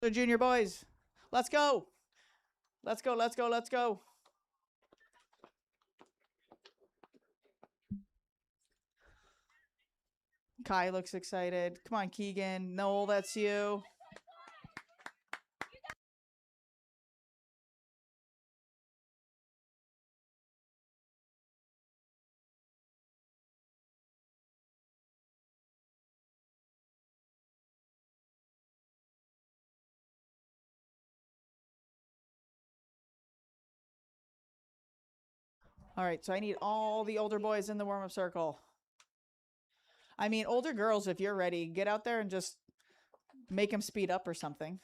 The junior boys. Let's go. Let's go, let's go, let's go. Kai looks excited. Come on, Keegan. Noel, that's you. All right, so I need all the older boys in the warm-up circle. I mean, older girls, if you're ready, get out there and just make them speed up or something.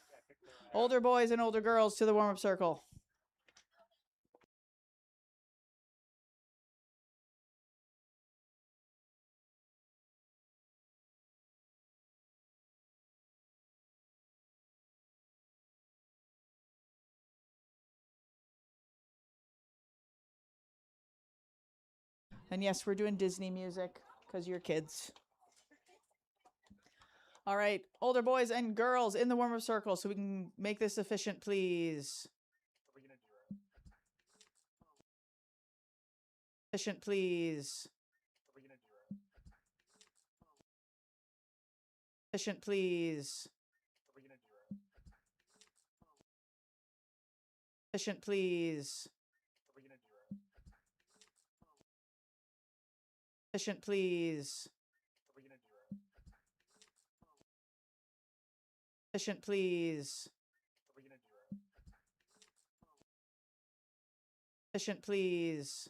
Older boys and older girls to the warm-up circle. And yes, we're doing Disney music because you're kids. All right, older boys and girls in the warm-up circle so we can make this efficient, please. Efficient, please. Efficient, please. Efficient, please. Efficient, please. Efficient, please. Efficient, please.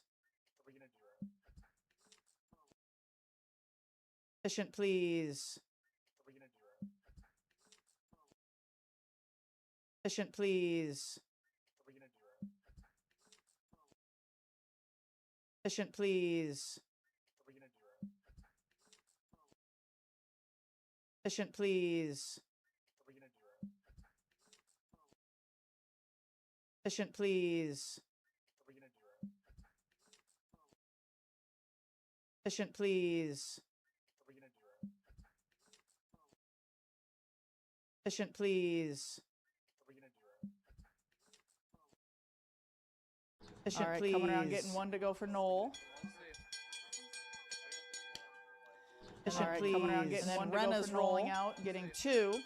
Efficient, please. Efficient, please. Efficient, please. Efficient, please. Efficient, please. Efficient, please. Efficient, please. Efficient, please. Coming around, getting one to go for Noel. Efficient, please. Coming around, getting one to go for rolling out, getting two.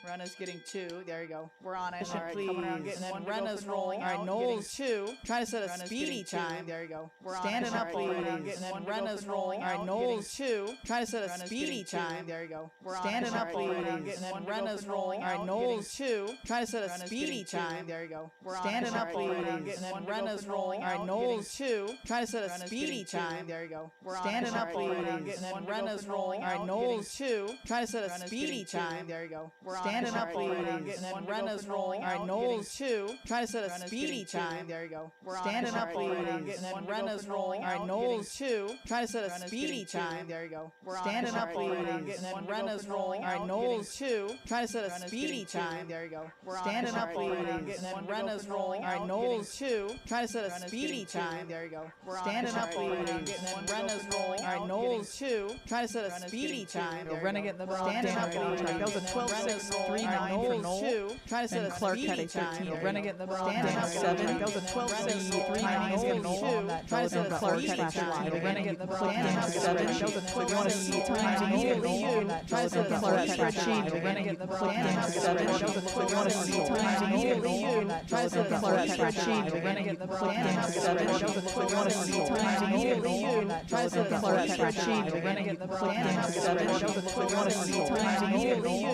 Rena's getting two. There you go. We're on it. Efficient, please. Coming around, getting one. Rena's rolling out. All right, Noel's two. Trying to set a speedy time. There you go. We're standing up, please. And then Rena's rolling out. All right, Noel's two. Trying to set a speedy time. There you go. We're standing up, please. And then Rena's rolling out. All right, Noel's two. Trying to set a speedy time. There you go. We're standing up, please. And then Rena's rolling out. All right, Noel's two. Trying to set a speedy time. There you go. We're standing up, please. And then Rena's rolling out. All right, Noel's two. Trying to set a speedy time. There you go. We're standing up, please. And then Rena's rolling. All right, Noel's two. Trying to set a speedy time. There you go. We're standing up, please. And then Rena's rolling. All right, Noel's two. Trying to set a speedy time. There you go. We're standing up, please. And then Rena's rolling. All right, Noel's two. Trying to set a speedy time. There you go. We're standing up, please. And then Rena's rolling. All right, Noel's two. Trying to set a speedy time. There you go. We're standing up, please. And then Rena's rolling. All right, Noel's two. Trying to set a speedy time. Renna getting the standing up, please. That was a 12-6-3-9 for Noel. Trying to set a speedy time. Renna getting the standing up, 7. That was a 12-6-3-9 for Noel. Trying to set a speedy time. Renna getting the standing up, 7. That was a 12-6-3-9 for Noel. Trying to set a spreadsheet. Renna getting the standing up, 7. That was a 12-6-3-9 for Noel. Trying to set a spreadsheet. Renna getting the standing up, 7. That was a 12-6-3-9 for Noel. Trying to set a spreadsheet. Renna getting the standing up, 7.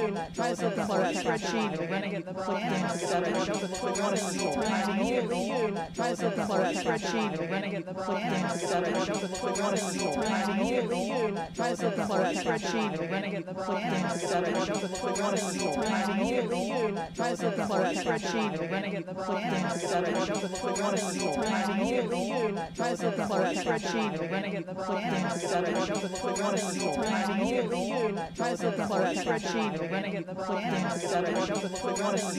Try to set a spreadsheet. Renna getting the standing up, 7. Try to set a spreadsheet. Renna getting the standing up, 7. Try to set a spreadsheet. Renna getting the standing up, 7. Try to set a spreadsheet. Renna getting the standing up, 7. Try to set a spreadsheet. Renna getting the standing up, 7. Try to set a spreadsheet. Renna getting the standing up, 7. Try to set a spreadsheet. Renna getting the standing up, 7. Try to set a spreadsheet. Renna getting the standing up, 7. Try to set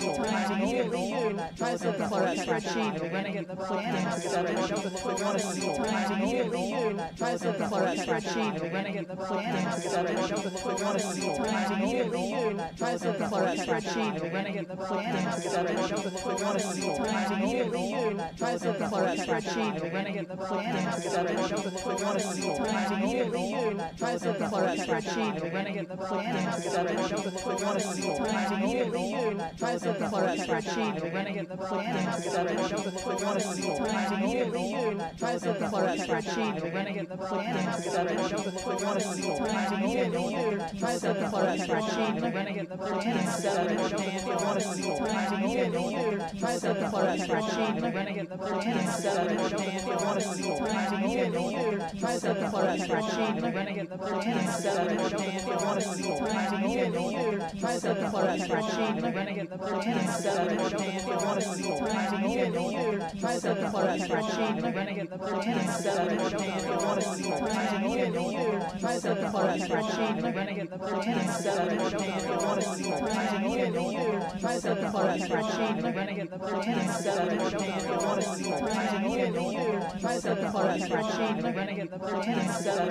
a Try to set the spreadsheet. We're gonna get the plan together. We want to see times immediately. Try to set the spreadsheet. We're gonna get the plan together. We want to see times immediately. Try to set the spreadsheet. We're gonna get the plan together. We want to see times immediately. Try to set the spreadsheet. We're gonna get the plan together. We want to see times immediately. Try to set the spreadsheet. We're gonna get the plan together. We want to see times immediately. Try to set the spreadsheet. We're gonna get the plan together. We want to see times immediately. Try to set the spreadsheet. We're gonna get the plan together. We want to see times immediately. Try to set the spreadsheet. We're gonna get the plan together. We want to see times immediately. Try to set the spreadsheet. We're gonna get the plan together. We want to see times immediately. Try to set the spreadsheet. We're gonna get the plan together. We want to see times immediately. Try to set the spreadsheet. We're gonna get the plan together. We want to see times immediately. Try to set the spreadsheet. We're gonna get the plan together. We want to see times immediately. Try to set the spreadsheet. We're gonna get the plan together. We want to see times immediately. Try to set the spreadsheet. We're gonna get the plan together. We want to see times immediately. Try to set the spreadsheet. We're gonna get the plan together.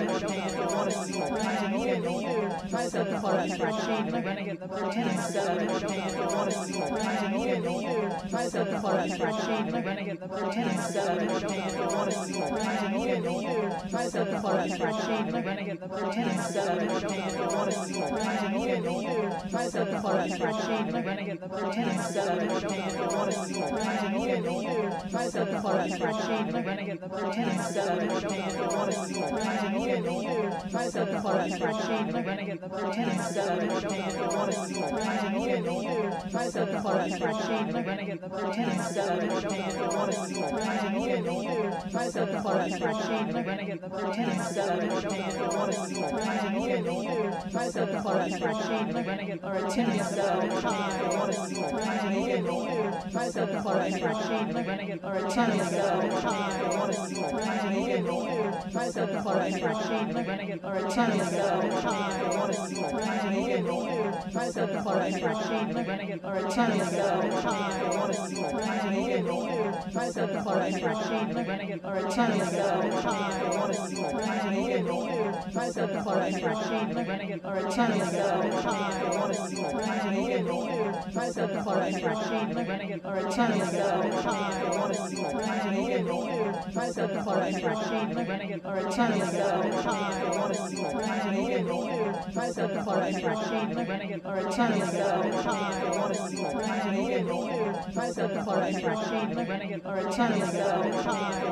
We want to see times immediately. Try to set the spreadsheet. We're gonna get the plan together. We want to see times immediately. Try to set the spreadsheet. We're gonna get the plan together. We want to see times immediately. Try to set the spreadsheet. We're gonna get the plan together. We want to see times immediately. Try to set the spreadsheet. We're gonna get the plan together. We want to see times immediately. Try to set the spreadsheet. We're gonna get the plan together. We want to see times immediately. Try to set the spreadsheet. We're gonna get the plan together. We want to see times immediately. Try to set the spreadsheet. We're gonna get the plan together. We want to see times immediately. Try to set the spreadsheet. We're gonna get the plan together. We want to see times immediately. Try to set the spreadsheet. We're gonna get our attendance together. We want to see times immediately. Try to set the spreadsheet. We're gonna get our attendance together. We want to see times immediately. Try to set the spreadsheet. We're gonna get our attendance together. We want to see times immediately. Try to set the spreadsheet. We're gonna get our attendance together. We want to see times immediately. Try to set the spreadsheet. We're gonna get our attendance together. We want to see times immediately. Try to set the spreadsheet. We're gonna get our attendance together. We want to see times immediately. Try to set the spreadsheet. We're gonna get our attendance together. We want to see times immediately. Try to set the spreadsheet. We're gonna get our attendance together. We want to see times immediately. Try to set the spreadsheet. We're gonna get our attendance together. We want to see times immediately. Try to set the spreadsheet. We're gonna get our attendance together. We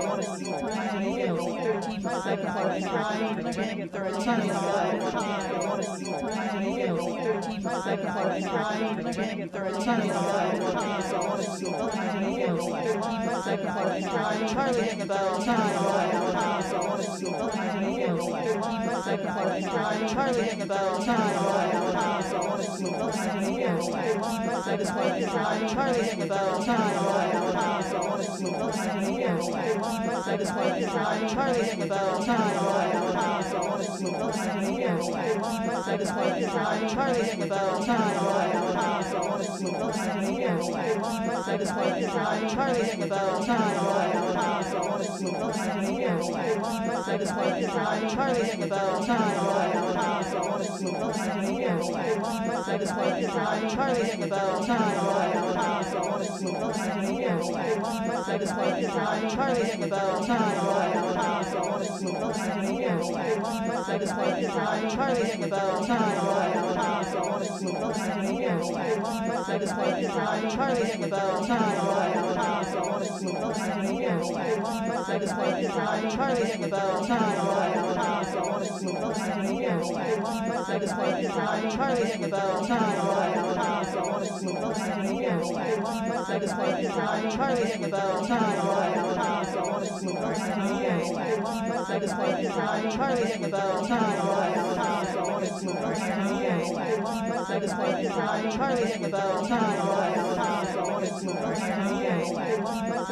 want to see times immediately. 13.5 for 10 for attendance together. We want to see times immediately. 13.5 for 10 for attendance together. We want to see times immediately. 13.5 Charlie in the bell. We want to see times immediately. 13.5 Charlie in the bell. We want to see times immediately. 13.5 Charlie in the bell. We want to see times immediately. 13.5 Charlie in the bell. We want to see times immediately. 13.5 Charlie in the bell. We want to see times immediately. 13.5 Charlie in the bell. We want to see times immediately. 13.5 Charlie in the bell. We want to see times immediately. 13.5 Charlie in the bell. We want to see times immediately. 13.5 Charlie in the bell. We want to see times immediately. 13.5 Charlie in the bell. We want to see times immediately. 13.5 Charlie in the bell. We want to see times immediately. 13.5 Charlie in the bell. We want to see times immediately. 13.5 Charlie in the bell. We want to see times immediately. 13.5 Charlie in the bell. We want to see times immediately. 13.5 Charlie in the bell. We want to see times immediately. 13.5 Charlie in the bell. We want to see times immediately. 13.5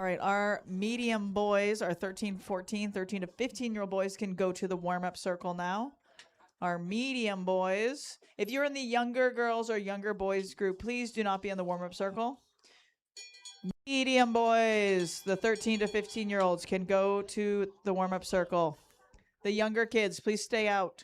All right, our medium boys, our 13, 14, 13 to 15-year-old boys can go to the warm-up circle now. Our medium boys. If you're in the younger girls or younger boys group, please do not be in the warm-up circle. Medium boys, the 13 to 15-year-olds can go to the warm-up circle. The younger kids, please stay out.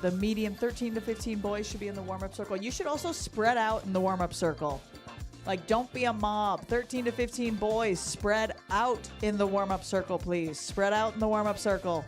The medium 13 to 15 boys should be in the warm-up circle. You should also spread out in the warm-up circle. Like, don't be a mob. 13 to 15 boys, spread out in the warm-up circle, please. Spread out in the warm-up circle.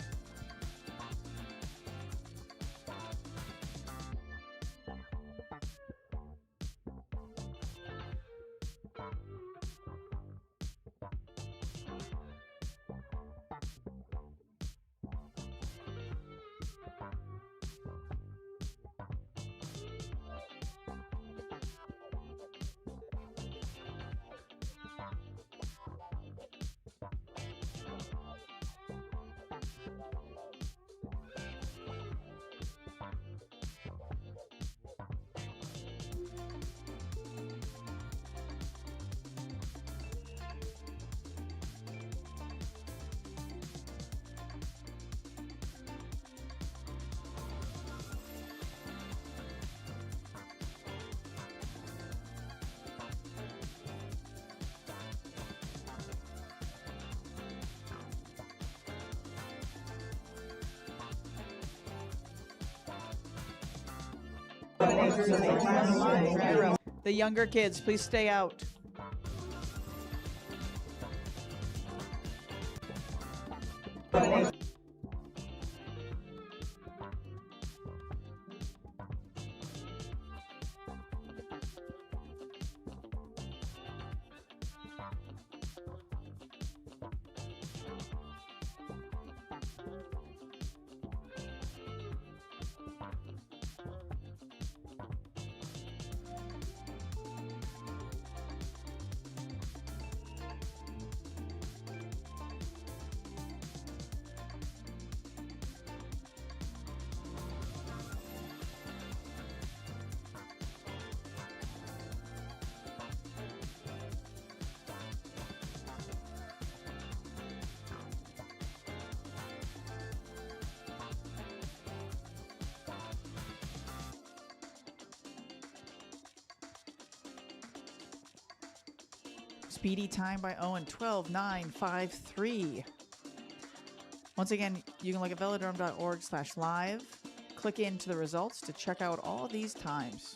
The younger kids, please stay out. Speedy time by Owen, 12:09.53. Once again, you can look at velodrome.org/live. Click into the results to check out all these times.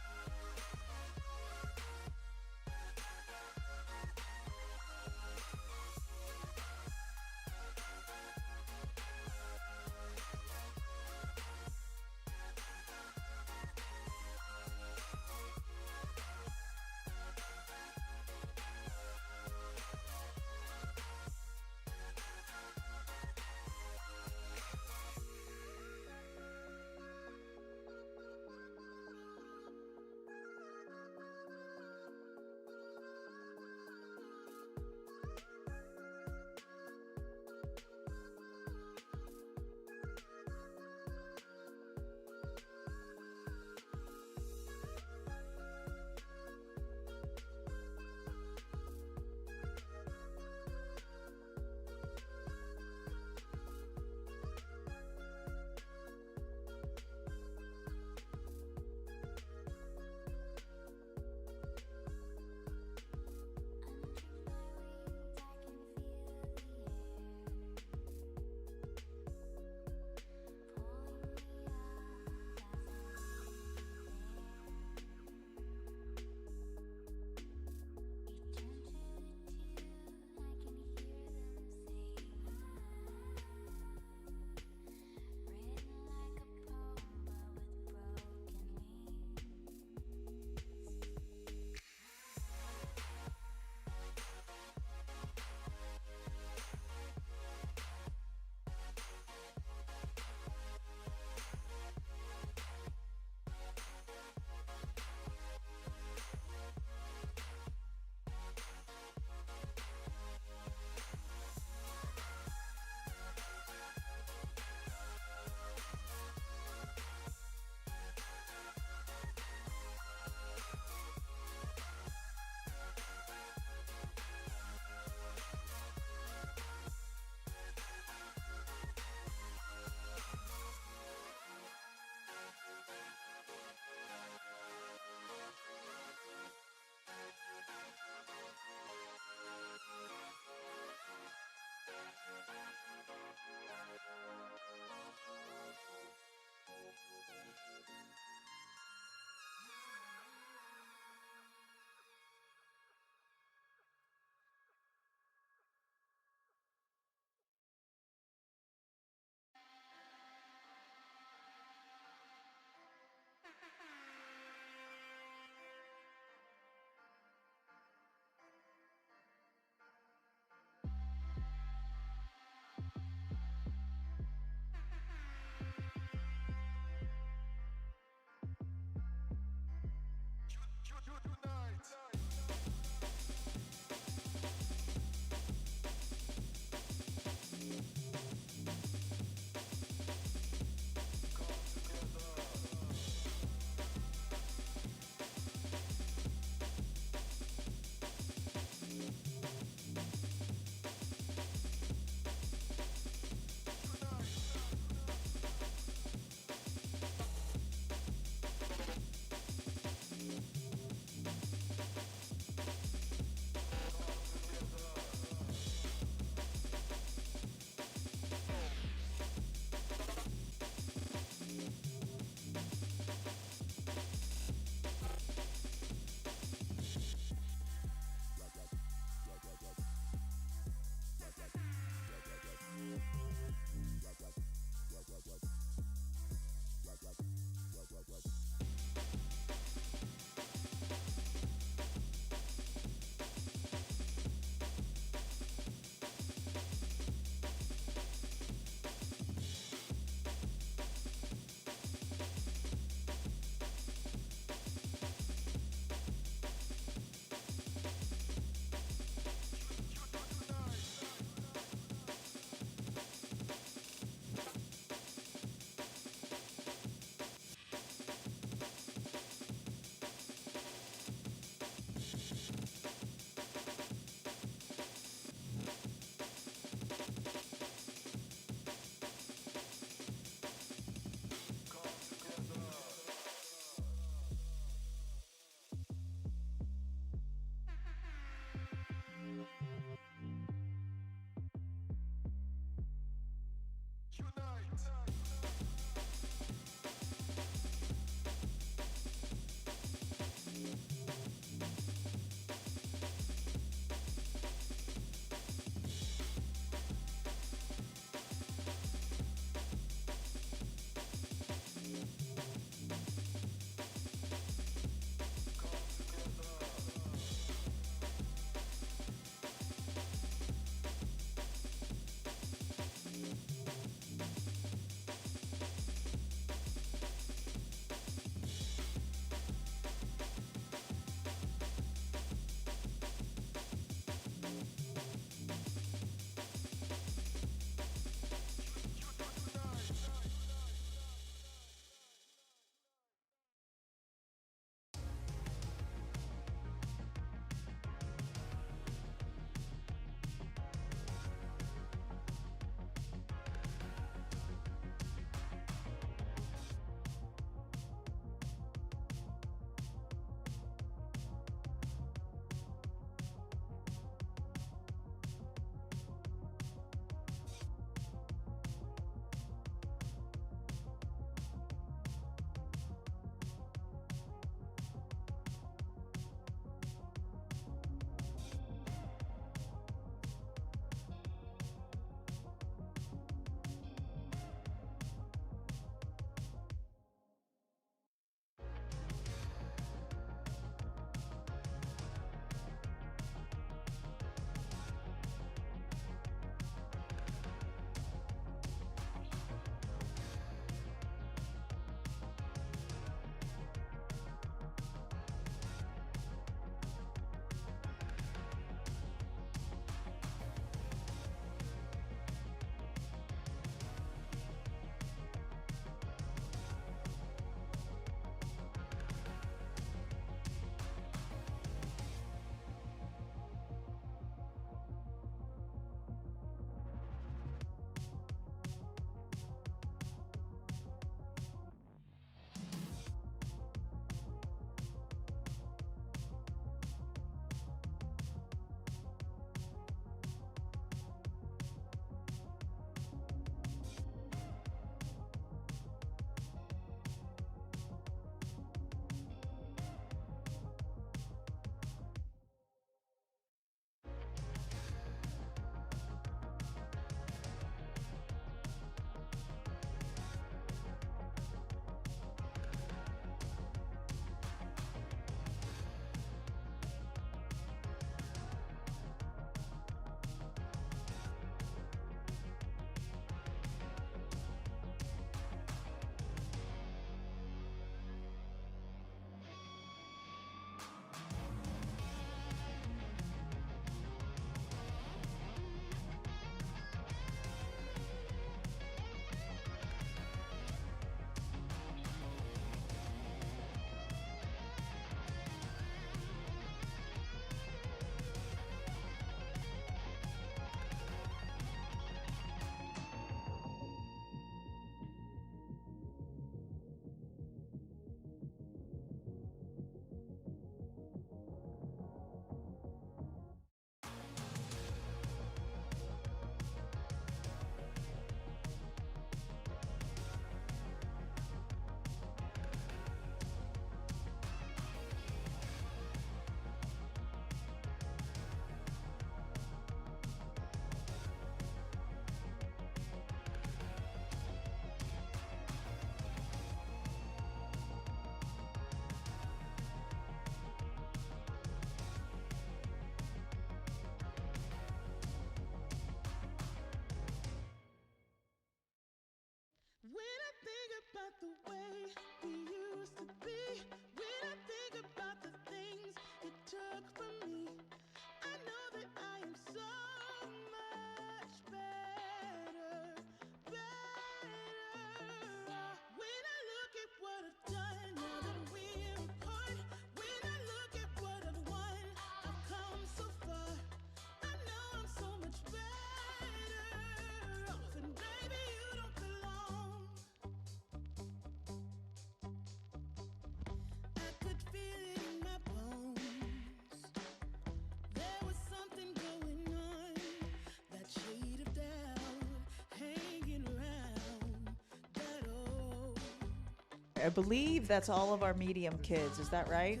I believe that's all of our medium kids. Is that right?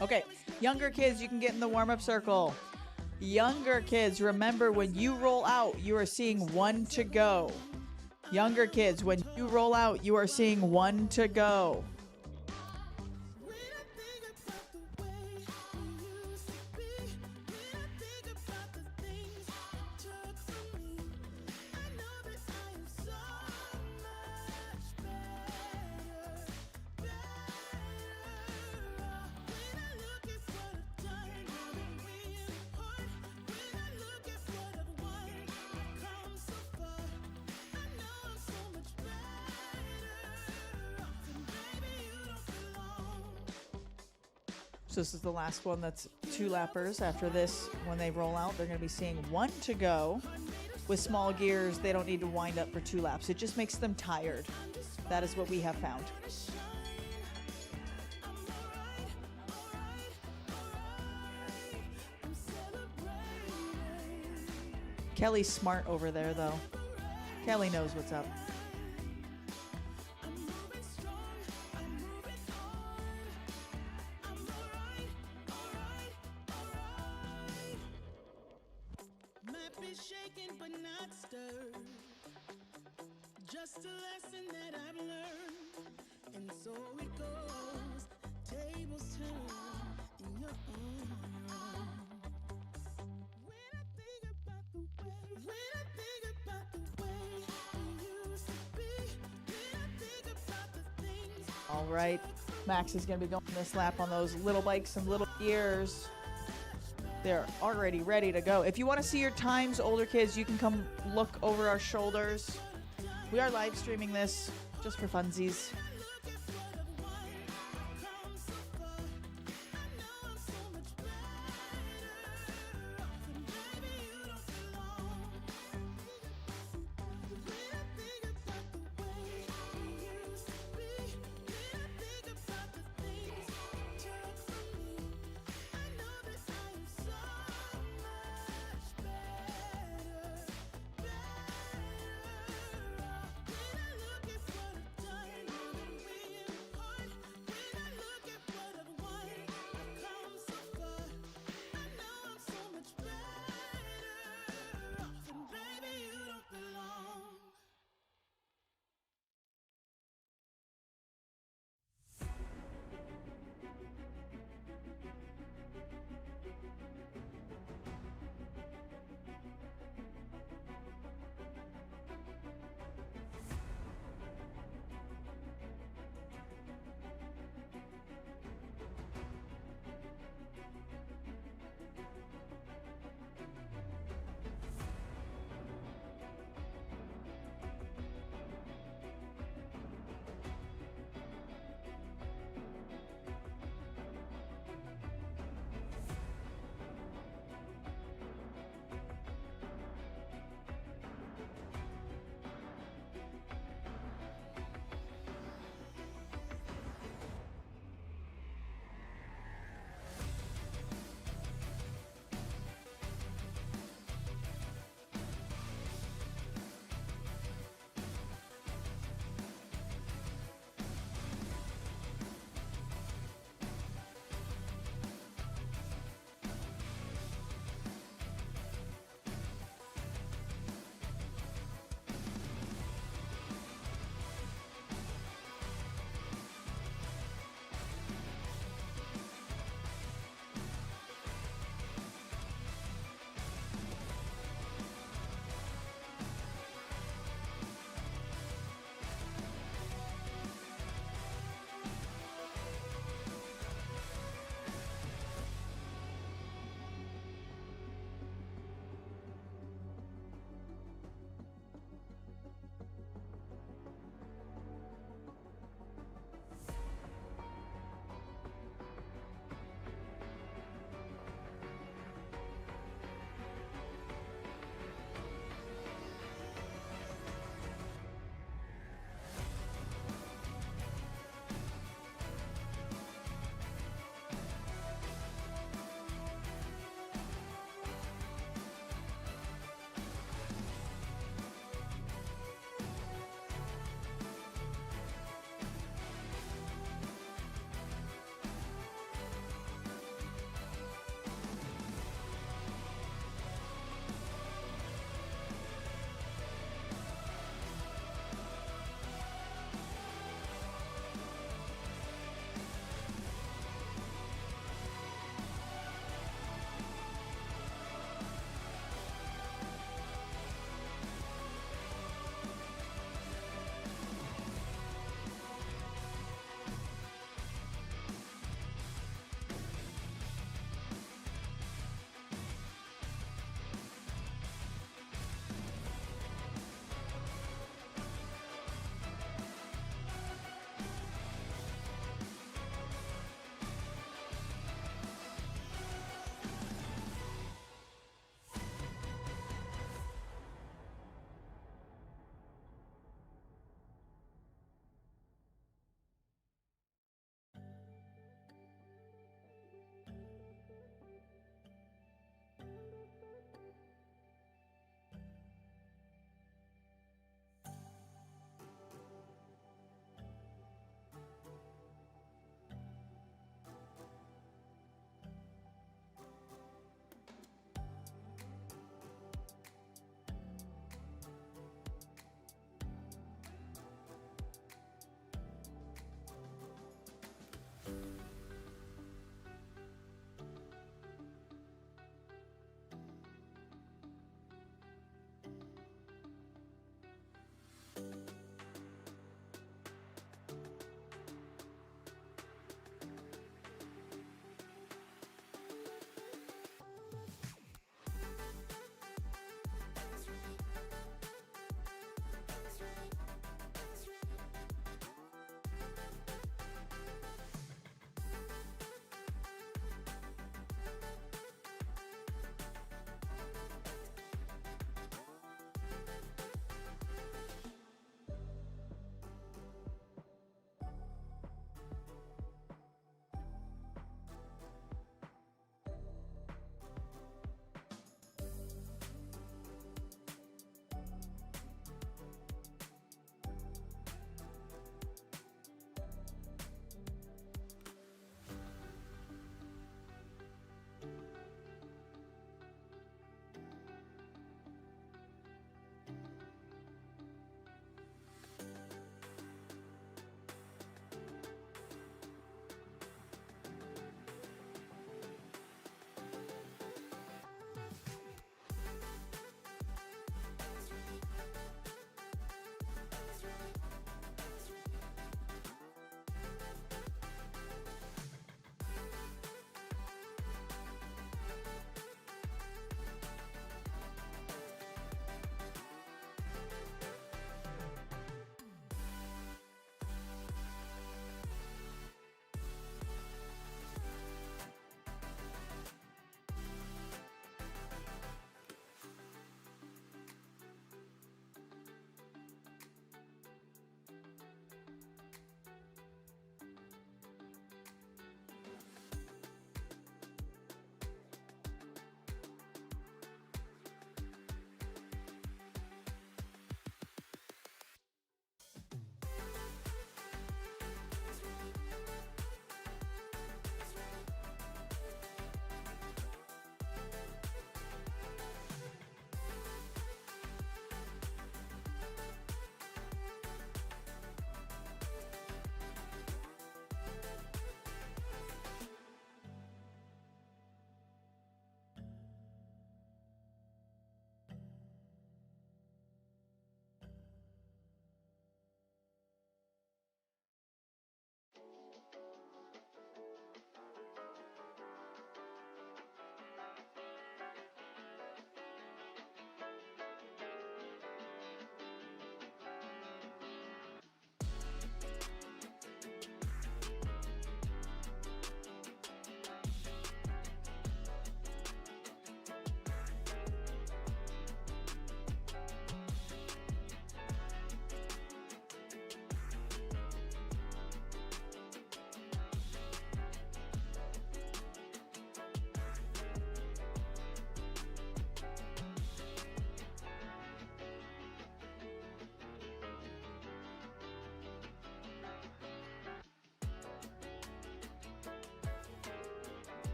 Okay, younger kids, you can get in the warm-up circle. Younger kids, remember when you roll out, you are seeing 1 to go. Younger kids, when you roll out, you are seeing 1 to go. So this is the last one that's 2 lappers. After this, when they roll out, they're going to be seeing 1 to go. With small gears, they don't need to wind up for 2 laps. It just makes them tired. That is what we have found. Kelly's smart over there, though. Kelly knows what's up. Shaken but not stirred. Just a lesson that I've learned, and so it goes. Tables turn in your own. When I think about the way we used to be, when I think about the things. All right, Max is going to be going this lap on those little bikes and little gears. They're already ready to go. If you want to see your times, older kids, you can come look over our shoulders. We are live streaming this just for funsies.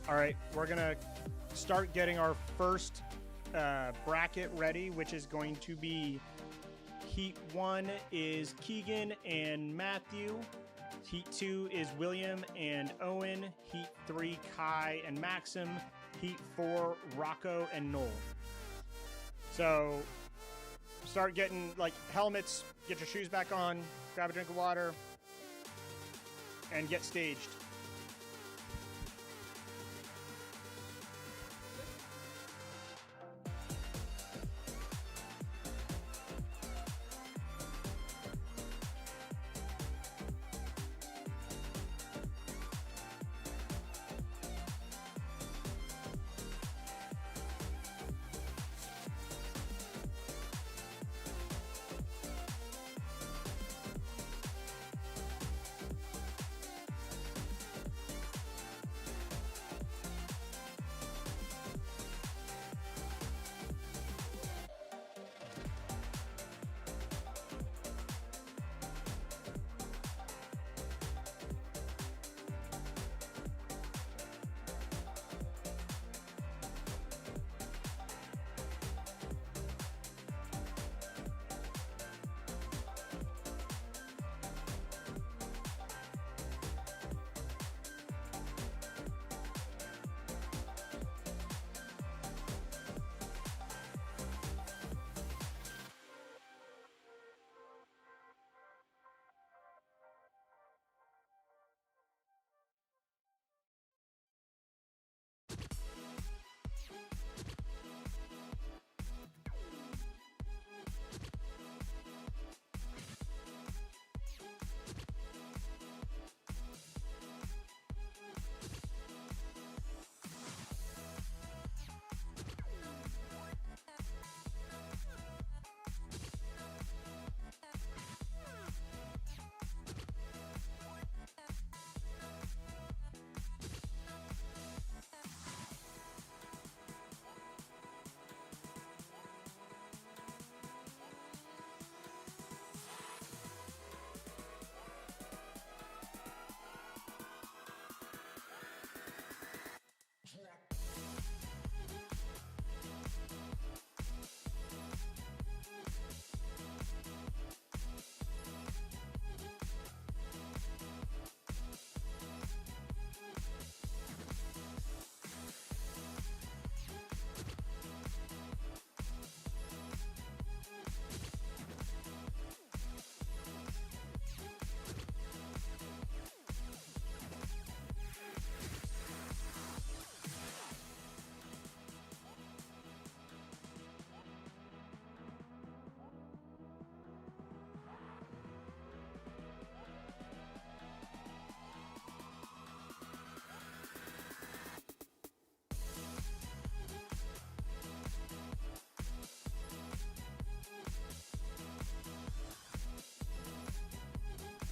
All right, we're going to start getting our first bracket ready, which is going to be Heat 1 is Keegan and Matthew. Heat 2 is William and Owen. Heat 3, Kai and Maxim. Heat 4, Rocco and Noel. So start getting like helmets, get your shoes back on, grab a drink of water, and get staged.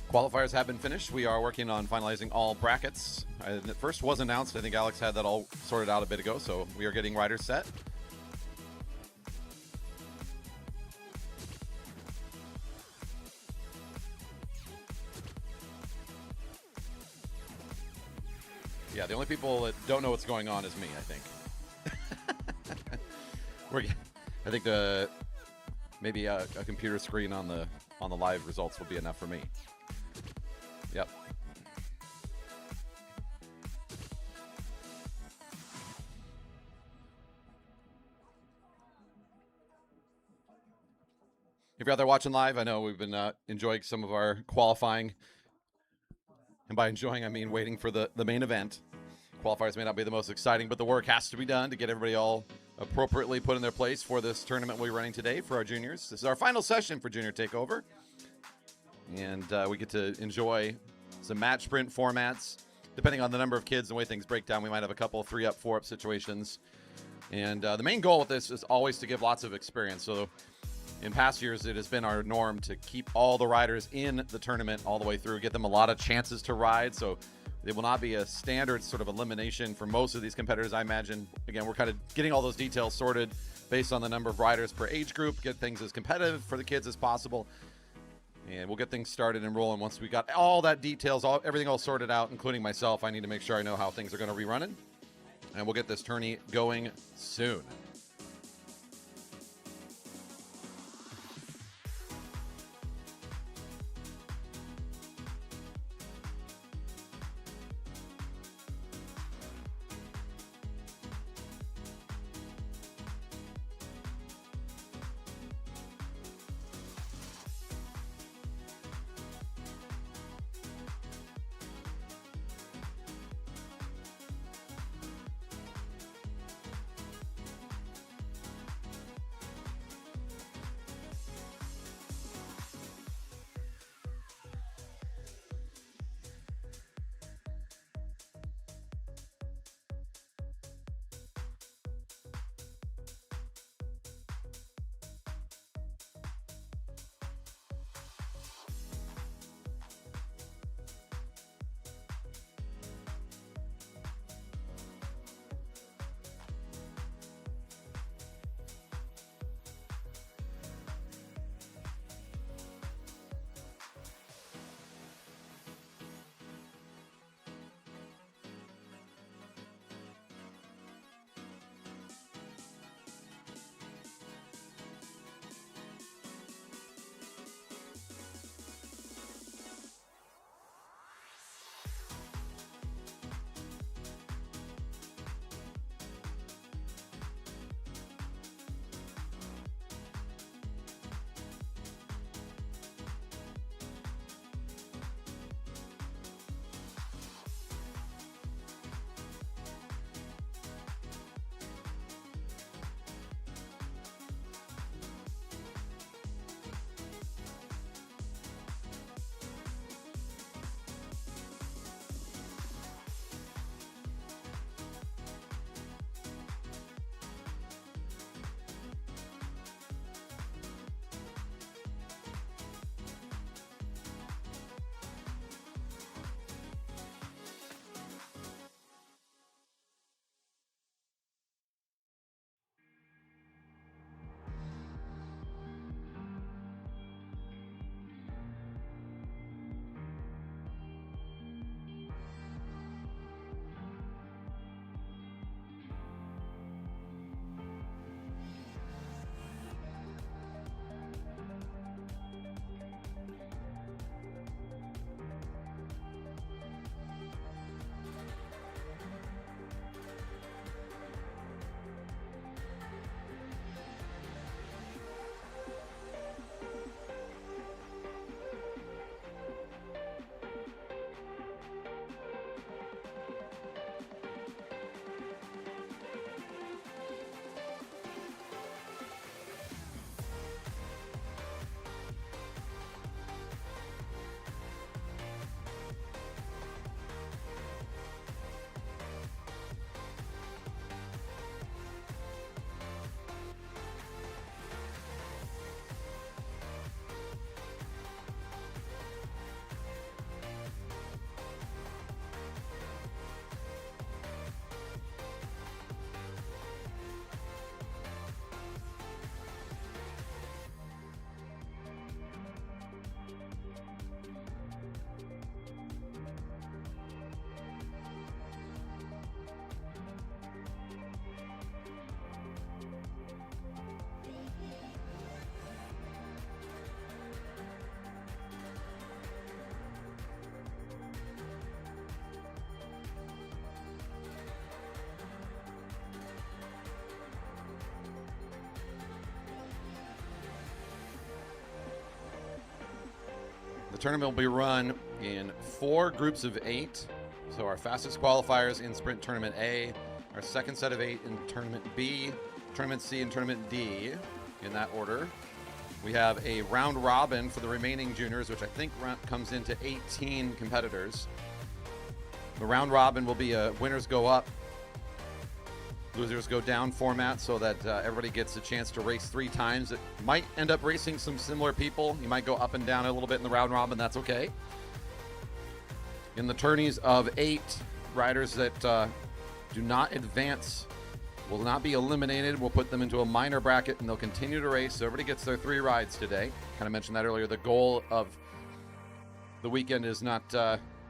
Qualifiers have been finished. We are working on finalizing all brackets. It first was announced. I think Alex had that all sorted out a bit ago, so we are getting riders set. Yeah, the only people that don't know what's going on is me, I think. I think maybe a computer screen on the live results will be enough for me. Yep. If you're out there watching live, I know we've been enjoying some of our qualifying. And by enjoying, I mean waiting for the main event. Qualifiers may not be the most exciting, but the work has to be done to get everybody all appropriately put in their place for this tournament we're running today for our juniors. This is our final session for Junior Takeover. And we get to enjoy some match sprint formats. Depending on the number of kids and the way things break down, we might have a couple 3-up, 4-up situations. And the main goal with this is always to give lots of experience. So in past years, it has been our norm to keep all the riders in the tournament all the way through, get them a lot of chances to ride. So it will not be a standard sort of elimination for most of these competitors, I imagine. Again, we're kind of getting all those details sorted based on the number of riders per age group, get things as competitive for the kids as possible. And we'll get things started and rolling once we got all that details, everything all sorted out, including myself. I need to make sure I know how things are going to be running. and we'll get this tourney going soon. The tournament will be run in 4 groups of 8. So our fastest qualifiers in Sprint Tournament A, our second set of 8 in Tournament B, Tournament C, and Tournament D, in that order. We have a round robin for the remaining juniors, which I think comes into 18 competitors. The round robin will be a winners go up, losers go down format, so that everybody gets a chance to race 3 times. It might end up racing some similar people. You might go up and down a little bit in the round robin. That's okay. In the tourneys of 8, riders that do not advance will not be eliminated. We'll put them into a minor bracket, and they'll continue to race. So everybody gets their 3 rides today. Kind of mentioned that earlier. The goal of the weekend is not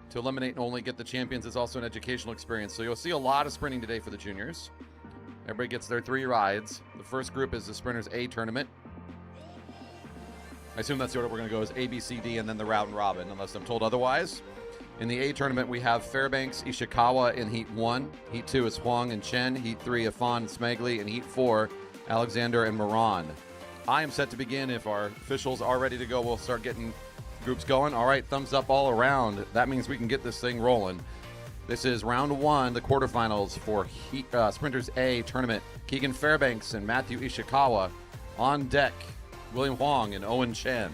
To eliminate and only get the champions is also an educational experience. So you'll see a lot of sprinting today for the juniors. Everybody gets their 3 rides. The first group is the Sprinters A tournament. I assume that's the order we're going to go is A, B, C, D, and then the round robin, unless I'm told otherwise. In the A tournament, we have Fairbanks, Ishikawa in Heat 1. Heat 2 is Huang and Chen. Heat 3, Afan and Smegli. And Heat 4, Alexander and Moran. I am set to begin. If our officials are ready to go, we'll start getting groups going. All right, thumbs up all around. That means we can get this thing rolling. This is round 1, the quarterfinals for Sprinters A tournament. Keegan Fairbanks and Matthew Ishikawa on deck. William Huang and Owen Chen.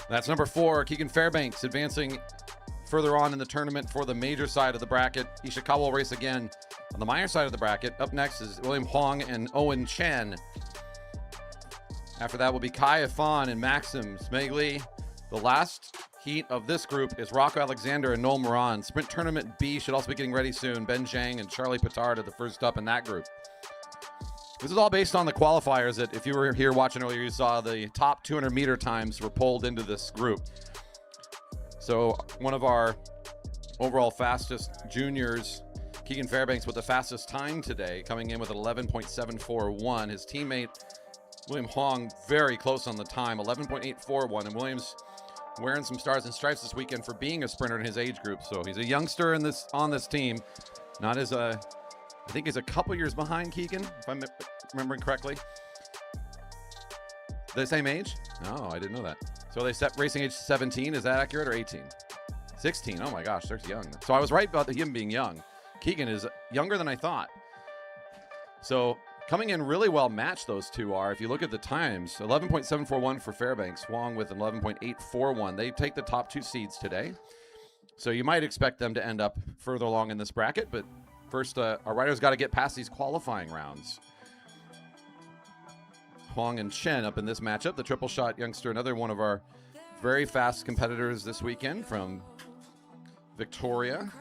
That's number 4, Keegan Fairbanks, advancing further on in the tournament for the major side of the bracket. Ishikawa will race again on the minor side of the bracket. Up next is William Huang and Owen Chen. After that will be Kai Afan and Maxim Smegli. The last heat of this group is Rocco Alexander and Noel Moran. Sprint Tournament B should also be getting ready soon. Ben Zhang and Charlie Petard are the first up in that group. This is all based on the qualifiers that, if you were here watching earlier, you saw the top 200-meter times were pulled into this group. So one of our overall fastest juniors, Keegan Fairbanks, with the fastest time today, coming in with an 11.741. His teammate, William Huang, very close on the time, 11.841. And Williams wearing some stars and stripes this weekend for being a sprinter in his age group. So he's a youngster on this team. Not as I think he's a couple years behind Keegan, if I'm remembering correctly. The same age? No, I didn't know that. So they set racing age 17. Is that accurate, or 18? 16. Oh my gosh, they're young. So I was right about him being young. Keegan is younger than I thought. So coming in really well matched, those two are. If you look at the times, 11.741 for Fairbanks, Huang with 11.841. They take the top 2 seeds today. So you might expect them to end up further along in this bracket, but first, our riders got to get past these qualifying rounds. Huang and Chen up in this matchup. The triple shot youngster, another one of our very fast competitors this weekend from Victoria.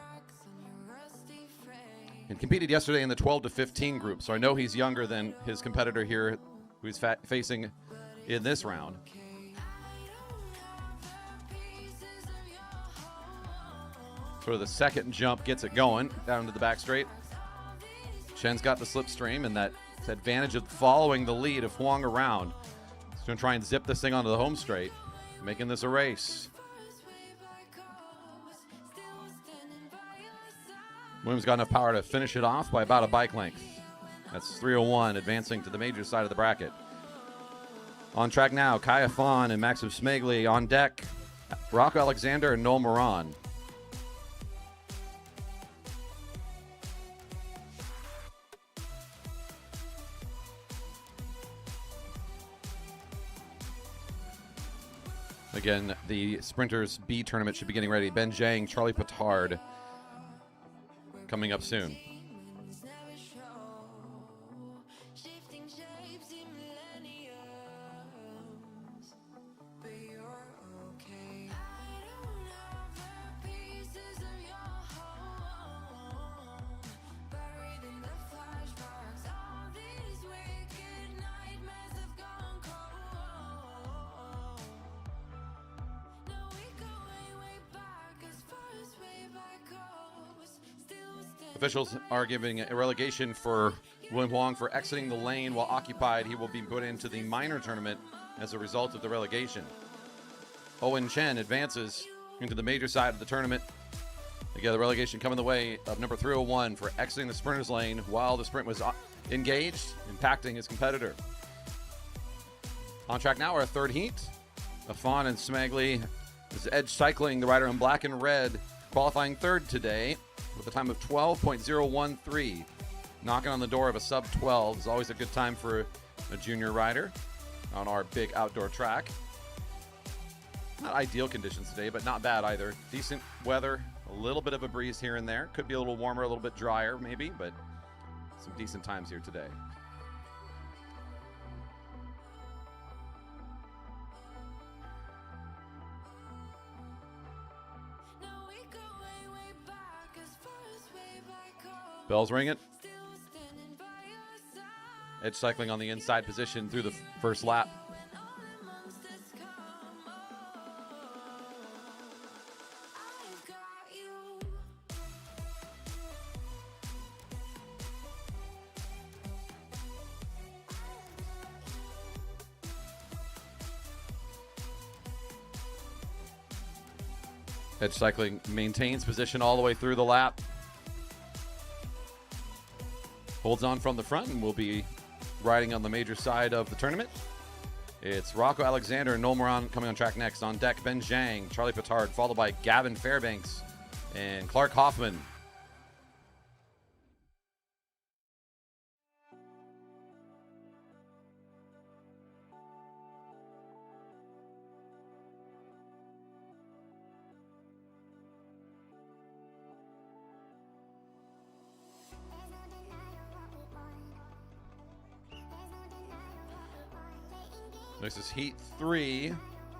And competed yesterday in the 12 to 15 group. So I know he's younger than his competitor here who he's facing in this round. Sort of the second jump gets it going down to the back straight. Chen's got the slipstream and that advantage of following the lead of Huang around. He's going to try and zip this thing onto the home straight, making this a race. Williams got enough power to finish it off by about a bike length. That's 301, advancing to the major side of the bracket. On track now, Kai Afan and Maxim Smegli. On deck, Rocco Alexander and Noel Moran. Again, the sprinters B tournament should be getting ready. Ben Zhang, Charlie Petard coming up soon. Officials are giving a relegation for William Huang for exiting the lane while occupied. He will be put into the minor tournament as a result of the relegation. Owen Chen advances into the major side of the tournament. Again, the relegation coming the way of number 301 for exiting the sprinter's lane while the sprint was engaged, impacting his competitor. On track now, our third heat. Afan and Smagli is edge cycling, the rider in black and red, qualifying third today with a time of 12.013. Knocking on the door of a sub 12 is always a good time for a junior rider on our big outdoor track. Not ideal conditions today, but not bad either. Decent weather, a little bit of a breeze here and there. Could be a little warmer, a little bit drier maybe, but some decent times here today. Bells ringing. Edge cycling on the inside position through the first lap. Edge cycling maintains position all the way through the lap. Holds on from the front and will be riding on the major side of the tournament. It's Rocco Alexander and Noel Moran coming on track next. On deck, Ben Zhang, Charlie Petard, followed by Gavin Fairbanks and Clark Hoffman. This is heat 3,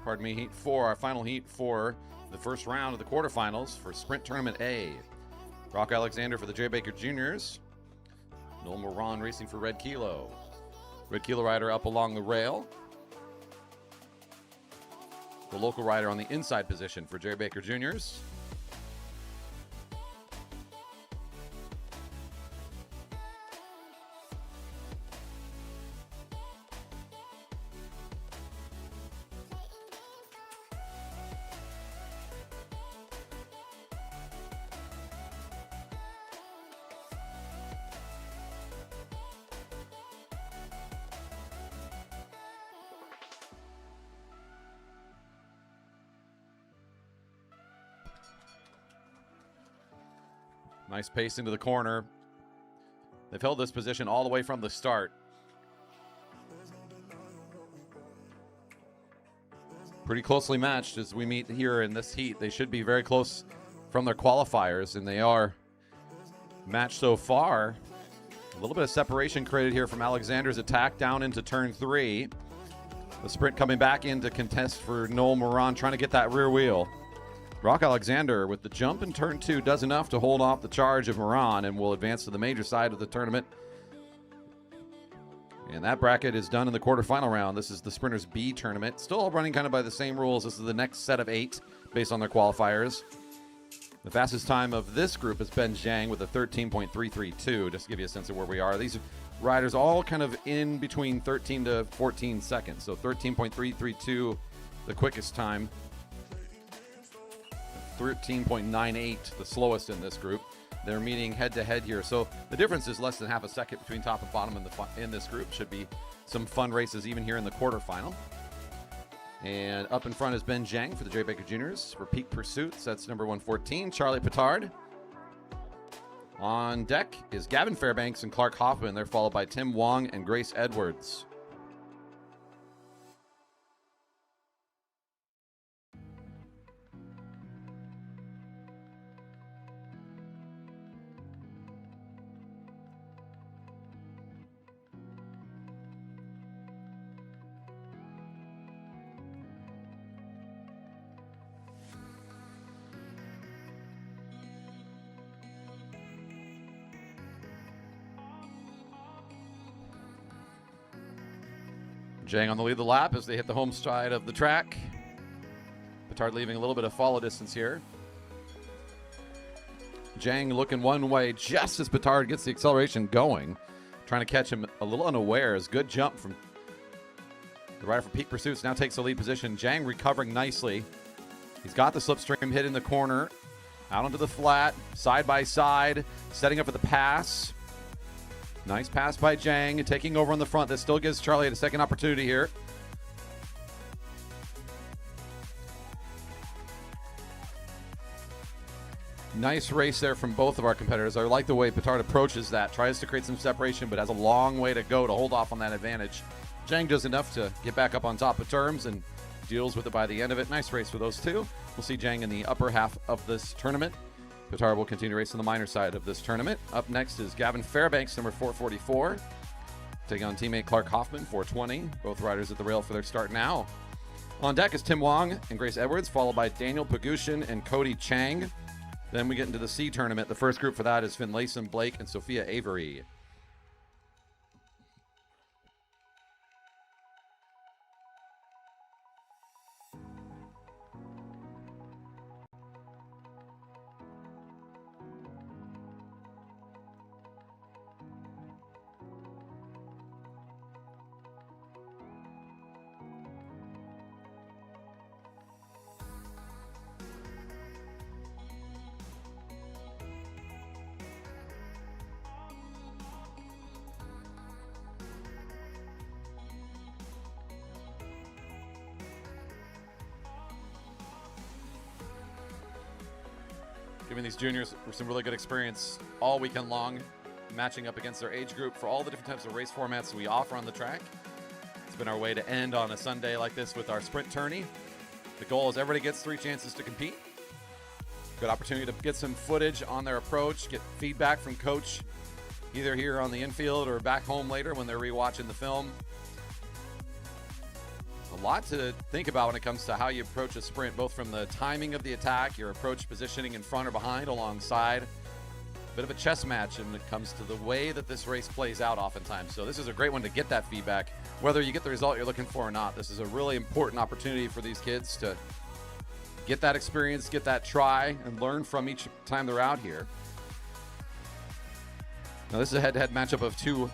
pardon me, heat 4, our final heat for the first round of the quarterfinals for Sprint Tournament A. Rock Alexander for the J. Baker Juniors. Noel Moran racing for Red Kilo. Red Kilo rider up along the rail. The local rider on the inside position for J. Baker Juniors. Nice pace into the corner. They've held this position all the way from the start. Pretty closely matched as we meet here in this heat. They should be very close from their qualifiers, and they are matched so far. A little bit of separation created here from Alexander's attack down into turn 3. The sprint coming back in to contest for Noel Moran, trying to get that rear wheel. Rock Alexander with the jump in turn 2 does enough to hold off the charge of Moran and will advance to the major side of the tournament. And that bracket is done in the quarterfinal round. This is the Sprinters B tournament. Still all running kind of by the same rules. This is the next set of 8 based on their qualifiers. The fastest time of this group is Ben Zhang with a 13.332, just to give you a sense of where we are. These riders all kind of in between 13 to 14 seconds. So 13.332, the quickest time. 13.98, the slowest in this group. They're meeting head-to-head here, so the difference is less than half a second between top and bottom in this group. Should be some fun races even here in the quarterfinal. And up in front is Ben Zhang for the J. Baker Juniors. For Peak Pursuits, that's number 114, Charlie Petard. On deck is Gavin Fairbanks and Clark Hoffman. They're followed by Tim Wong and Grace Edwards. Zhang on the lead of the lap as they hit the home side of the track. Petard leaving a little bit of follow distance here. Zhang looking one way just as Petard gets the acceleration going. Trying to catch him a little unawares. Good jump from the rider for Peak Pursuits. Now takes the lead position. Zhang recovering nicely. He's got the slipstream hit in the corner. Out onto the flat, side by side, setting up for the pass. Nice pass by Zhang, taking over on the front. This still gives Charlie a second opportunity here. Nice race there from both of our competitors. I like the way Petard approaches that. Tries to create some separation, but has a long way to go to hold off on that advantage. Zhang does enough to get back up on top of terms and deals with it by the end of it. Nice race for those two. We'll see Zhang in the upper half of this tournament. Petard will continue racing the minor side of this tournament. Up next is Gavin Fairbanks, number 444. Taking on teammate Clark Hoffman, 420. Both riders at the rail for their start now. On deck is Tim Wong and Grace Edwards, followed by Daniel Pagushin and Cody Chang. Then we get into the C tournament. The first group for that is Finlayson Blake and Sophia Avery. Giving these juniors some really good experience all weekend long, matching up against their age group for all the different types of race formats we offer on the track. It's been our way to end on a Sunday like this with our sprint tourney. The goal is everybody gets 3 chances to compete. Good opportunity to get some footage on their approach, get feedback from coach, either here on the infield or back home later when they're rewatching the film. A lot to think about when it comes to how you approach a sprint, both from the timing of the attack, your approach positioning in front or behind, alongside. A bit of a chess match when it comes to the way that this race plays out oftentimes. So this is a great one to get that feedback. Whether you get the result you're looking for or not, this is a really important opportunity for these kids to get that experience, get that try, and learn from each time they're out here. Now this is a head-to-head matchup of 2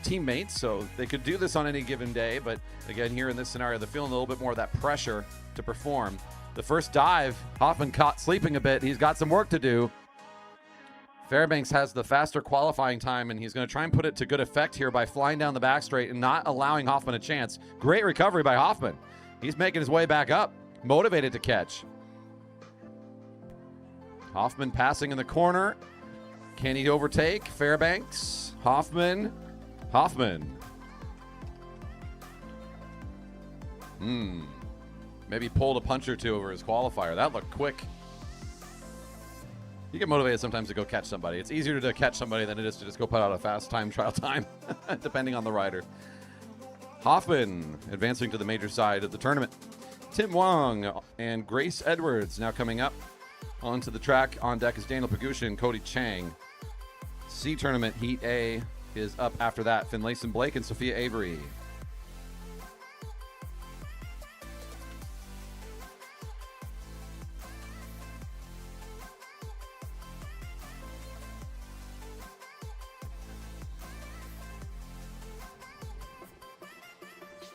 teammates, so they could do this on any given day, but again, here in this scenario, they're feeling a little bit more of that pressure to perform. The first dive, Hoffman caught sleeping a bit. He's got some work to do. Fairbanks has the faster qualifying time, and he's going to try and put it to good effect here by flying down the back straight and not allowing Hoffman a chance. Great recovery by Hoffman. He's making his way back up, motivated to catch. Hoffman passing in the corner. Can he overtake Fairbanks? Hoffman. Maybe pulled a punch or two over his qualifier. That looked quick. You get motivated sometimes to go catch somebody. It's easier to catch somebody than it is to just go put out a fast time trial time, depending on the rider. Hoffman advancing to the major side of the tournament. Tim Wong and Grace Edwards now coming up onto the track. On deck is Daniel Pagushin and Cody Chang. C tournament Heat A is up after that. Finlayson Blake and Sophia Avery.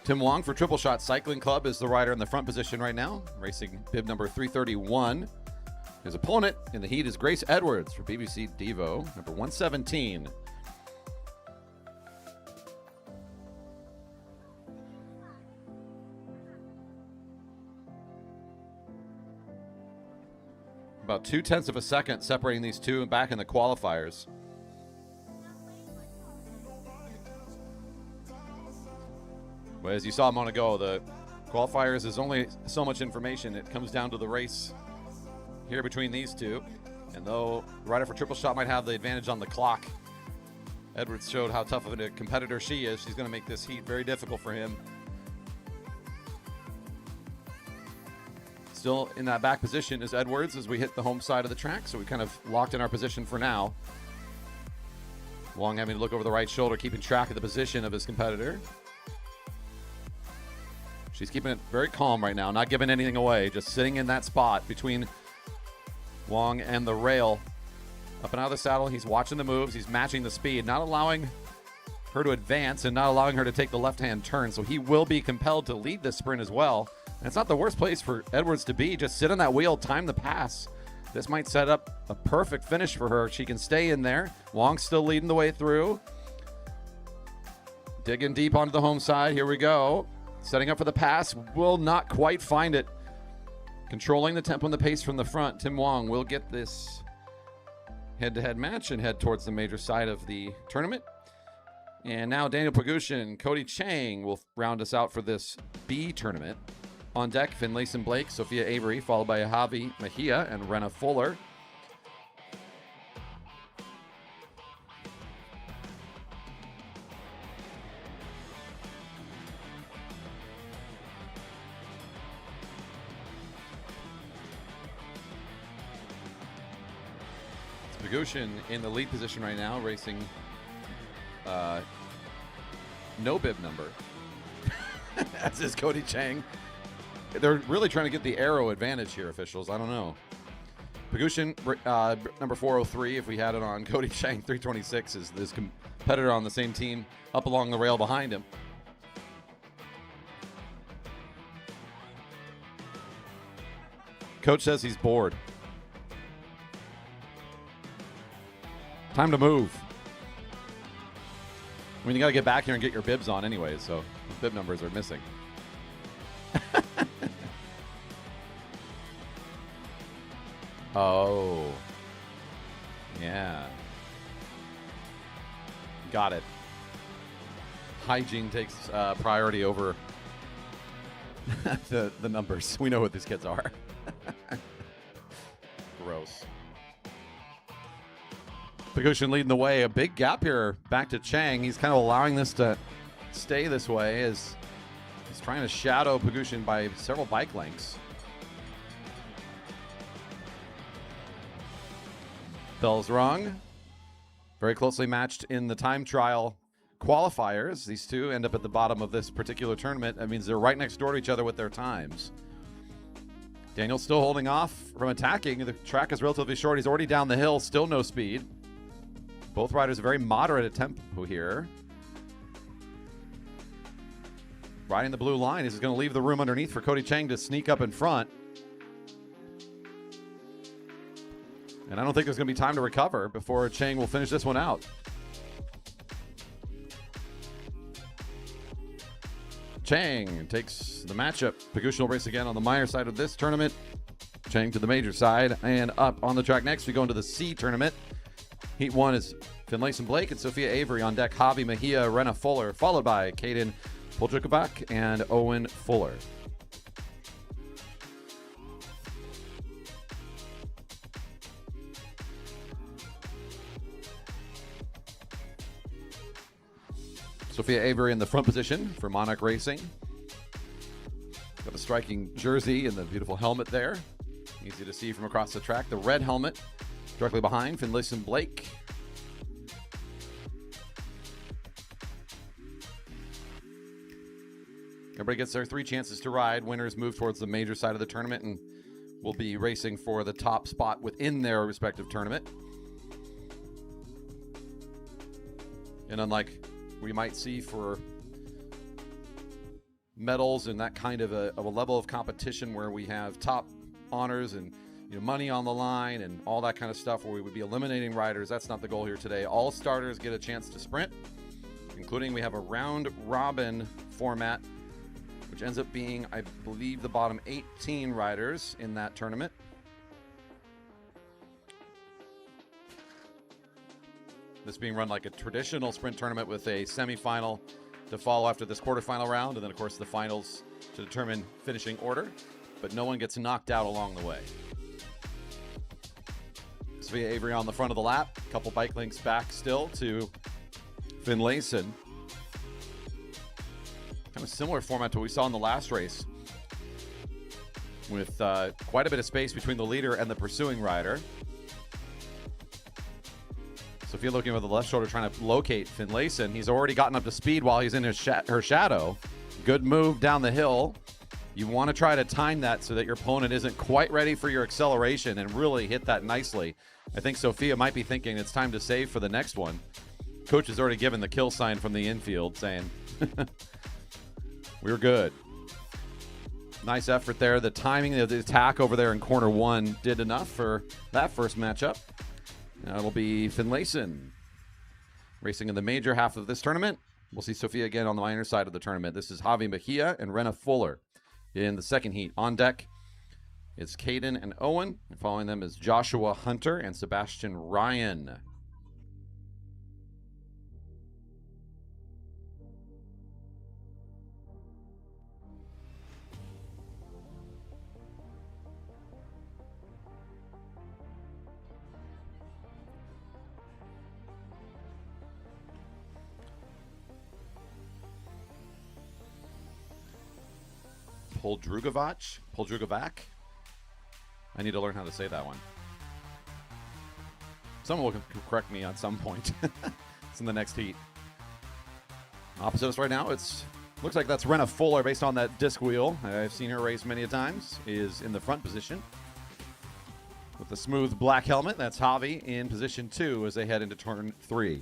Tim Wong for Triple Shot Cycling Club is the rider in the front position right now, racing bib number 331. His opponent in the heat is Grace Edwards for BBC Devo, number 117. About 0.2 of a second separating these two back in the qualifiers. But as you saw a moment ago, the qualifiers is only so much information. It comes down to the race here between these two. And though the rider for Triple Shot might have the advantage on the clock, Edwards showed how tough of a competitor she is. She's going to make this heat very difficult for him. Still in that back position is Edwards as we hit the home side of the track, so we kind of locked in our position for now. Wong having to look over the right shoulder, keeping track of the position of his competitor. She's keeping it very calm right now, not giving anything away, just sitting in that spot between Wong and the rail. Up and out of the saddle, he's watching the moves, he's matching the speed, not allowing her to advance and not allowing her to take the left-hand turn, so he will be compelled to lead this sprint as well. And it's not the worst place for Edwards to be. Just sit on that wheel, time the pass. This might set up a perfect finish for her. She can stay in there. Wong's still leading the way through. Digging deep onto the home side. Here we go. Setting up for the pass. Will not quite find it. Controlling the tempo and the pace from the front. Tim Wong will get this head-to-head match and head towards the major side of the tournament. And now Daniel Pagushin, Cody Chang will round us out for this B tournament. On deck, Finlayson Blake, Sophia Avery, followed by Javi Mejia and Renna Fuller. Pagushin in the lead position right now, racing no bib number. As is Cody Chang. They're really trying to get the arrow advantage here, officials. I don't know. Pagushin, number 403, if we had it on. Cody Chang, 326, is this competitor on the same team up along the rail behind him. Coach says he's bored. Time to move. I mean, you got to get back here and get your bibs on anyway, so the bib numbers are missing. Oh. Yeah. Got it. Hygiene takes priority over the numbers. We know what these kids are. Gross. Pagushin leading the way. A big gap here back to Chang. He's kind of allowing this to stay this way as he's trying to shadow Pagushin by several bike lengths. Bells rung. Very closely matched in the time trial qualifiers. These two end up at the bottom of this particular tournament. That means they're right next door to each other with their times. Daniel's still holding off from attacking. The track is relatively short. He's already down the hill. Still no speed. Both riders are very moderate at tempo here. Riding the blue line. This is going to leave the room underneath for Cody Chang to sneak up in front. And I don't think there's going to be time to recover before Chang will finish this one out. Chang takes the matchup. Pagushin will race again on the minor side of this tournament. Chang to the major side. And up on the track next, we go into the C tournament. Heat 1 is Finlayson Blake and Sophia Avery. On deck, Javi Mejia, Renna Fuller, followed by Keirin Poljakubak and Owen Fuller. Sophia Avery in the front position for Monarch Racing. Got the striking jersey and the beautiful helmet there. Easy to see from across the track. The red helmet directly behind Finlayson Blake. Everybody gets their 3 chances to ride. Winners move towards the major side of the tournament and will be racing for the top spot within their respective tournament. And unlike we might see for medals and that kind of a level of competition where we have top honors and money on the line and all that kind of stuff where we would be eliminating riders, that's not the goal here today. All starters get a chance to sprint, including we have a round robin format, which ends up being, I believe, the bottom 18 riders in that tournament. This being run like a traditional sprint tournament with a semifinal to follow after this quarterfinal round, and then, of course, the finals to determine finishing order. But no one gets knocked out along the way. Sophia Avery on the front of the lap. A couple bike links back still to Finlayson. Kind of similar format to what we saw in the last race, with quite a bit of space between the leader and the pursuing rider. Sophia looking with the left shoulder, trying to locate Finlayson. He's already gotten up to speed while he's in her shadow. Good move down the hill. You want to try to time that so that your opponent isn't quite ready for your acceleration and really hit that nicely. I think Sophia might be thinking it's time to save for the next one. Coach has already given the kill sign from the infield saying, we're good. Nice effort there. The timing of the attack over there in corner 1 did enough for that first matchup. Now it'll be Finlayson racing in the major half of this tournament. We'll see Sophia again on the minor side of the tournament. This is Javi Mejia and Rena Fuller in the second heat. On deck, it's Keirin and Owen. And following them is Joshua Hunter and Sebastian Ryan. Poldrugovac. I need to learn how to say that one. Someone will correct me at some point. It's in the next heat. Opposite us right now, looks like that's Rena Fuller based on that disc wheel. I've seen her race many a times. Is in the front position with the smooth black helmet. That's Javi in position 2 as they head into turn 3.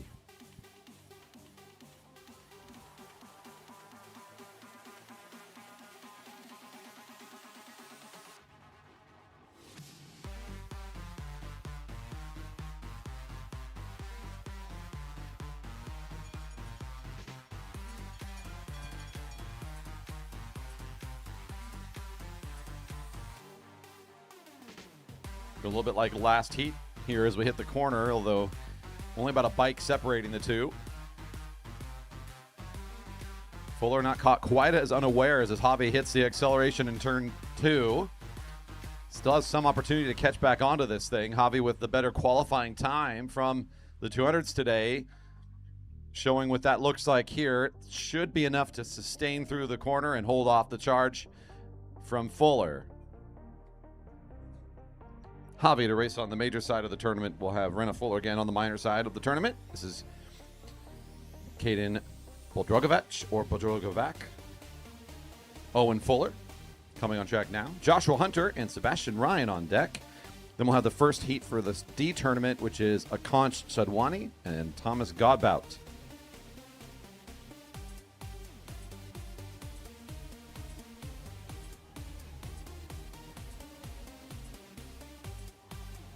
A little bit like last heat here as we hit the corner, although only about a bike separating the two. Fuller not caught quite as unawares as Javi hits the acceleration in turn 2. Still has some opportunity to catch back onto this thing. Javi with the better qualifying time from the 200s today, showing what that looks like here. It should be enough to sustain through the corner and hold off the charge from Fuller. Javi to race on the major side of the tournament. We'll have Rena Fuller again on the minor side of the tournament. This is Keirin Poldrugovac. Owen Fuller coming on track now. Joshua Hunter and Sebastian Ryan on deck. Then we'll have the first heat for this D tournament, which is Akansh Sadwani and Thomas Godbout.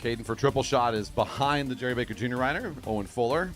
Caden for triple shot is behind the Jerry Baker Jr. rider, Owen Fuller.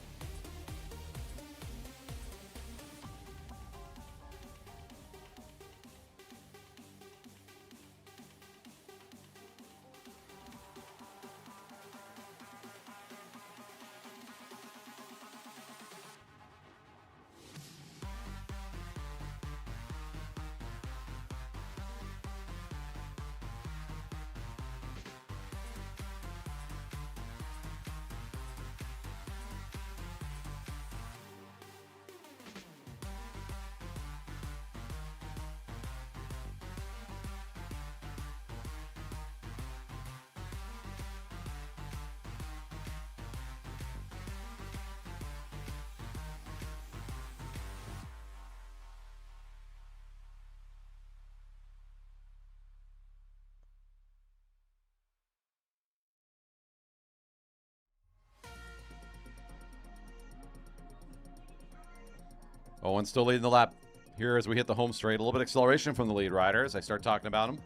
Owen still leading the lap here as we hit the home straight. A little bit of acceleration from the lead rider as I start talking about him.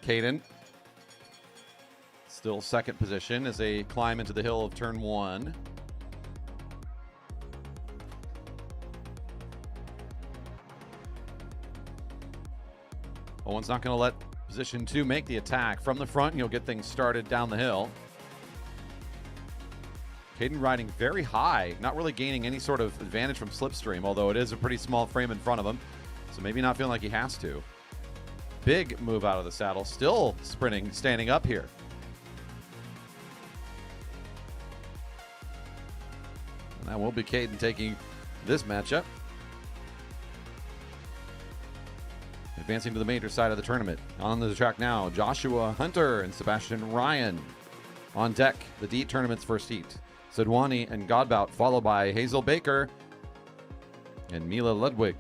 Keirin still second position as they climb into the hill of turn 1. Owen's not going to let position 2 make the attack. From the front, he'll get things started down the hill. Keirin riding very high, not really gaining any sort of advantage from slipstream, although it is a pretty small frame in front of him, so maybe not feeling like he has to. Big move out of the saddle, still sprinting, standing up here. And that will be Keirin taking this matchup. Advancing to the major side of the tournament. On the track now, Joshua Hunter and Sebastian Ryan. On deck, the D tournament's first heat. Sadwani and Godbout, followed by Hazel Baker and Mila Ludwig.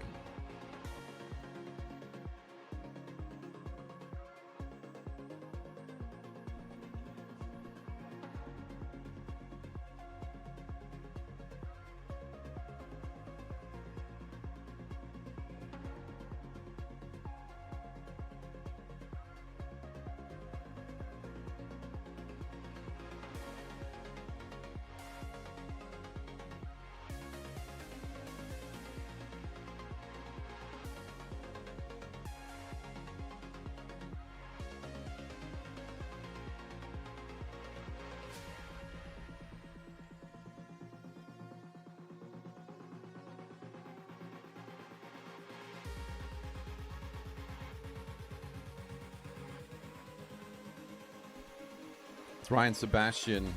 Sebastian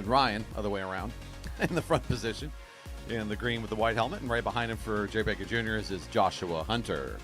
Ryan, other way around, in the front position, in the green with the white helmet, and right behind him for Jay Baker Jr. is Joshua Hunter.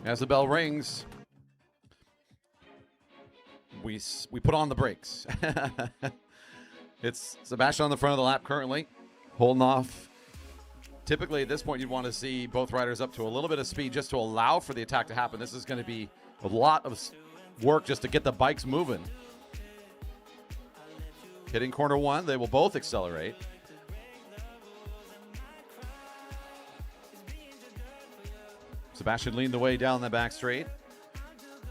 As the bell rings, we put on the brakes. It's Sebastian on the front of the lap currently, holding off. Typically at this point you'd want to see both riders up to a little bit of speed just to allow for the attack to happen. This is going to be a lot of work just to get the bikes moving. Hitting corner one, they will both accelerate. Sebastian leading the way down the back straight.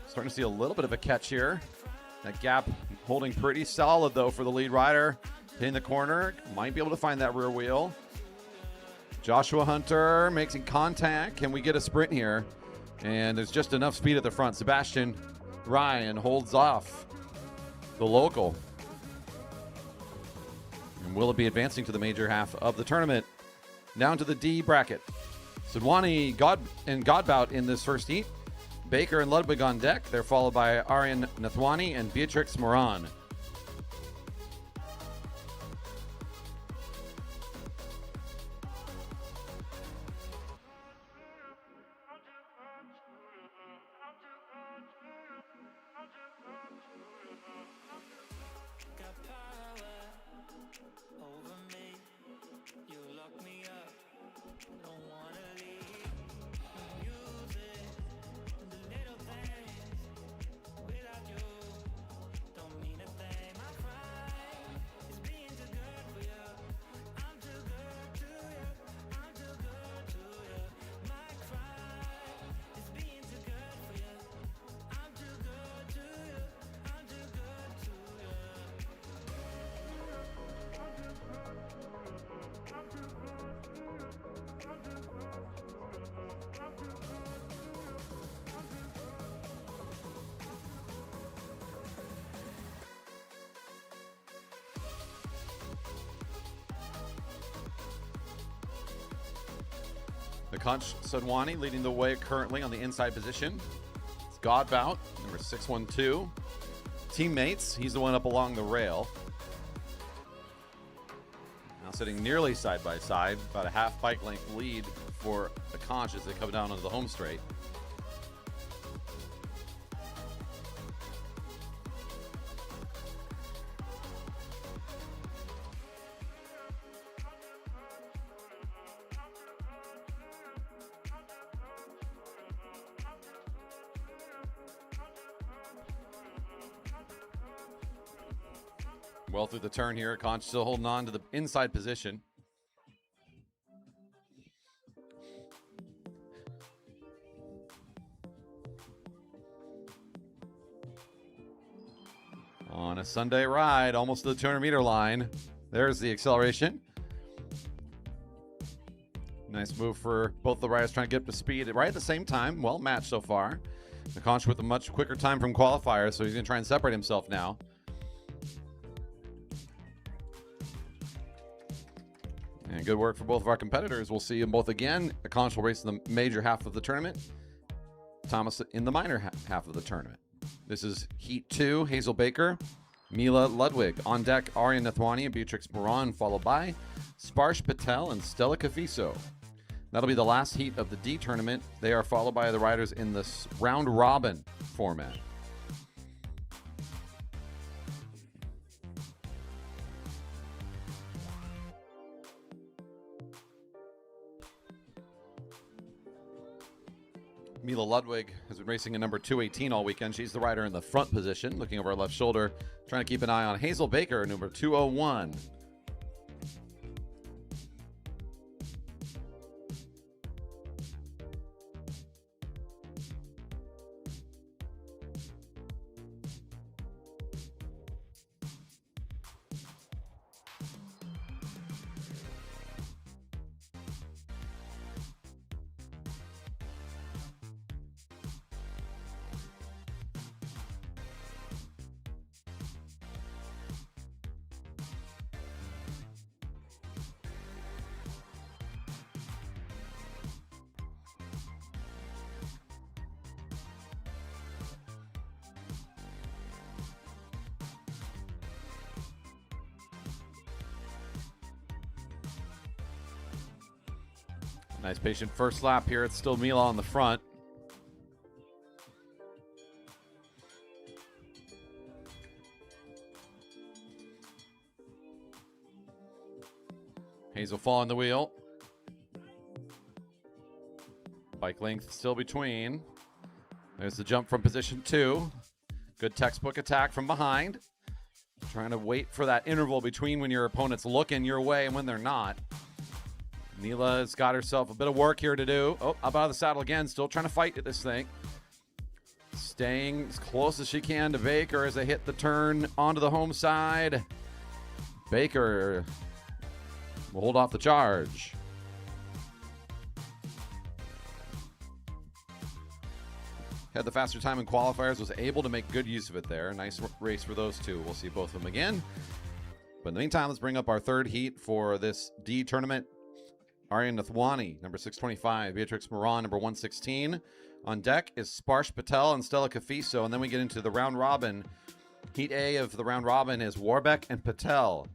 Starting to see a little bit of a catch here. That gap holding pretty solid, though, for the lead rider. Hitting the corner. Might be able to find that rear wheel. Joshua Hunter making contact. Can we get a sprint here? And there's just enough speed at the front. Sebastian Ryan holds off the local. And will it be advancing to the major half of the tournament? Down to the D bracket. Sidwani and Godbout in this first heat. Baker and Ludwig on deck. They're followed by Aryan Nathwani and Beatrix Moran. The Conch Sadwani leading the way currently on the inside position. It's Godbout, number 612. Teammates, he's the one up along the rail. Now sitting nearly side by side, about a half bike length lead for the Conch as they come down onto the home straight. Well through the turn here. Conch still holding on to the inside position. On a Sunday ride, almost to the 200-meter line. There's the acceleration. Nice move for both the riders trying to get up to speed right at the same time. Well matched so far. The Conch with a much quicker time from qualifiers, so he's going to try and separate himself now. And good work for both of our competitors. We'll see them both again. The Conch will race in the major half of the tournament. Thomas in the minor half of the tournament. This is Heat 2, Hazel Baker, Mila Ludwig. On deck, Aryan Nathwani and Beatrix Moran, followed by Sparsh Patel and Stella Cafiso. That'll be the last heat of the D tournament. They are followed by the riders in this round-robin format. Mila Ludwig has been racing in number 218 all weekend. She's the rider in the front position, looking over her left shoulder, trying to keep an eye on Hazel Baker, number 201. Nice patient first lap here. It's still Mila on the front. Hazel following the wheel. Bike length still between. There's the jump from position 2. Good textbook attack from behind. Trying to wait for that interval between when your opponent's looking your way and when they're not. Neela's got herself a bit of work here to do. Oh, up out of the saddle again. Still trying to fight at this thing. Staying as close as she can to Baker as they hit the turn onto the home side. Baker will hold off the charge. Had the faster time in qualifiers, was able to make good use of it there. Nice race for those two. We'll see both of them again. But in the meantime, let's bring up our third heat for this D tournament. Aryan Nathwani, number 625. Beatrix Moran, number 116. On deck is Sparsh Patel and Stella Kafiso. And then we get into the round robin. Heat A of the round robin is Warbeck and Patel.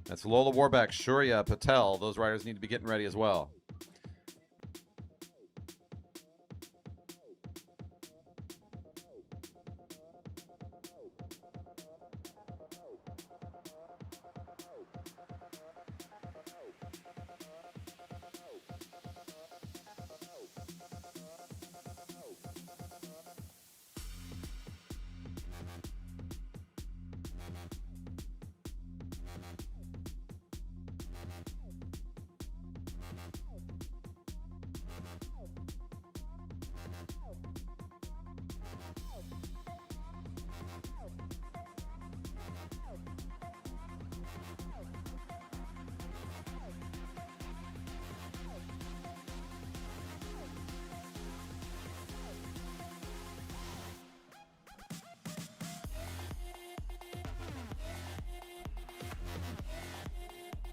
That's Lola Warbeck, Shurya Patel. Those riders need to be getting ready as well.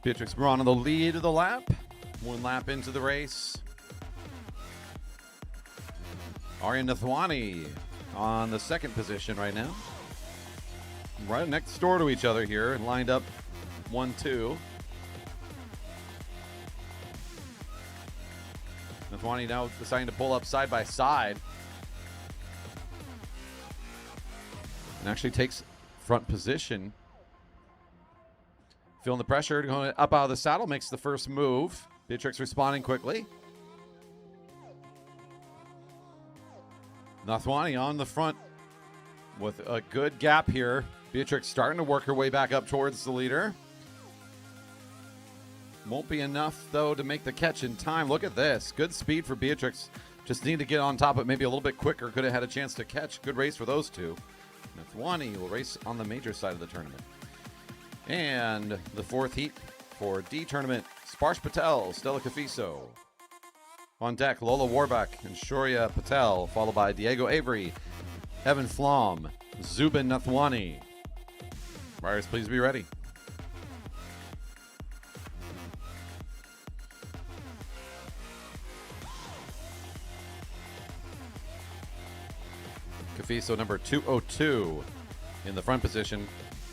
Beatrix Moran on the lead of the lap. 1 lap into the race. Aryan Nathwani on the second position right now. Right next door to each other here and lined up 1-2. Nathwani now deciding to pull up side by side. And actually takes front position. Feeling the pressure, going up out of the saddle, makes the first move. Beatrix responding quickly. Nathwani on the front with a good gap here. Beatrix starting to work her way back up towards the leader. Won't be enough, though, to make the catch in time. Look at this. Good speed for Beatrix. Just need to get on top of it maybe a little bit quicker. Could have had a chance to catch. Good race for those two. Nathwani will race on the major side of the tournament. And the fourth heat for D tournament, Sparsh Patel, Stella Kafiso. On deck, Lola Warbeck and Shurya Patel, followed by Diego Avery, Evan Flom, Zubin Nathwani. Riders, please be ready. Kafiso number 202 in the front position.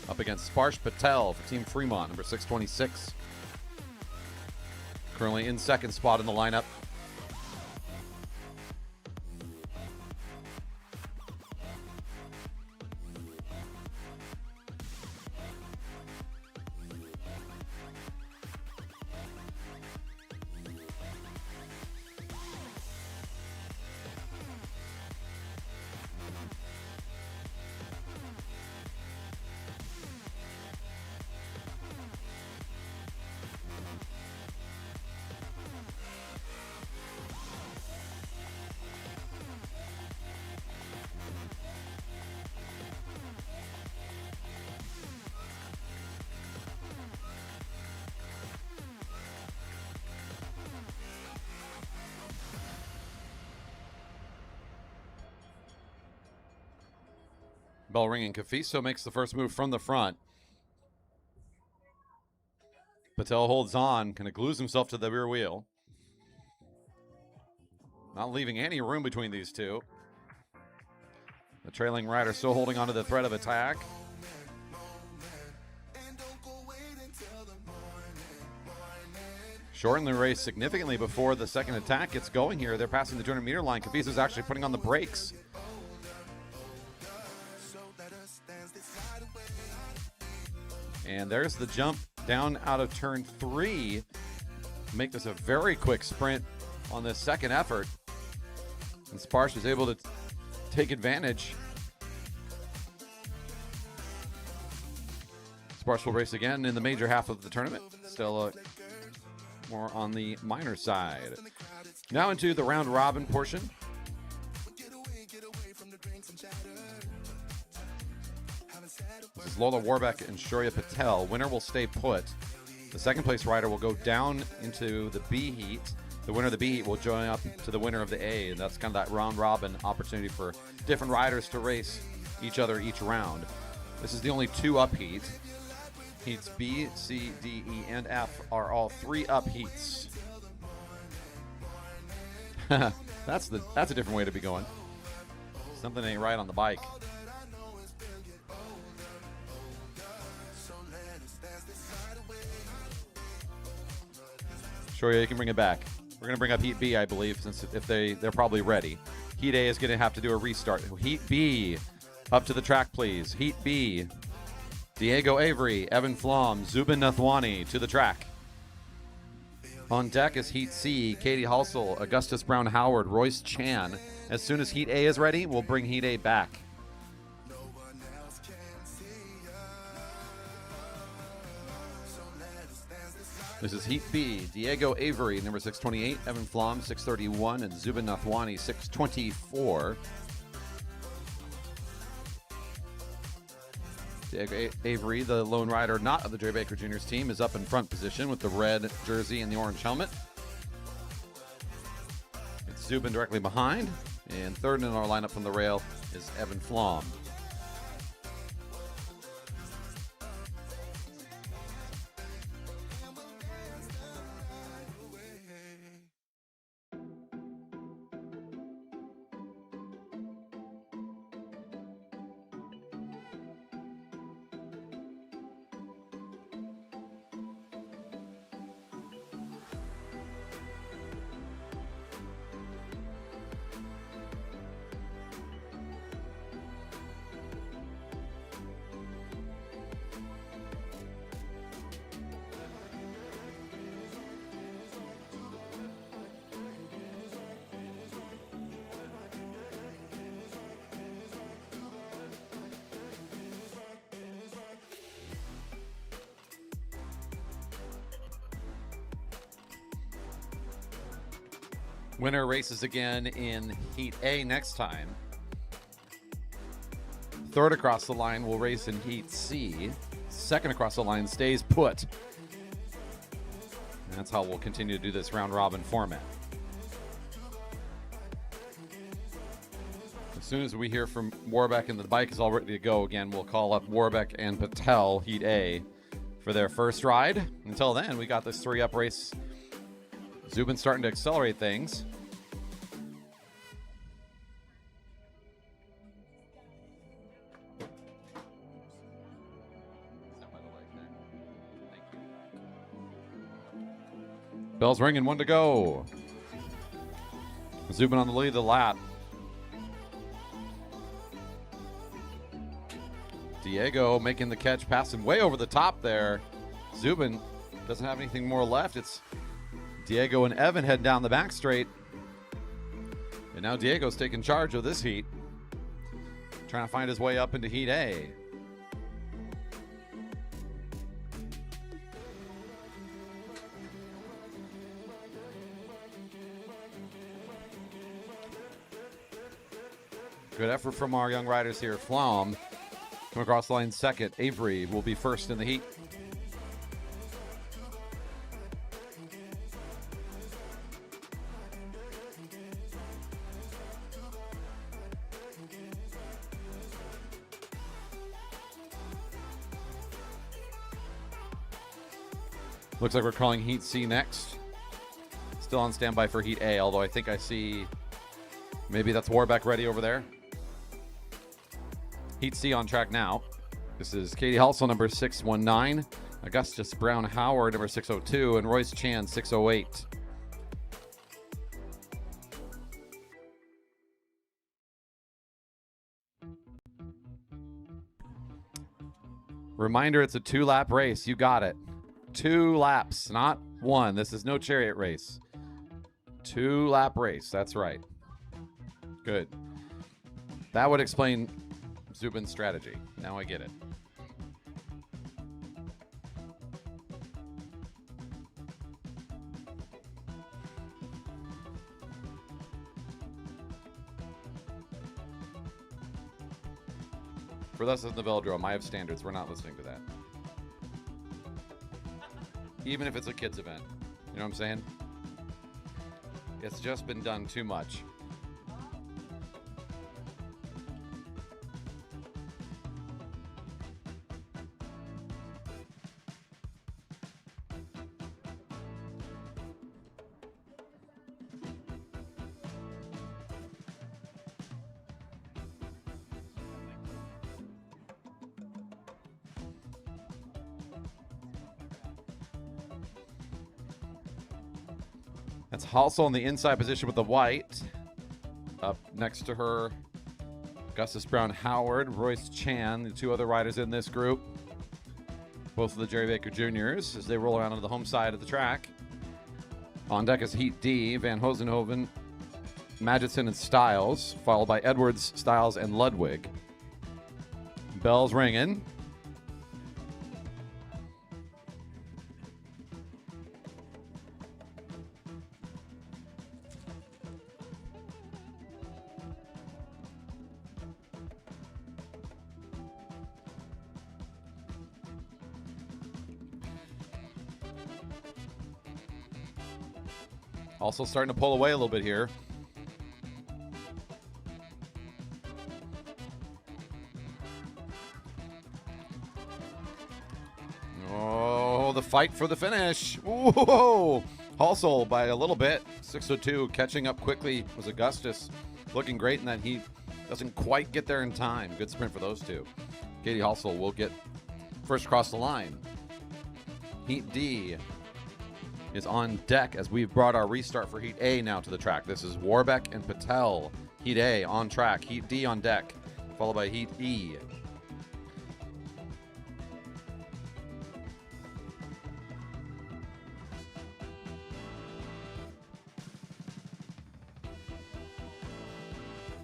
Up against Sparsh Patel for Team Fremont, number 626. Currently in second spot in the lineup. Bell ringing. Kafiso makes the first move from the front. Patel holds on, kind of glues himself to the rear wheel. Not leaving any room between these two. The trailing rider still holding onto the threat of attack. shorten the race significantly before the second attack gets going here. They're passing the 200-meter line. Kafisa's actually putting on the brakes. And there's the jump down out of turn 3. Make this a very quick sprint on this second effort. And Sparsh is able to take advantage. Sparsh will race again in the major half of the tournament. Still more on the minor side. Now into the round robin portion. This is Lola Warbeck and Shorya Patel. Winner will stay put. The second place rider will go down into the B heat. The winner of the B heat will join up to the winner of the A, and that's kind of that round robin opportunity for different riders to race each other each round. This is the only 2 up heats. Heats B, C, D, E, and F are all 3 up heats. That's a different way to be going. Something ain't right on the bike. Sure, you can bring it back. We're going to bring up Heat B, I believe, since if they're probably ready. Heat A is going to have to do a restart. Heat B, up to the track, please. Heat B, Diego Avery, Evan Flom, Zubin Nathwani to the track. On deck is Heat C, Katie Halsell, Augustus Brown Howard, Royce Chan. As soon as Heat A is ready, we'll bring Heat A back. This is Heat B, Diego Avery, number 628, Evan Flom, 631, and Zubin Nathwani, 624. Diego Avery, the lone rider not of the Dre Baker Jr.'s team, is up in front position with the red jersey and the orange helmet. It's Zubin directly behind, and third in our lineup from the rail is Evan Flom. Winner races again in Heat A next time. Third across the line will race in Heat C. Second across the line stays put. And that's how we'll continue to do this round robin format. As soon as we hear from Warbeck and the bike is all ready to go again, we'll call up Warbeck and Patel, Heat A, for their first ride. Until then, we got this 3-up race. Zubin starting to accelerate things. Bell's ringing, 1 to go. Zubin on the lead of the lap. Diego making the catch, passing way over the top there. Zubin doesn't have anything more left. It's Diego and Evan head down the back straight. And now Diego's taking charge of this heat. Trying to find his way up into Heat A. Good effort from our young riders here. Flom come across the line second. Avery will be first in the heat. Looks like we're calling Heat C next. Still on standby for Heat A, although I think I see maybe that's Warbeck ready over there. Heat C on track now. This is Katie Halsell, number 619. Augustus Brown Howard, number 602, and Royce Chan, 608. Reminder, it's a 2-lap race. You got it. 2 laps, not 1. This is no chariot race. 2-lap race. That's right. Good. That would explain Zubin's strategy. Now I get it. For us in the Velodrome, I have standards. We're not listening to that. Even if it's a kids event. You know what I'm saying? It's just been done too much. That's Halsell in the inside position with the white. Up next to her, Augustus Brown Howard, Royce Chan, the 2 other riders in this group. Both of the Jerry Baker Juniors as they roll around onto the home side of the track. On deck is Heat D, Van Hosenhoven, Magidson, and Stiles, followed by Edwards, Stiles, and Ludwig. Bells ringing. Also starting to pull away a little bit here. Oh, the fight for the finish. Whoa! Halsell by a little bit. 602 catching up quickly was Augustus. Looking great in that he doesn't quite get there in time. Good sprint for those two. Katie Halsell will get first across the line. Heat D is on deck as we've brought our restart for Heat A now to the track. This is Warbeck and Patel. Heat A on track. Heat D on deck, followed by Heat E.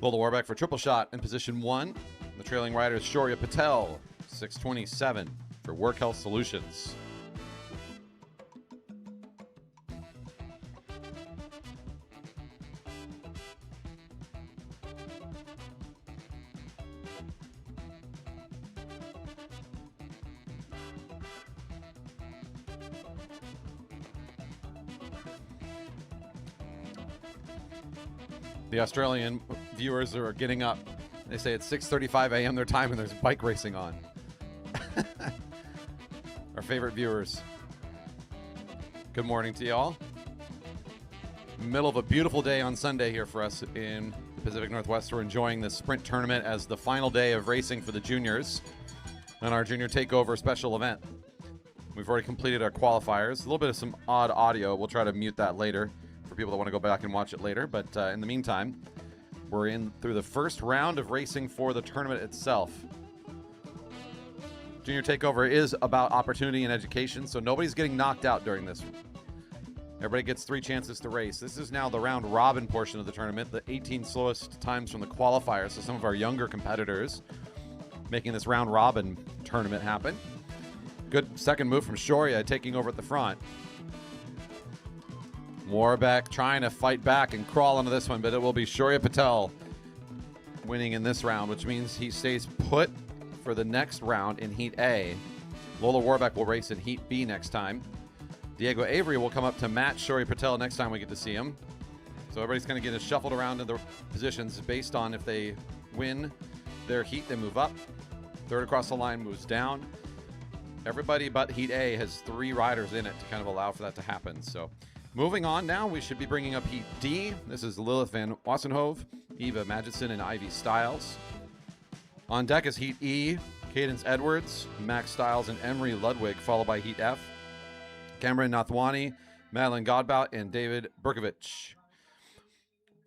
Lola Warbeck for triple shot in position 1. The trailing rider is Shaurya Patel, 627 for Work Health Solutions. The Australian viewers are getting up. They say it's 6:35 a.m. their time and there's bike racing on. Our favorite viewers. Good morning to y'all. Middle of a beautiful day on Sunday here for us in the Pacific Northwest. We're enjoying the sprint tournament as the final day of racing for the juniors on our junior takeover special event. We've already completed our qualifiers. A little bit of some odd audio. We'll try to mute that later for people that want to go back and watch it later. But in the meantime, we're in through the first round of racing for the tournament itself. Junior Takeover is about opportunity and education, so nobody's getting knocked out during this. Everybody gets 3 chances to race. This is now the round robin portion of the tournament, the 18 slowest times from the qualifiers. So some of our younger competitors making this round robin tournament happen. Good second move from Shaurya taking over at the front. Warbeck trying to fight back and crawl into this one, but it will be Shaurya Patel winning in this round, which means he stays put for the next round in Heat A. Lola Warbeck will race in Heat B next time. Diego Avery will come up to match Shaurya Patel next time we get to see him. So everybody's going to get shuffled around in the positions based on if they win their heat, they move up. Third across the line moves down. Everybody but Heat A has 3 riders in it to kind of allow for that to happen. So moving on now, we should be bringing up Heat D. This is Lilith Van Wassenhove, Eva Magidson, and Ivy Stiles. On deck is Heat E, Cadence Edwards, Max Styles, and Emery Ludwig, followed by Heat F. Cameron Nathwani, Madeline Godbout, and David Berkovich.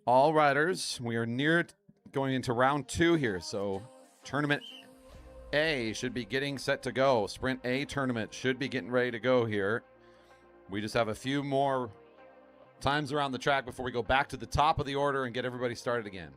All riders, we are near going into round 2 here, so tournament A should be getting set to go. Sprint A tournament should be getting ready to go here. We just have a few more times around the track before we go back to the top of the order and get everybody started again.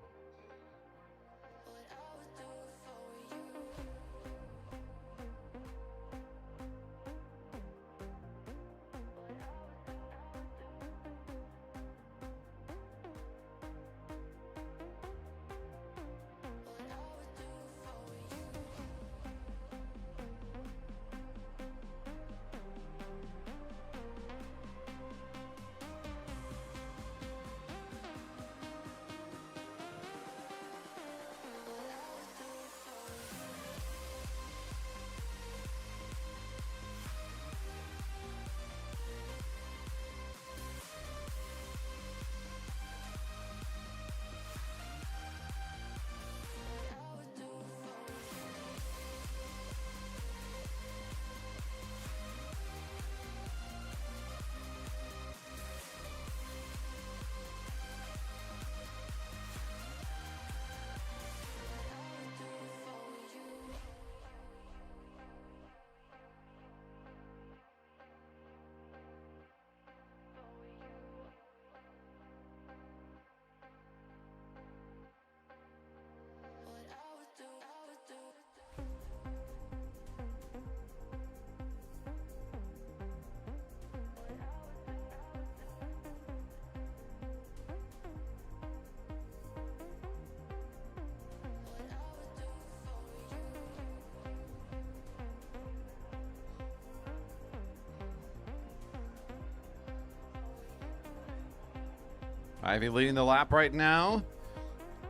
Ivy leading the lap right now.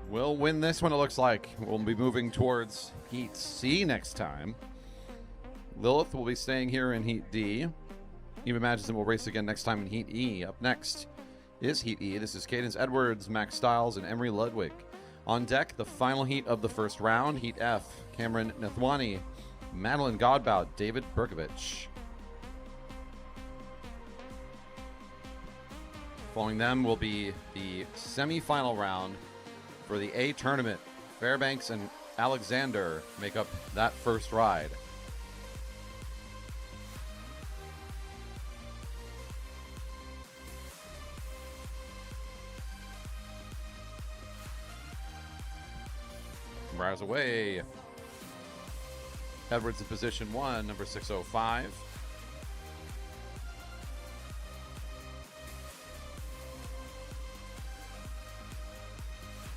Will win this one, it looks like. We'll be moving towards Heat C next time. Lilith will be staying here in Heat D. Eva Magidson will race again next time in Heat E. Up next is Heat E. This is Cadence Edwards, Max Styles, and Emery Ludwig. On deck, the final heat of the first round. Heat F, Cameron Nathwani, Madeline Godbout, David Berkovich. Following them will be the semi-final round for the A tournament. Fairbanks and Alexander make up that first ride. Riders away. Edwards in position 1, number 605.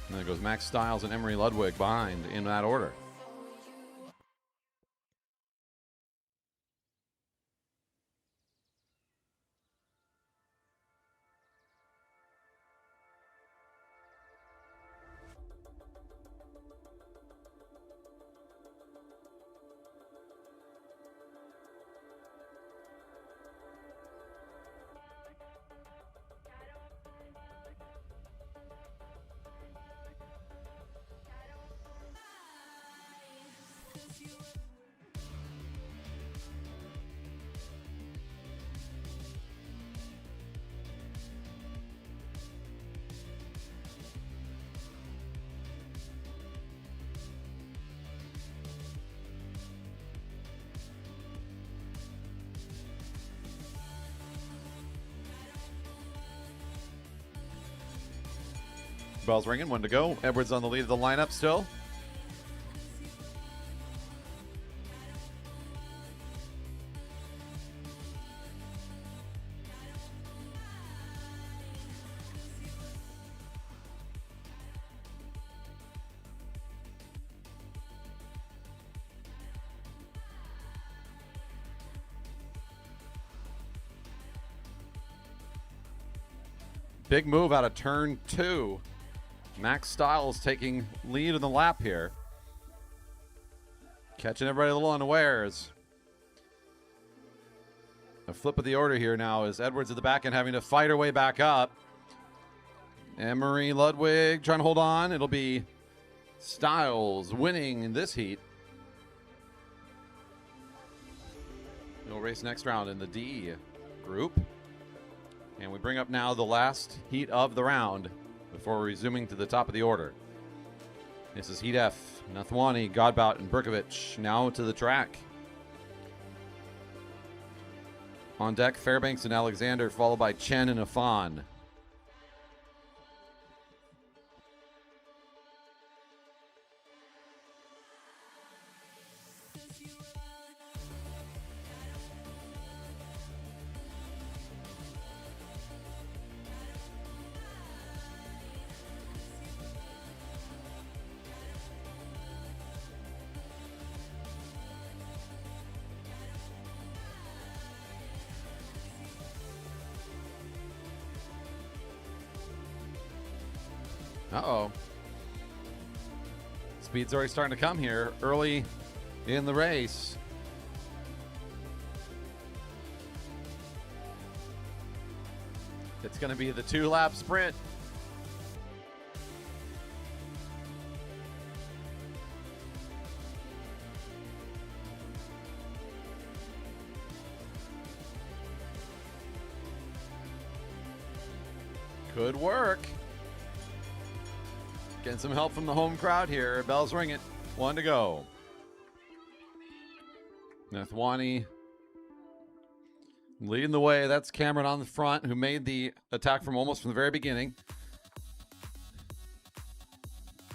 And there goes Max Styles and Emery Ludwig behind in that order. Bell's ringing, one to go. Edwards on the lead of the lineup still. Big move out of turn 2. Max Styles taking lead in the lap here. Catching everybody a little unawares. A flip of the order here now is Edwards at the back end having to fight her way back up. Emery Ludwig trying to hold on. It'll be Styles winning in this heat. race next round in the D group. And we bring up now the last heat of the round before resuming to the top of the order. This is Heat F. Nathwani, Godbout, and Berkovich now to the track. On deck, Fairbanks and Alexander, followed by Chen and Afan. Uh-oh. Speed's already starting to come here early in the race. It's going to be the 2-lap sprint. Could work. Getting some help from the home crowd here. Bells ringing. 1 to go. Nathwani leading the way. That's Cameron on the front, who made the attack from the very beginning.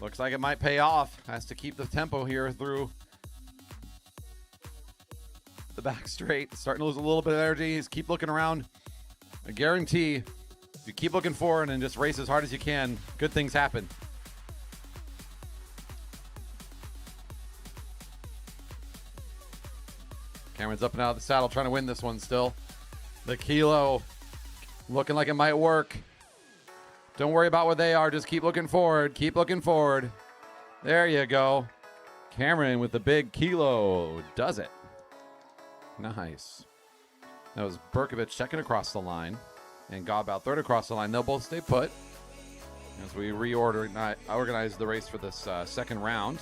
Looks like it might pay off. Has to keep the tempo here through the back straight. Starting to lose a little bit of energy. Just keep looking around. I guarantee if you keep looking forward and just race as hard as you can, good things happen. Cameron's up and out of the saddle trying to win this one still. The kilo looking like it might work. Don't worry about where they are. Just keep looking forward. Keep looking forward. There you go. Cameron with the big kilo does it. Nice. That was Berkovich second across the line and Godbout third across the line. They'll both stay put as we organize the race for this second round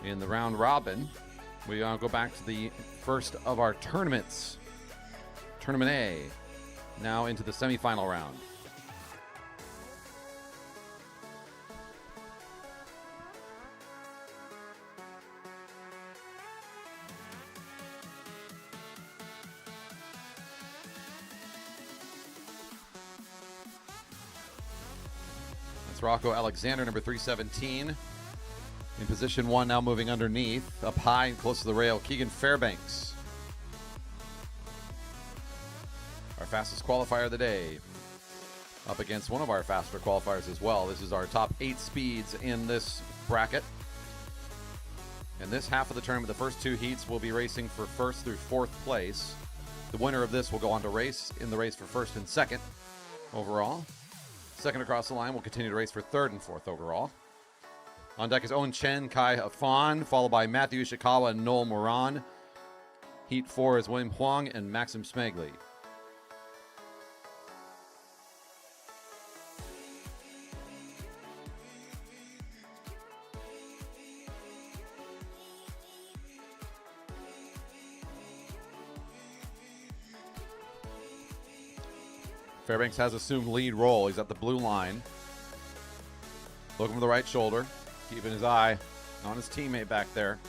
in the round robin. We go back to the first of our tournaments. Tournament A. Now into the semifinal round. That's Rocco Alexander, number 317. In position 1, now moving underneath. Up high and close to the rail, Keegan Fairbanks. Our fastest qualifier of the day. Up against one of our faster qualifiers as well. This is our top 8 speeds in this bracket. In this half of the tournament, the first 2 heats will be racing for 1st through 4th place. The winner of this will go on to race in the race for 1st and 2nd overall. Second across the line will continue to race for 3rd and 4th overall. On deck is Owen Chen, Kai Afan, followed by Matthew Ishikawa and Noel Moran. Heat 4 is William Huang and Maxim Smegli. Fairbanks has assumed lead role. He's at the blue line. Looking for the right shoulder. Keeping his eye on his teammate back there.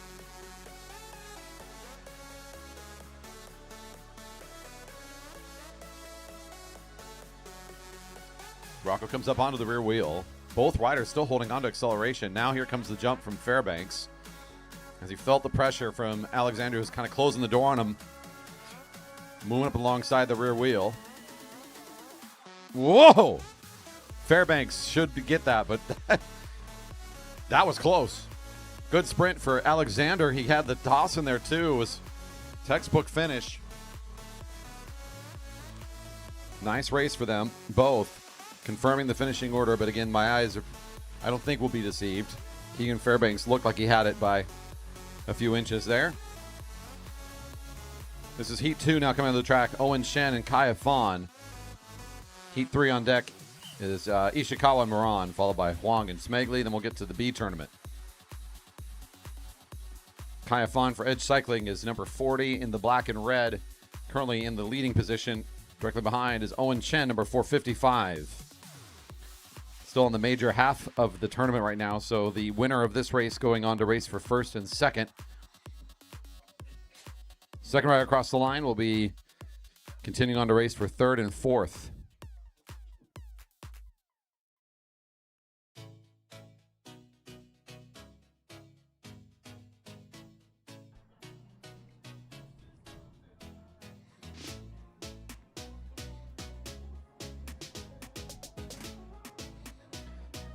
Rocco comes up onto the rear wheel. Both riders still holding on to acceleration. Now here comes the jump from Fairbanks. As he felt the pressure from Alexander, who's kind of closing the door on him. Moving up alongside the rear wheel. Whoa! Fairbanks should get that, but that was close. Good sprint for Alexander. He had the toss in there too. It was textbook finish. Nice race for them, both. Confirming the finishing order, but again, my eyes are, I don't think will be deceived. Keegan Fairbanks looked like he had it by a few inches there. This is Heat 2 now coming to the track. Owen Shen and Kai Afan. Heat 3 on deck is Ishikawa and Moran, followed by Huang and Smegli. Then we'll get to the B tournament. Kai Afan for Edge Cycling is number 40 in the black and red. Currently in the leading position. Directly behind is Owen Chen, number 455. Still in the major half of the tournament right now, so the winner of this race going on to race for first and second. Second rider across the line will be continuing on to race for third and fourth.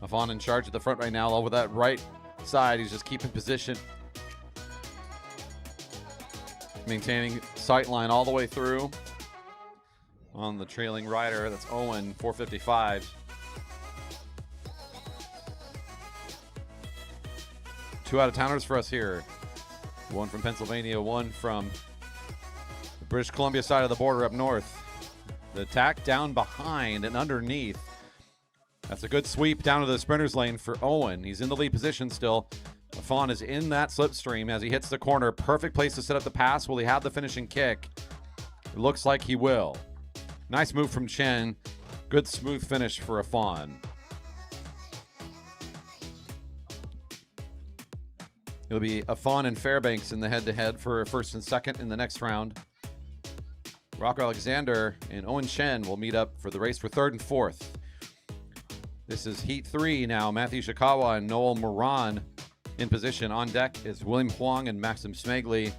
Avon in charge at the front right now, over that right side. He's just keeping position. Maintaining sight line all the way through on the trailing rider. That's Owen, 455. Two out-of-towners for us here. One from Pennsylvania, one from the British Columbia side of the border up north. The attack down behind and underneath. That's a good sweep down to the sprinter's lane for Owen. He's in the lead position still. Fawn is in that slipstream as he hits the corner. Perfect place to set up the pass. Will he have the finishing kick? It looks like he will. Nice move from Chen. Good smooth finish for a Fawn. It'll be a Fawn and Fairbanks in the head-to-head for first and second in the next round. Rocco Alexander and Owen Chen will meet up for the race for third and fourth. This is Heat 3 now. Matthew Shikawa and Noel Moran in position. On deck is William Huang and Maxim Smegli.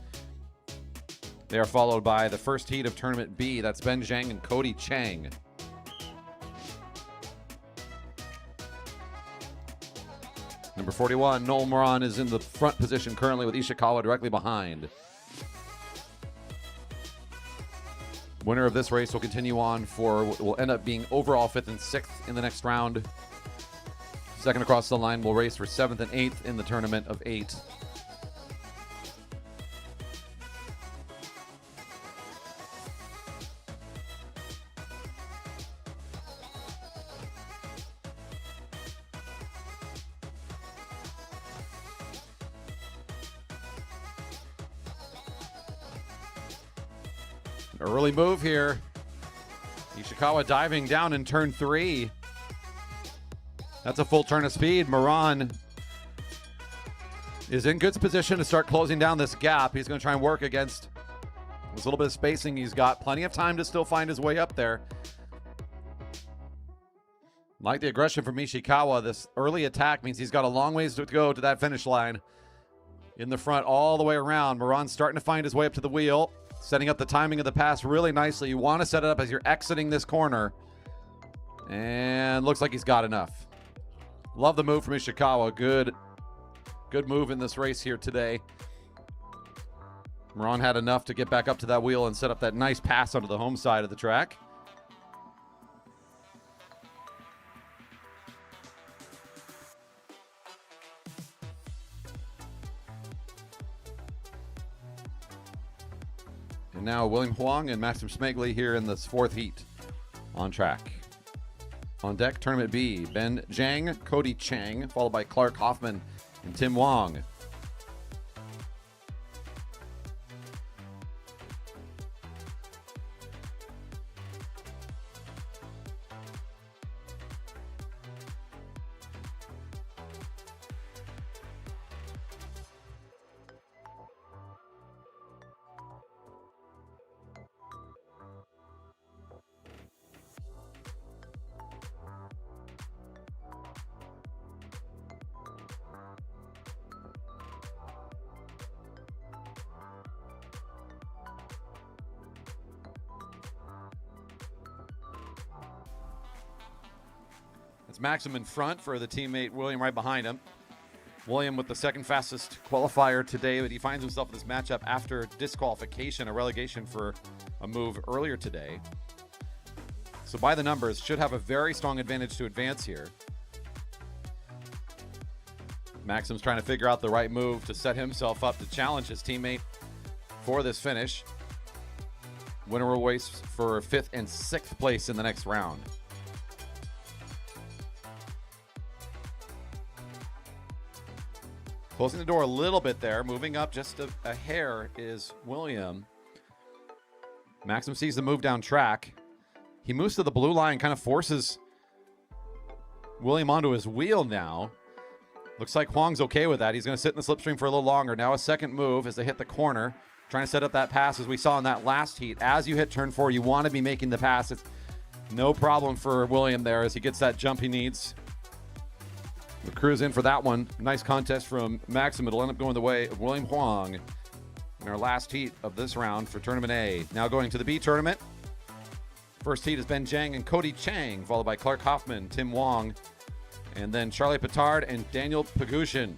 They are followed by the first heat of Tournament B. That's Ben Zhang and Cody Chang. Number 41, Noel Moran, is in the front position currently with Ishikawa directly behind. Winner of this race will continue on for what will end up being overall 5th and 6th in the next round. Second across the line will race for 7th and 8th in the tournament of 8. Early move here. Ishikawa diving down in turn 3. That's a full turn of speed. Moran is in good position to start closing down this gap. He's going to try and work against this little bit of spacing he's got. Plenty of time to still find his way up there. Like the aggression from Ishikawa, this early attack means he's got a long ways to go to that finish line. In the front all the way around. Moran's starting to find his way up to the wheel. Setting up the timing of the pass really nicely. You want to set it up as you're exiting this corner. And looks like he's got enough. Love the move from Ishikawa. Good move in this race here today. Moran had enough to get back up to that wheel and set up that nice pass onto the home side of the track. And now William Huang and Maxim Smegli here in this fourth heat on track. On deck, Tournament B, Ben Zhang, Cody Chang, followed by Clark Hoffman and Tim Wong. It's Maxim in front for the teammate William right behind him. William with the second fastest qualifier today, but he finds himself in this matchup after disqualification, a relegation for a move earlier today. So by the numbers, should have a very strong advantage to advance here. Maxim's trying to figure out the right move to set himself up to challenge his teammate for this finish. Winner will race for 5th and 6th place in the next round. Closing the door a little bit there. Moving up just a hair is William. Maxim sees the move down track. He moves to the blue line, kind of forces William onto his wheel now. Looks like Huang's okay with that. He's going to sit in the slipstream for a little longer. Now a second move as they hit the corner. Trying to set up that pass as we saw in that last heat. As you hit turn 4, you want to be making the pass. It's no problem for William there as he gets that jump he needs. The crew's in for that one. Nice contest from Maxim. It'll end up going the way of William Huang in our last heat of this round for Tournament A. Now going to the B tournament. First heat is Ben Zhang and Cody Chang, followed by Clark Hoffman, Tim Wong, and then Charlie Petard and Daniel Pagushin.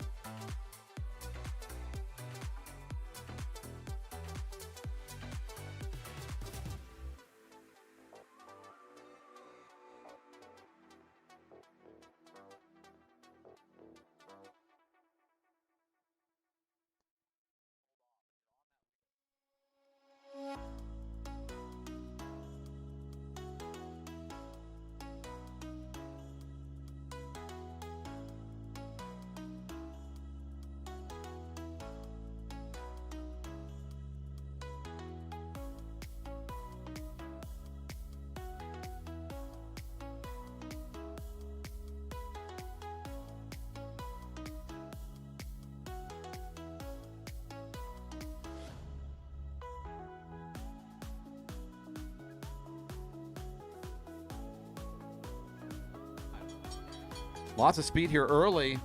Lots of speed here early.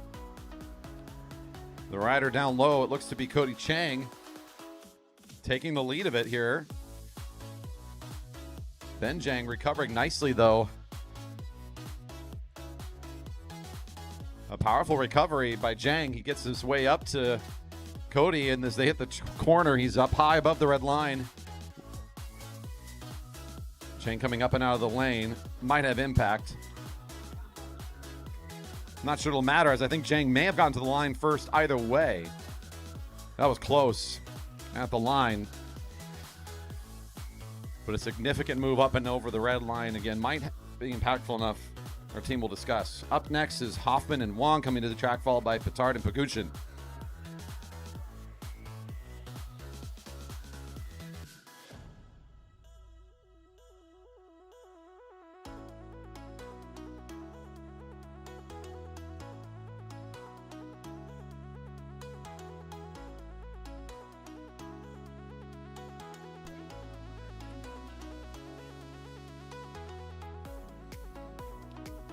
The rider down low, it looks to be Cody Chang taking the lead of it here. Ben Zhang recovering nicely though. A powerful recovery by Zhang. He gets his way up to Cody, and as they hit the corner, he's up high above the red line. Chang coming up and out of the lane. Might have impact. Not sure it'll matter, as I think Zhang may have gotten to the line first either way. That was close at the line. But a significant move up and over the red line again might be impactful enough. Our team will discuss. Up next is Hoffman and Wong coming to the track, followed by Petard and Pagushin.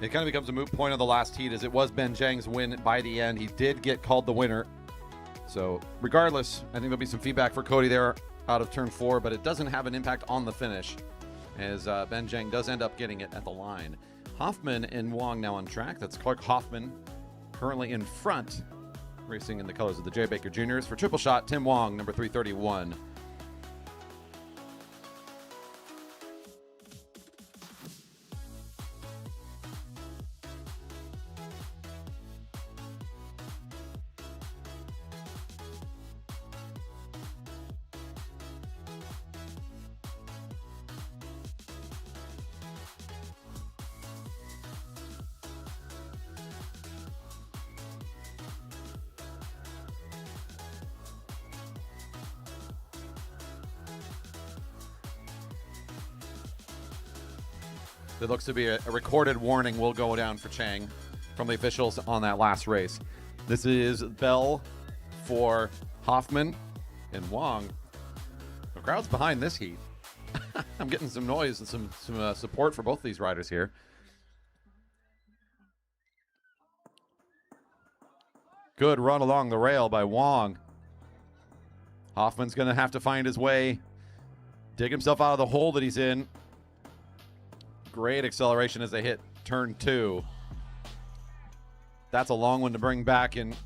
It kind of becomes a moot point on the last heat, as it was Ben Zhang's win by the end. He did get called the winner. So regardless, I think there'll be some feedback for Cody there out of turn 4, but it doesn't have an impact on the finish, as Ben Zhang does end up getting it at the line. Hoffman and Wong now on track. That's Clark Hoffman currently in front, racing in the colors of the J. Baker Juniors. For triple shot, Tim Wong, number 331. There looks to be a recorded warning will go down for Chang from the officials on that last race. This is bell for Hoffman and Wong. The crowd's behind this heat. I'm getting some noise and some support for both these riders here. Good run along the rail by Wong. Hoffman's going to have to find his way, dig himself out of the hole that he's in. Great acceleration as they hit turn 2. That's a long one to bring back, and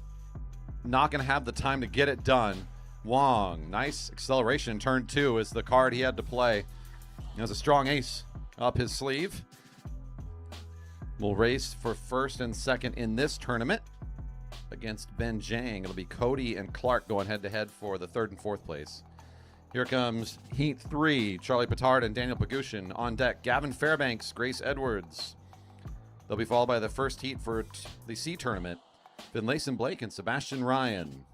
not going to have the time to get it done. Wong, nice acceleration in turn 2 is the card he had to play. He has a strong ace up his sleeve. We'll race for first and second in this tournament against Ben Zhang. It'll be Cody and Clark going head-to-head for the 3rd and 4th place. Here comes Heat 3, Charlie Petard and Daniel Pagushin. On deck, Gavin Fairbanks, Grace Edwards. They'll be followed by the first heat for the C tournament, Finlayson Blake and Sebastian Ryan.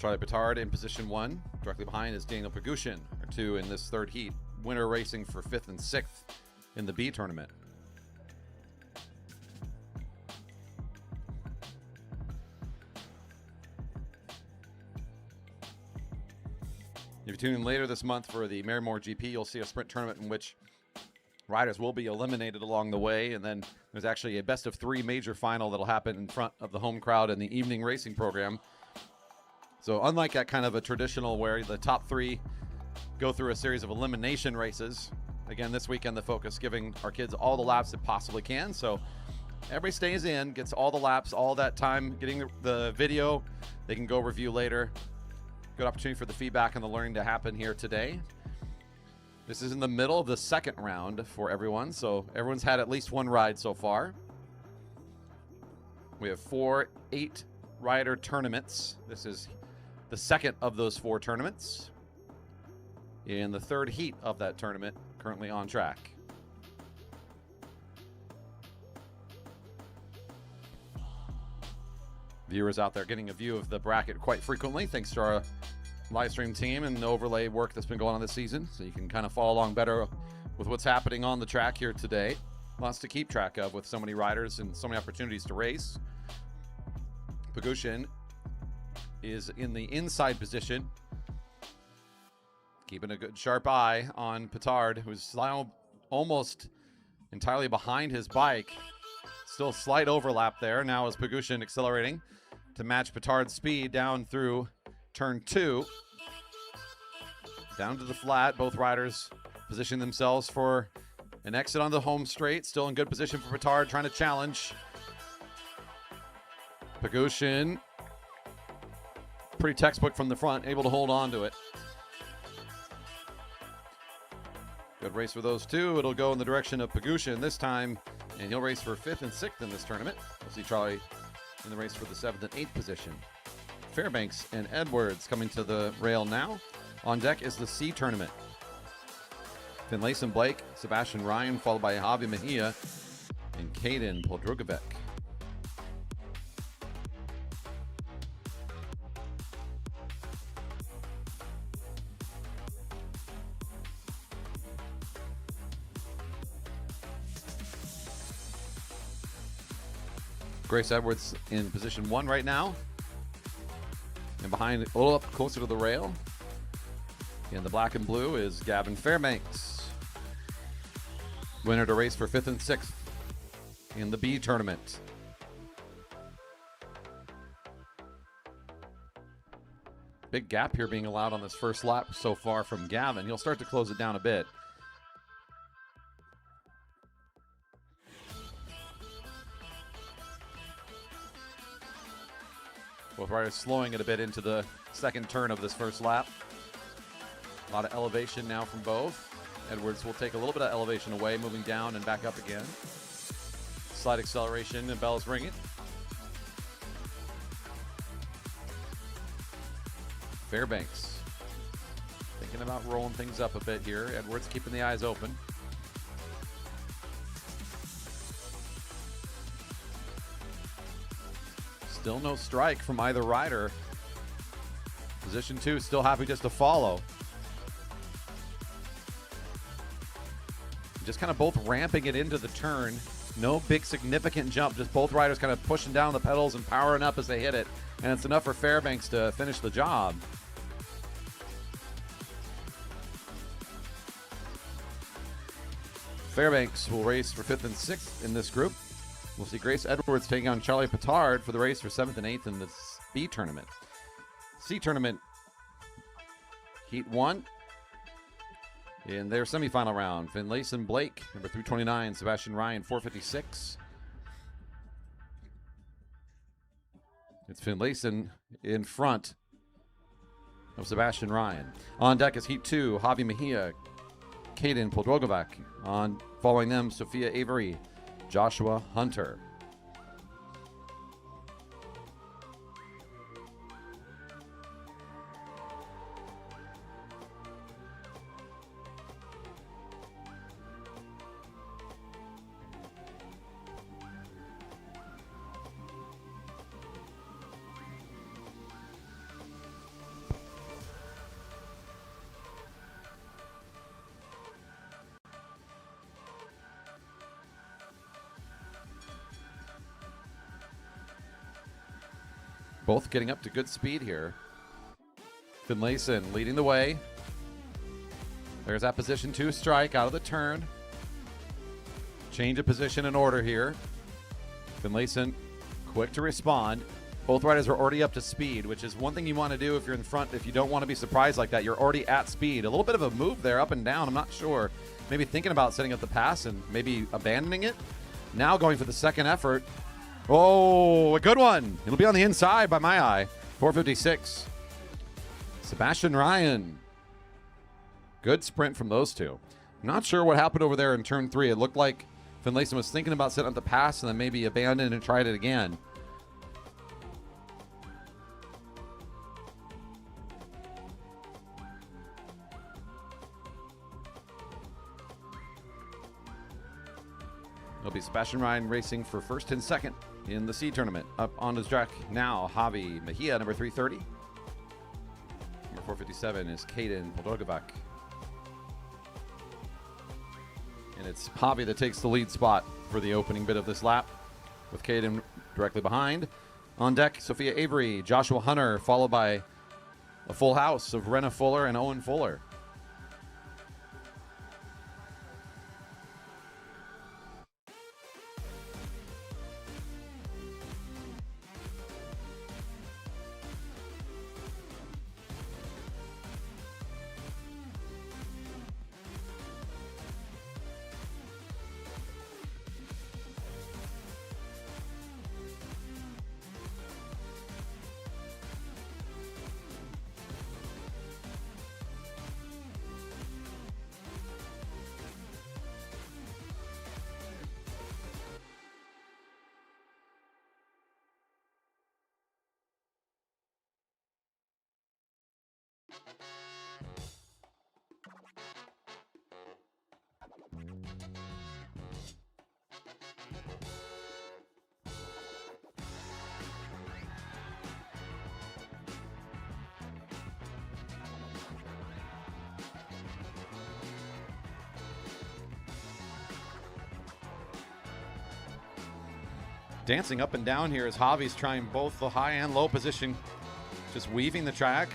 Charlie Petard in position 1. Directly behind is Daniel Pagushin, or 2 in this third heat. Winner racing for 5th and 6th in the B tournament. If you tune in later this month for the Marymoor GP, you'll see a sprint tournament in which riders will be eliminated along the way, and then there's actually a best of 3 major final that'll happen in front of the home crowd in the evening racing program. So unlike that kind of a traditional where the top 3 go through a series of elimination races, again this weekend the focus giving our kids all the laps it possibly can. So everybody stays in, gets all the laps, all that time, getting the video. They can go review later. Good opportunity for the feedback and the learning to happen here today. This is in the middle of the second round for everyone, so everyone's had at least one ride so far. We have 4 8-rider tournaments. This is the second of those 4 tournaments. In the third heat of that tournament, currently on track. Viewers out there getting a view of the bracket quite frequently, thanks to our live stream team and the overlay work that's been going on this season, so you can kind of follow along better with what's happening on the track here today. Lots to keep track of with so many riders and so many opportunities to race. Pagushin is in the inside position, keeping a good sharp eye on Petard, who's almost entirely behind his bike. Still a slight overlap there. Now is Pagushin accelerating to match Petard's speed down through turn 2. Down to the flat. Both riders position themselves for an exit on the home straight. Still in good position for Petard, trying to challenge. Pagushin, pretty textbook from the front, able to hold on to it. Good race for those two. It'll go in the direction of Pagushin this time, and he'll race for 5th and 6th in this tournament. We'll see Charlie in the race for the 7th and 8th position. Fairbanks and Edwards coming to the rail now. On deck is the C tournament. Finlayson Blake, Sebastian Ryan, followed by Javi Mejia and Keirin Podrugovic. Grace Edwards in position 1 right now. And behind, a little up closer to the rail, in the black and blue is Gavin Fairbanks. Winner to race for 5th and 6th in the B tournament. Big gap here being allowed on this first lap so far from Gavin. He'll start to close it down a bit. Both riders slowing it a bit into the second turn of this first lap. A lot of elevation now from both. Edwards will take a little bit of elevation away, moving down and back up again. Slight acceleration and bells ringing. Fairbanks thinking about rolling things up a bit here. Edwards keeping the eyes open. Still no strike from either rider. Position 2 still happy just to follow. Just kind of both ramping it into the turn. No big significant jump, just both riders kind of pushing down the pedals and powering up as they hit it. And it's enough for Fairbanks to finish the job. Fairbanks will race for 5th and 6th in this group. We'll see Grace Edwards taking on Charlie Petard for the race for 7th and 8th in the B tournament. C tournament, Heat 1. In their semifinal round, Finlayson Blake, number 329, Sebastian Ryan, 456. It's Finlayson in front of Sebastian Ryan. On deck is Heat 2, Javi Mejia, Keirin Podrugovic. On following them, Sophia Avery, Joshua Hunter. Both getting up to good speed here. Finlayson leading the way. There's that position 2 strike out of the turn. Change of position and order here. Finlayson quick to respond. Both riders are already up to speed, which is one thing you want to do if you're in front. If you don't want to be surprised like that, you're already at speed. A little bit of a move there, up and down. I'm not sure. Maybe thinking about setting up the pass and maybe abandoning it. Now going for the second effort. Oh, a good one. It'll be on the inside by my eye. 456. Sebastian Ryan. Good sprint from those two. Not sure what happened over there in turn 3. It looked like Finlayson was thinking about setting up the pass and then maybe abandoned and tried it again. It'll be Sebastian Ryan racing for first and second in the C tournament. Up on his track now, Javi Mejia, number 330. Number 457 is Keirin Podorgovac. And it's Javi that takes the lead spot for the opening bit of this lap, with Keirin directly behind. On deck, Sophia Avery, Joshua Hunter, followed by a full house of Renna Fuller and Owen Fuller. Dancing up and down here as Javi's trying both the high and low position. Just weaving the track.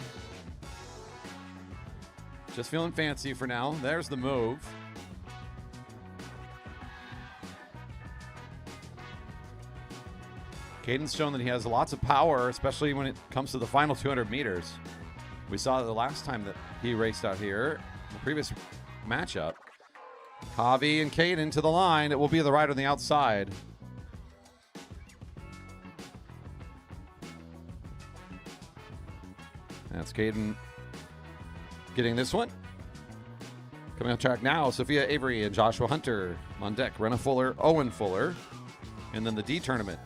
Just feeling fancy for now. There's the move. Caden's shown that he has lots of power, especially when it comes to the final 200 meters. We saw the last time that he raced out here, the previous matchup. Javi and Caden to the line. It will be the rider on the outside. That's Caden getting this one. Coming on track now, Sophia Avery and Joshua Hunter on deck. Renna Fuller, Owen Fuller. And then the D tournament.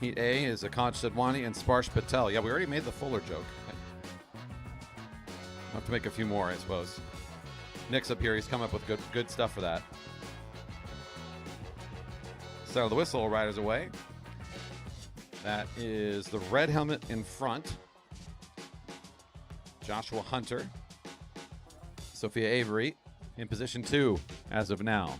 Heat A is Akansh Sadwani and Sparsh Patel. Yeah, we already made the Fuller joke. I'll have to make a few more, I suppose. Nick's up here. He's come up with good stuff for that. So the whistle, riders away. That is the red helmet in front. Joshua Hunter. Sophia Avery in position 2 as of now.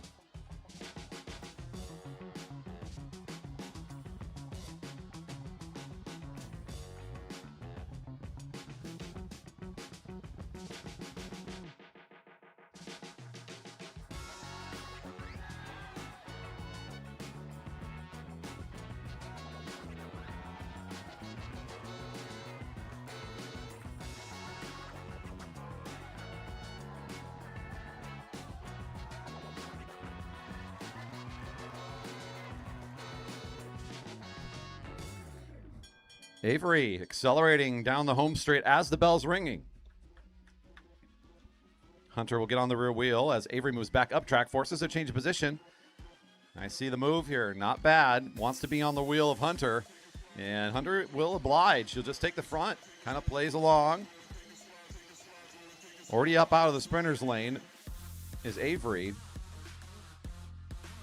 Avery accelerating down the home straight as the bell's ringing. Hunter will get on the rear wheel as Avery moves back up track, forces a change of position. I see the move here, not bad. Wants to be on the wheel of Hunter, and Hunter will oblige. She'll just take the front, kind of plays along. Already up out of the sprinter's lane is Avery.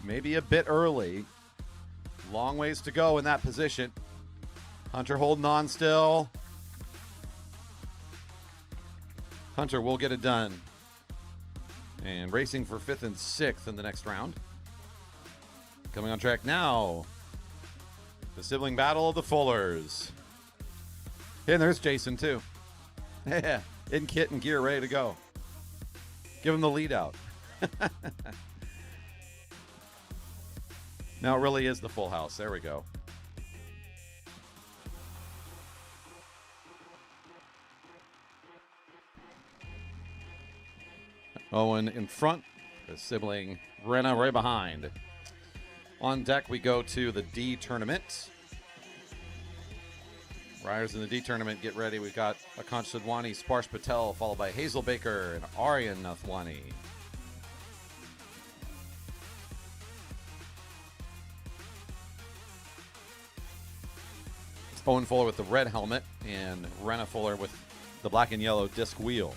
Maybe a bit early. Long ways to go in that position. Hunter holding on still. Hunter will get it done. And racing for 5th and 6th in the next round. Coming on track now. The sibling battle of the Fullers. And there's Jason, too. Yeah, in kit and gear, ready to go. Give him the lead out. Now it really is the full house. There we go. Owen in front. His sibling Renna right behind. On deck we go to the D tournament. Riders in the D tournament, get ready. We've got Akansh Sadwani, Sparsh Patel, followed by Hazel Baker and Aryan Nathwani. Owen Fuller with the red helmet and Renna Fuller with the black and yellow disc wheel.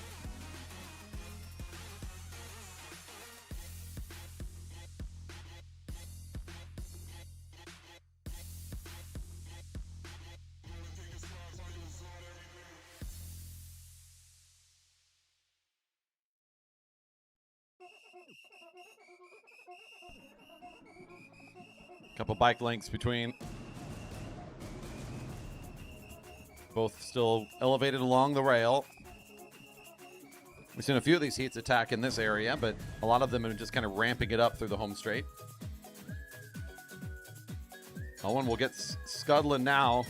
Couple bike lengths between. Both still elevated along the rail. We've seen a few of these heats attack in this area, but a lot of them are just kind of ramping it up through the home straight. Owen will get scuttling now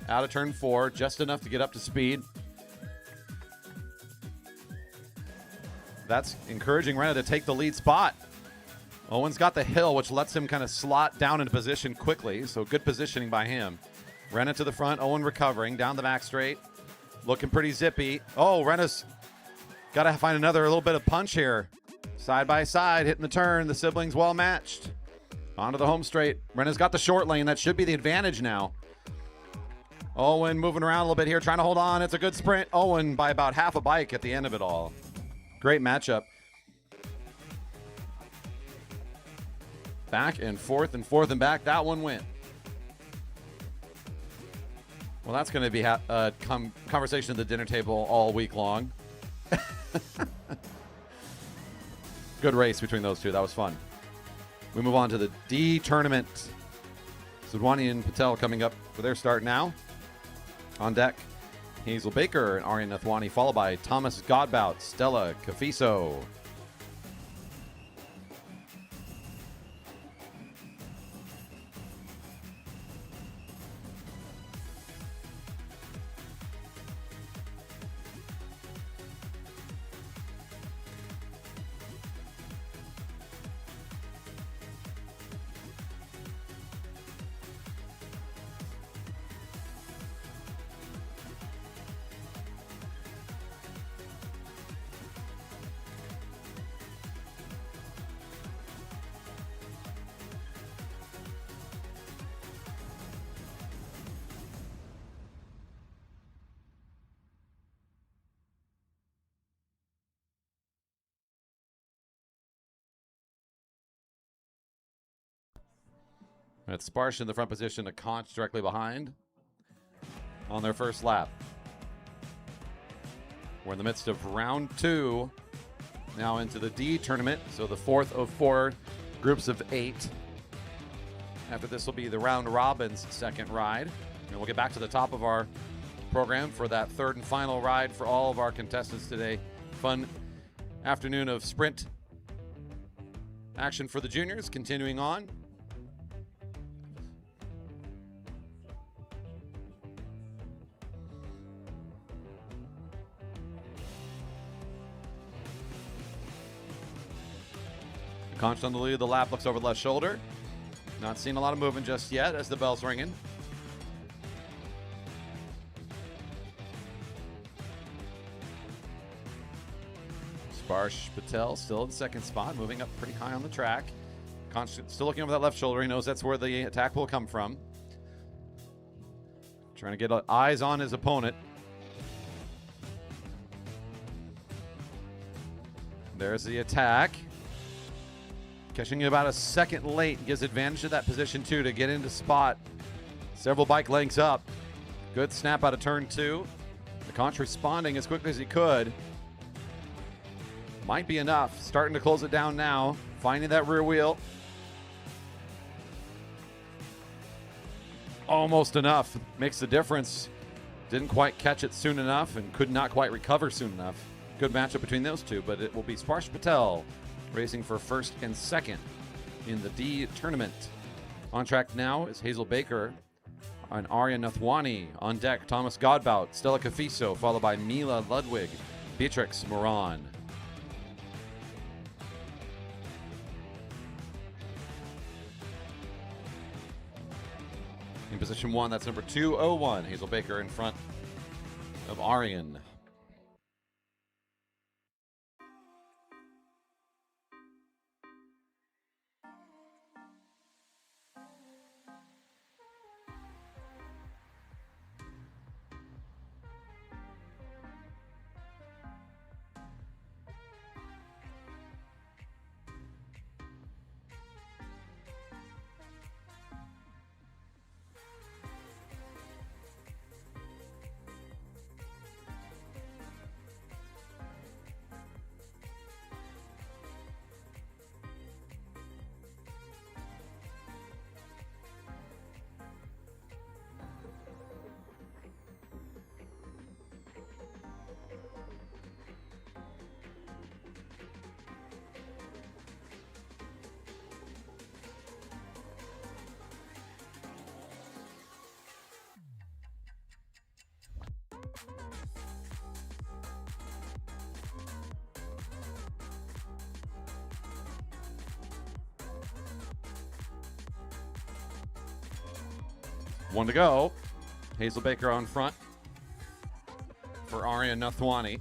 out of turn 4, just enough to get up to speed. That's encouraging Renna to take the lead spot. Owen's got the hill, which lets him kind of slot down into position quickly, so good positioning by him. Renna to the front, Owen recovering, down the back straight. Looking pretty zippy. Oh, Renna's got to find another little bit of punch here. Side by side, hitting the turn. The siblings well matched. Onto the home straight. Renna's got the short lane. That should be the advantage now. Owen moving around a little bit here, trying to hold on. It's a good sprint. Owen by about half a bike at the end of it all. Great matchup. Back and forth and back. That one went. Well, that's going to be a conversation at the dinner table all week long. Good race between those two. That was fun. We move on to the D tournament. Sadwani and Patel coming up for their start now. On deck, Hazel Baker and Aryan Nathwani, followed by Thomas Godbout, Stella Cafiso. That's Sparsh in the front position, Akansh directly behind on their first lap. We're in the midst of round 2, now into the D tournament, so the 4th of 4 groups of 8. After this will be the round robin's second ride, and we'll get back to the top of our program for that third and final ride for all of our contestants today. Fun afternoon of sprint action for the juniors continuing on. Conch on the lead of the lap, looks over the left shoulder. Not seeing a lot of movement just yet as the bell's ringing. Sparsh Patel still in second spot, moving up pretty high on the track. Conch still looking over that left shoulder. He knows that's where the attack will come from. Trying to get eyes on his opponent. There's the attack. Catching about a second late, gives advantage to that position too to get into spot. Several bike lengths up. Good snap out of turn 2. The Conch responding as quickly as he could. Might be enough. Starting to close it down now. Finding that rear wheel. almost enough. Makes the difference. Didn't quite catch it soon enough and could not quite recover soon enough. Good matchup between those two, but it will be Sparsh Patel racing for first and second in the D tournament. On track now is Hazel Baker and Arya Nathwani. On deck, Thomas Godbout, Stella Cafiso, followed by Mila Ludwig, Beatrix Moran. In position 1, that's number 201, Hazel Baker in front of Aryan. One to go. Hazel Baker on front for Arya Nathwani.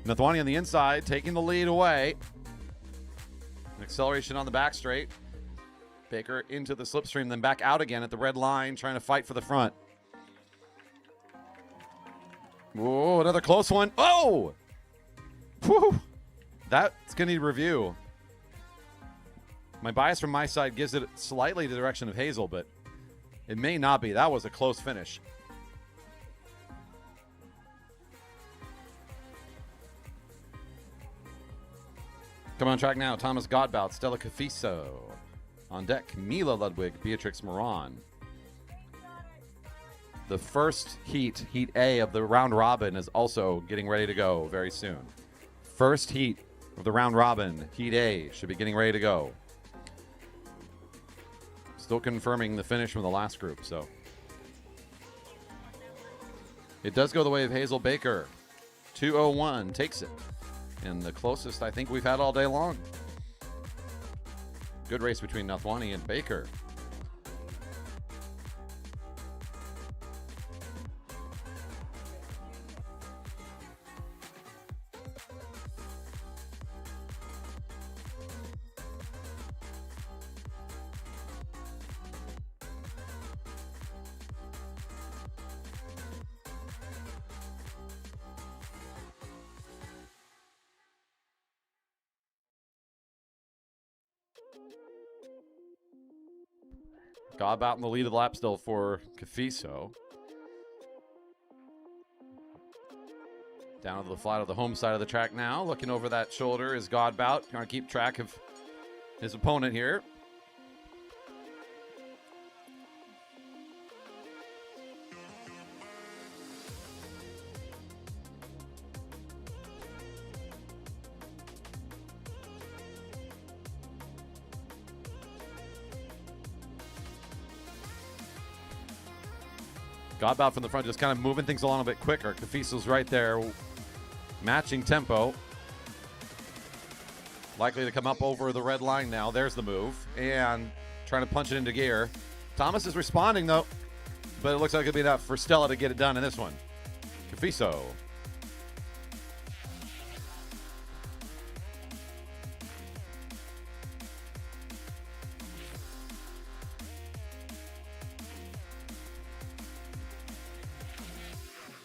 Nathwani on the inside, taking the lead away. An acceleration on the back straight. Baker into the slipstream, then back out again at the red line, trying to fight for the front. Whoa, another close one. Oh! Whew. That's going to need review. My bias from my side gives it slightly the direction of Hazel, but it may not be. That was a close finish. Come on track now, Thomas Godbout, Stella Cafiso. On deck, Mila Ludwig, Beatrix Moran. The first heat, Heat A of the round robin, is also getting ready to go very soon. First heat of the round robin, Heat A, should be getting ready to go. Still confirming the finish from the last group, so. It does go the way of Hazel Baker. 201 takes it. And the closest I think we've had all day long. Good race between Nathwani and Baker. Godbout in the lead of the lap still for Cafiso. Down to the flat of the home side of the track now. Looking over that shoulder is Godbout. Trying to keep track of his opponent here. Godbout from the front, just kind of moving things along a bit quicker. Cafiso's right there, matching tempo. Likely to come up over the red line now. There's the move. And trying to punch it into gear. Thomas is responding, though. But it looks like it'll be enough for Stella to get it done in this one. Cafiso.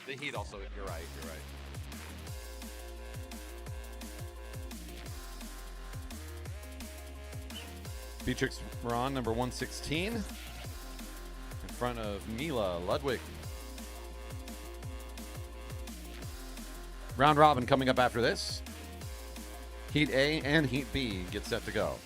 The heat also, you're right. Beatrix Ron, number 116, in front of Mila Ludwig. Round robin coming up after this. Heat A and Heat B get set to go.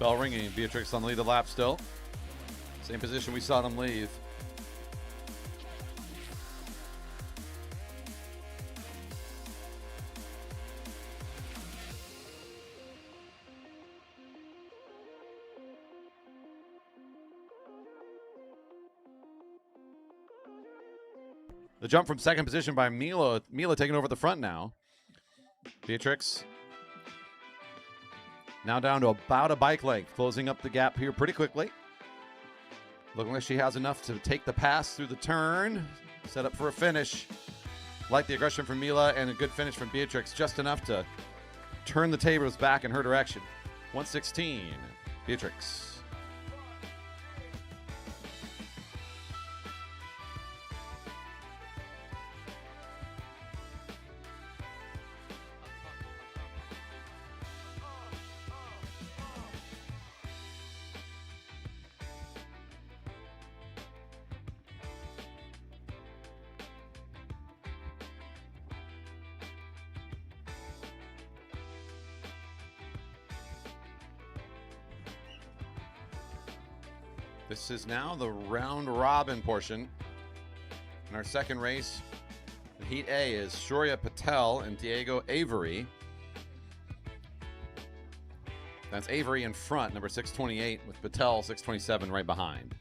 Bell ringing. Beatrix on the lead of the lap still. Same position we saw them leave. The jump from second position by Mila. Mila taking over the front now. Beatrix now down to about a bike length, closing up the gap here pretty quickly. Looking like she has enough to take the pass through the turn, set up for a finish. Like the aggression from Mila and a good finish from Beatrix, just enough to turn the tables back in her direction. 116, Beatrix. This is now the round robin portion. In our second race, Heat A is Shoria Patel and Diego Avery. That's Avery in front, number 628, with Patel 627 right behind.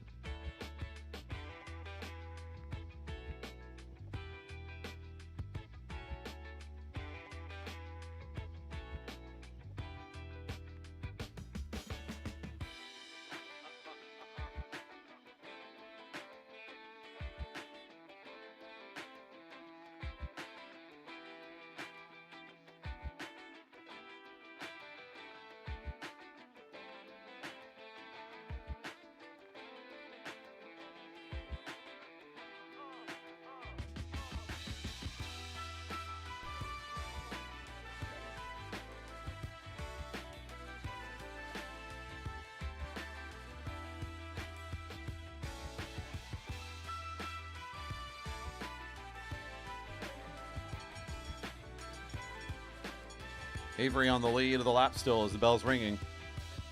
Avery on the lead of the lap still as the bell's ringing.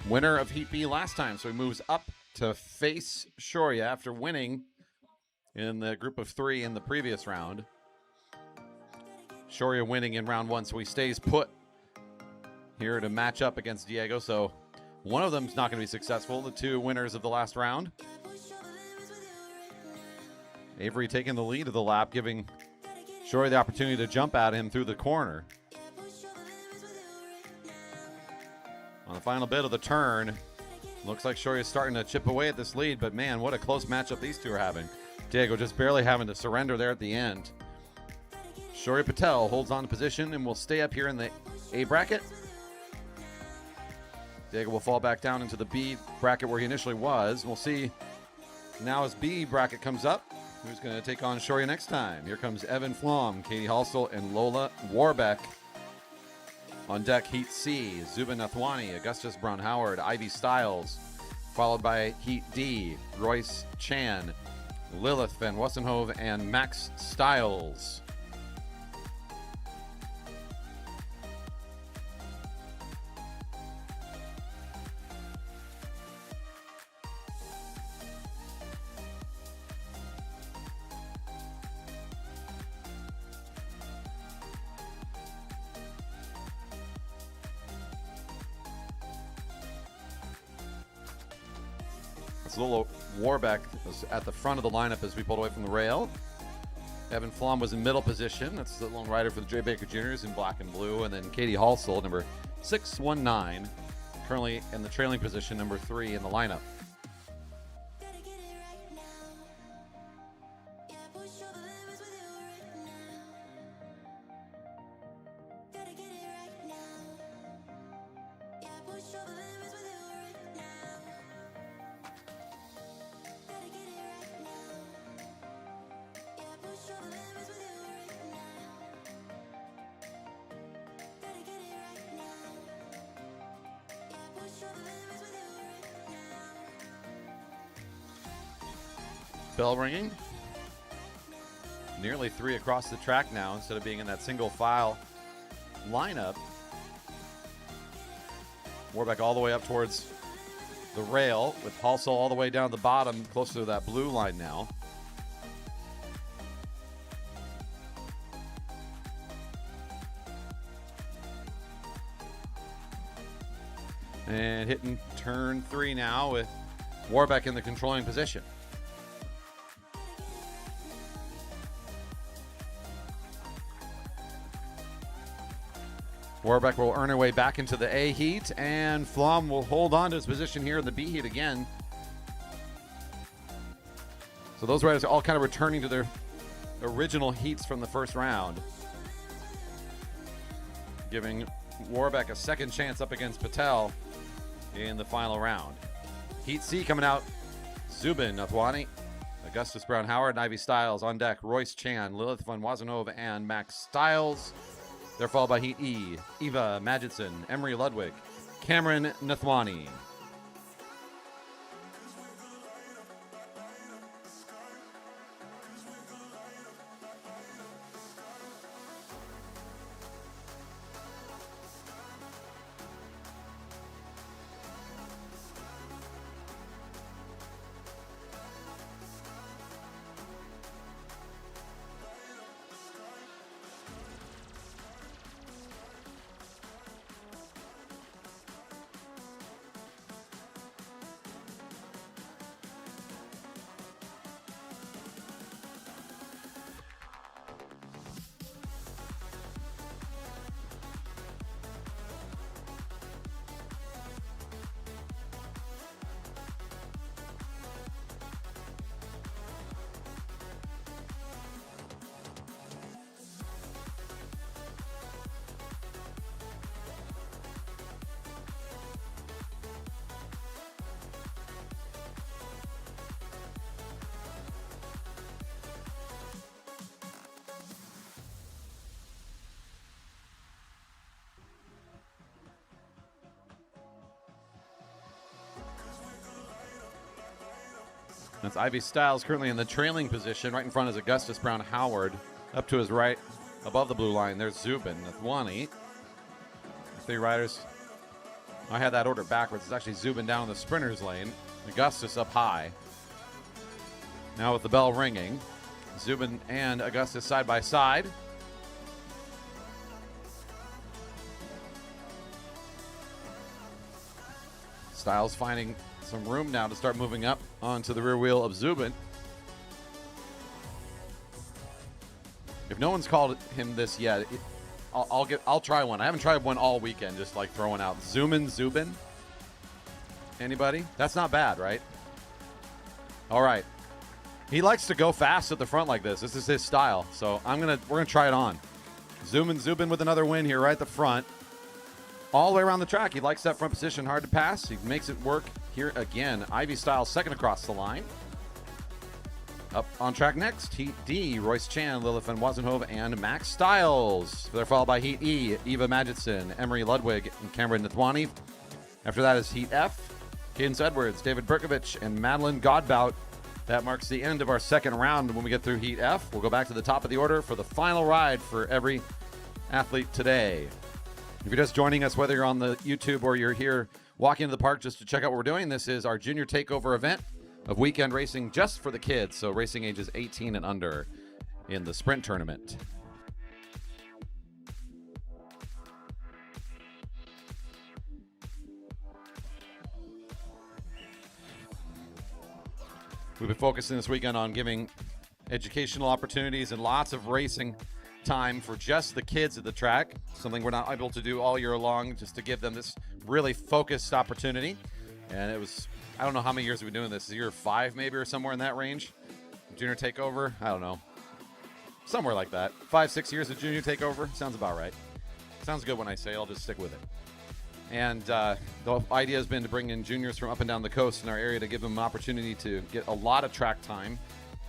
Winner of Heat B last time, so he moves up to face Shoria after winning in the group of three in the previous round. Shoria winning in round one, so he stays put here to match up against Diego. So one of them's not going to be successful, the two winners of the last round. Avery taking the lead of the lap, giving Shoria the opportunity to jump at him through the corner. On the final bit of the turn, looks like Shoria is starting to chip away at this lead, but man, what a close matchup these two are having. Diego just barely having to surrender there at the end. Shoria Patel holds on to position and will stay up here in the A bracket. Diego will fall back down into the B bracket where he initially was. We'll see now as B bracket comes up, who's going to take on Shoria next time. Here comes Evan Flom, Katie Halsell, and Lola Warbeck. On deck, Heat C, Zubin Nathwani, Augustus Brown-Howard, Ivy Stiles, followed by Heat D, Royce Chan, Lilith Van Wassenhove, and Max Stiles. Zolo Warbeck was at the front of the lineup as we pulled away from the rail. Evan Flom was in middle position. That's the lone rider for the Dre Baker Juniors in black and blue. And then Katie Halsell, number 619, currently in the trailing position, number 3 in the lineup. Bell ringing. Nearly 3 across the track now instead of being in that single file lineup. Warbeck all the way up towards the rail with Halsell all the way down the bottom, closer to that blue line now. And hitting turn 3 now with Warbeck in the controlling position. Warbeck will earn her way back into the A heat, and Flom will hold on to his position here in the B heat again. So those riders are all kind of returning to their original heats from the first round, giving Warbeck a second chance up against Patel in the final round. Heat C coming out: Zubin Nathwani, Augustus Brown Howard, and Ivy Styles on deck. Royce Chan, Lilith van Wazenhove, and Max Styles. They're followed by Heat E: Eva Magidson, Emery Ludwig, Cameron Nathwani. That's Ivy Styles currently in the trailing position. Right in front is Augustus Brown Howard. Up to his right, above the blue line, there's Zubin Nathwani. 3 riders. I had that order backwards. It's actually Zubin down in the sprinter's lane. Augustus up high. Now with the bell ringing, Zubin and Augustus side by side. Styles finding some room now to start moving up onto the rear wheel of Zubin. If no one's called him this yet, I'll try one. I haven't tried one all weekend, just like throwing out Zubin. Anybody? That's not bad, right? All right. He likes to go fast at the front like this. This is his style. So we're gonna try it on. Zubin with another win here right at the front. All the way around the track. He likes that front position, hard to pass. He makes it work here again. Ivy Styles second across the line. Up on track next, Heat D, Royce Chan, Lilith van Wazenhove, and Max Styles. They're followed by Heat E, Eva Magidson, Emery Ludwig, and Cameron Nathwani. After that is Heat F, Cadence Edwards, David Berkovich, and Madeline Godbout. That marks the end of our second round. When we get through Heat F, we'll go back to the top of the order for the final ride for every athlete today. If you're just joining us, whether you're on the YouTube or you're here walking into the park just to check out what we're doing, this is our Junior Takeover event of weekend racing just for the kids, so racing ages 18 and under in the sprint tournament. We've been focusing this weekend on giving educational opportunities and lots of racing time for just the kids at the track, something we're not able to do all year long, just to give them this really focused opportunity. And it was, I don't know how many years we've been doing this, year 5 maybe or somewhere in that range. Junior Takeover, I don't know. Somewhere like that. 5-6 years of Junior Takeover, sounds about right. Sounds good when I say it, I'll just stick with it. And the idea has been to bring in juniors from up and down the coast in our area to give them an opportunity to get a lot of track time,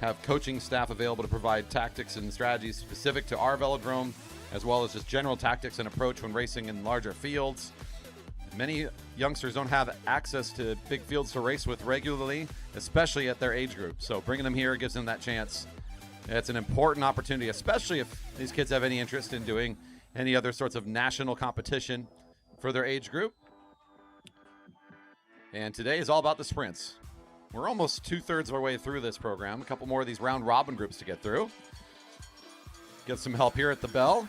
have coaching staff available to provide tactics and strategies specific to our velodrome, as well as just general tactics and approach when racing in larger fields. Many youngsters don't have access to big fields to race with regularly, especially at their age group. So bringing them here gives them that chance. It's an important opportunity, especially if these kids have any interest in doing any other sorts of national competition for their age group. And today is all about the sprints. We're almost 2/3 of our way through this program. A couple more of these round robin groups to get through. Get some help here at the bell.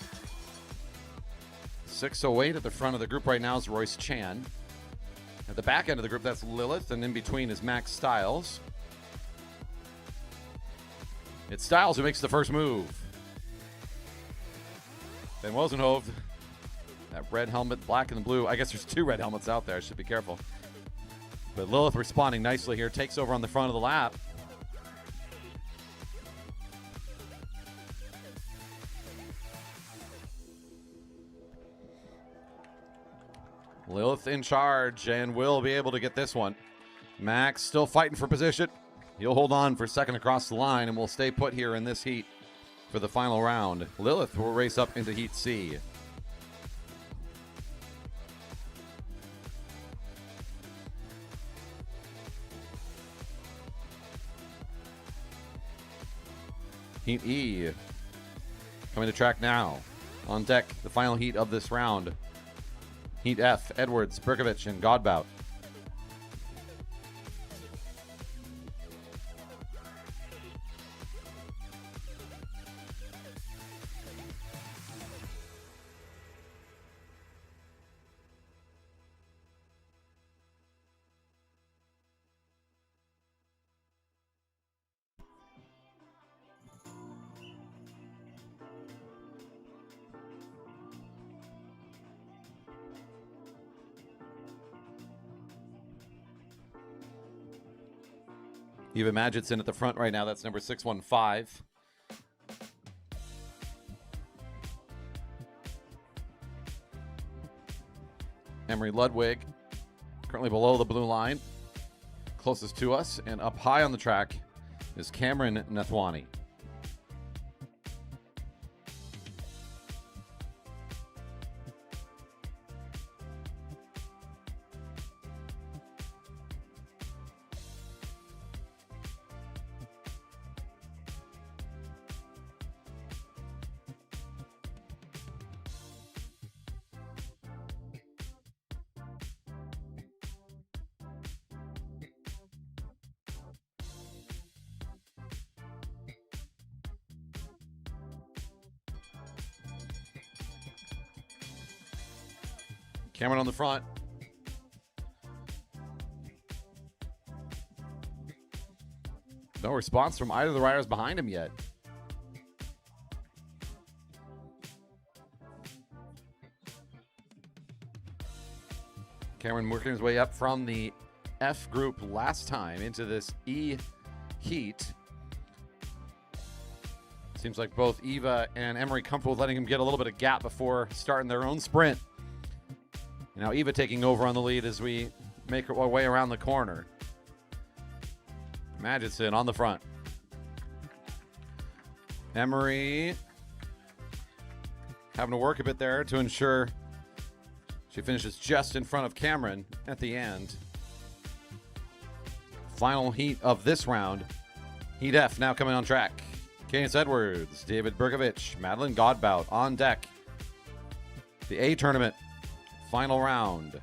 6:08 at the front of the group right now is Royce Chan. At the back end of the group, that's Lilith, and in between is Max Stiles. It's Stiles who makes the first move. Then Wozenhove, that red helmet, black and blue. I guess there's 2 red helmets out there. I should be careful. But Lilith responding nicely here. Takes over on the front of the lap. Lilith in charge and will be able to get this one. Max still fighting for position. He'll hold on for second across the line and will stay put here in this heat for the final round. Lilith will race up into Heat C. Heat E coming to track now. On deck, the final heat of this round. Heat F, Edwards, Berkovich, and Godbout. Eva Magidson at the front right now. That's number 615. Emery Ludwig, currently below the blue line. Closest to us and up high on the track is Cameron Nathwani. Cameron on the front. No response from either of the riders behind him yet. Cameron working his way up from the F group last time into this E heat. Seems like both Eva and Emery comfortable with letting him get a little bit of gap before starting their own sprint. Now Eva taking over on the lead as we make our way around the corner. Magidson on the front. Emery having to work a bit there to ensure she finishes just in front of Cameron at the end. Final heat of this round. Heat F now coming on track. Cadence Edwards, David Berkovich, Madeline Godbout on deck. The A tournament. Final round.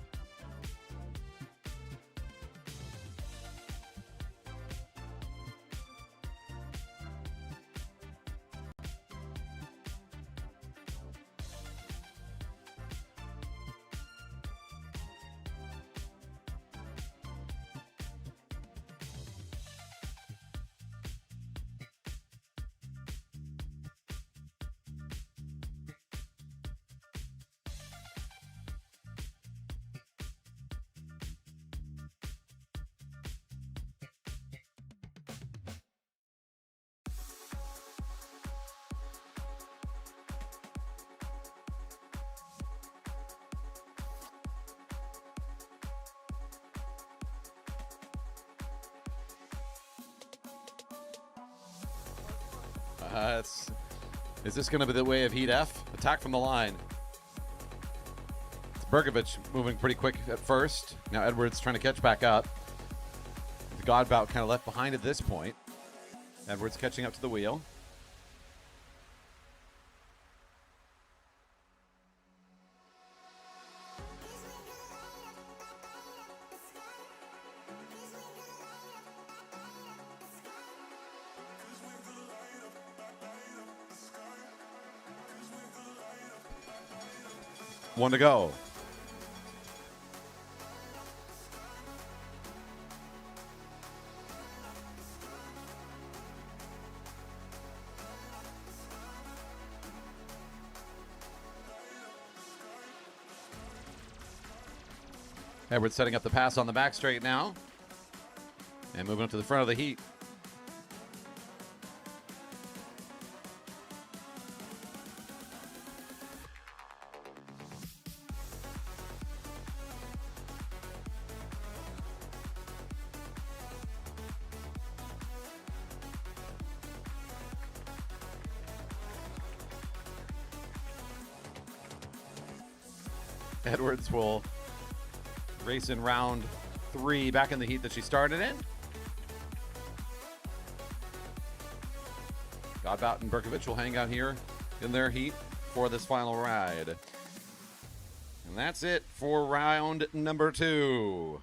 Is this going to be the way of Heat F? Attack from the line. It's Berkovich moving pretty quick at first. Now Edwards trying to catch back up. The Godbout kind of left behind at this point. Edwards catching up to the wheel. One to go. Edwards setting up the pass on the back straight now. And moving up to the front of the heat. Edwards will race in round 3 back in the heat that she started in. Godbout and Berkovich will hang out here in their heat for this final ride. And that's it for round number 2.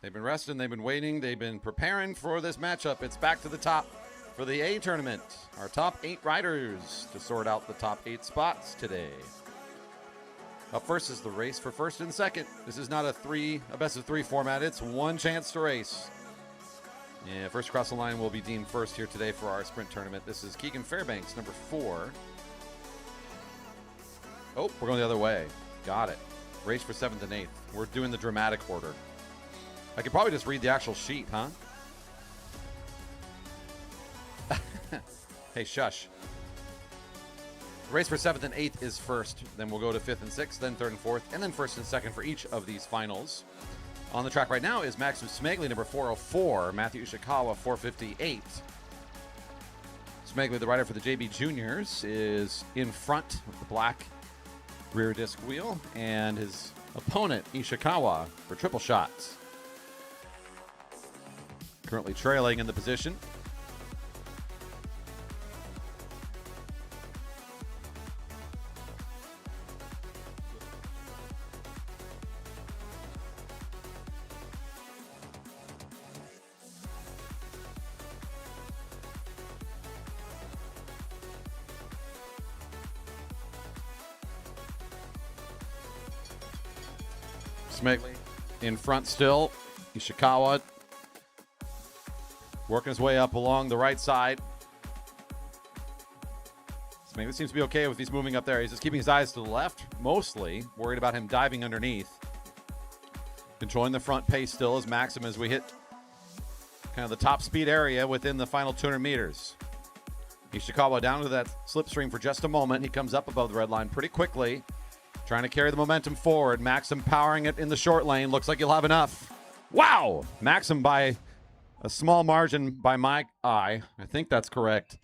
They've been resting, they've been waiting, they've been preparing for this matchup. It's back to the top for the A tournament. Our top 8 riders to sort out the top 8 spots today. Up first is the race for first and second. This is not a best of 3 format. It's one chance to race. Yeah, first across the line will be deemed first here today for our sprint tournament. This is Keegan Fairbanks, number 4. Oh, we're going the other way. Got it. Race for 7th and 8th. We're doing the dramatic order. I could probably just read the actual sheet, huh? Hey, shush. Race for 7th and 8th is first. Then we'll go to 5th and 6th, then 3rd and 4th, and then 1st and 2nd for each of these finals. On the track right now is Maxim Smegly, number 404. Matthew Ishikawa, 458. Smegly, the rider for the JB Juniors, is in front with the black rear disc wheel, and his opponent, Ishikawa, for triple shots. Currently trailing in the position. Smegly in front still. Ishikawa working his way up along the right side. Smegly seems to be okay with he's moving up there. He's just keeping his eyes to the left, mostly worried about him diving underneath. Controlling the front pace still as Maxim as we hit kind of the top speed area within the final 200 meters. Ishikawa down to that slipstream for just a moment. He comes up above the red line pretty quickly. Trying to carry the momentum forward. Maxim powering it in the short lane. Looks like he'll have enough. Wow! Maxim by a small margin by my eye. I think that's correct.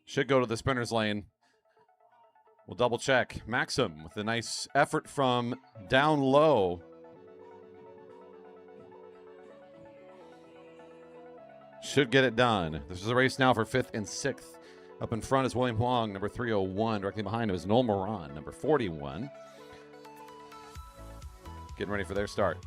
Should go to the sprinter's lane. We'll double check. Maxim with a nice effort from down low. Should get it done. This is a race now for 5th and 6th. Up in front is William Huang, number 301. Directly behind him is Noel Moran, number 41. Getting ready for their start.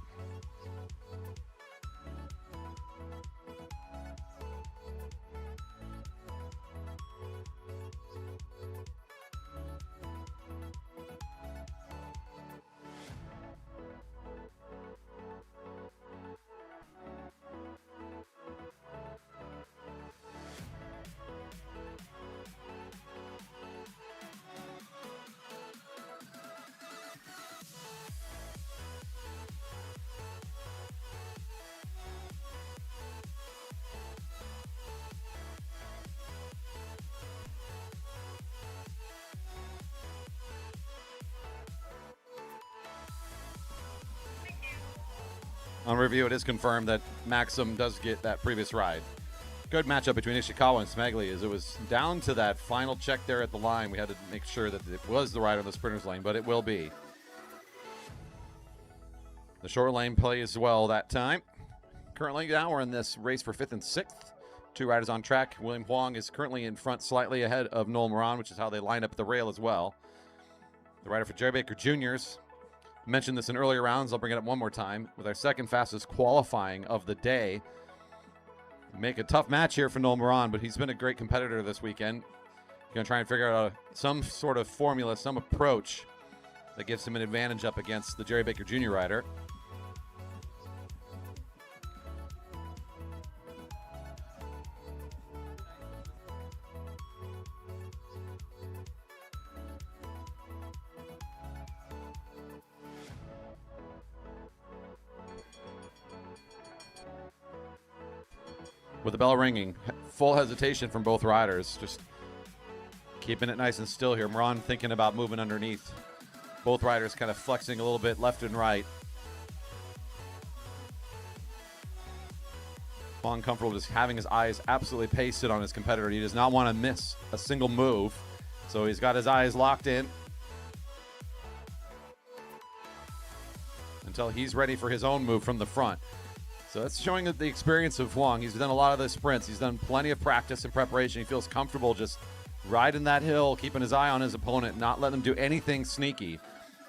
On review, it is confirmed that Maxim does get that previous ride. good matchup between Ishikawa and Smegli as it was down to that final check there at the line. We had to make sure that it was the rider on the sprinter's lane, but it will be. The short lane plays well that time. Currently now we're in this race for 5th and 6th. 2 riders on track. William Huang is currently in front slightly ahead of Noel Moran, which is how they line up at the rail as well. The rider for Jerry Baker Jr.'s. I mentioned this in earlier rounds. I'll bring it up one more time. With our second fastest qualifying of the day. Make a tough match here for Noel Moran, but he's been a great competitor this weekend. Going to try and figure out some sort of formula, some approach that gives him an advantage up against the Jerry Baker Jr. rider. With the bell ringing, full hesitation from both riders. Just keeping it nice and still here. Moran thinking about moving underneath. Both riders kind of flexing a little bit left and right. Huang comfortable just having his eyes absolutely pasted on his competitor. He does not want to miss a single move. So he's got his eyes locked in until he's ready for his own move from the front. So that's showing the experience of Huang. He's done a lot of the sprints. He's done plenty of practice and preparation. He feels comfortable just riding that hill, keeping his eye on his opponent, not letting him do anything sneaky.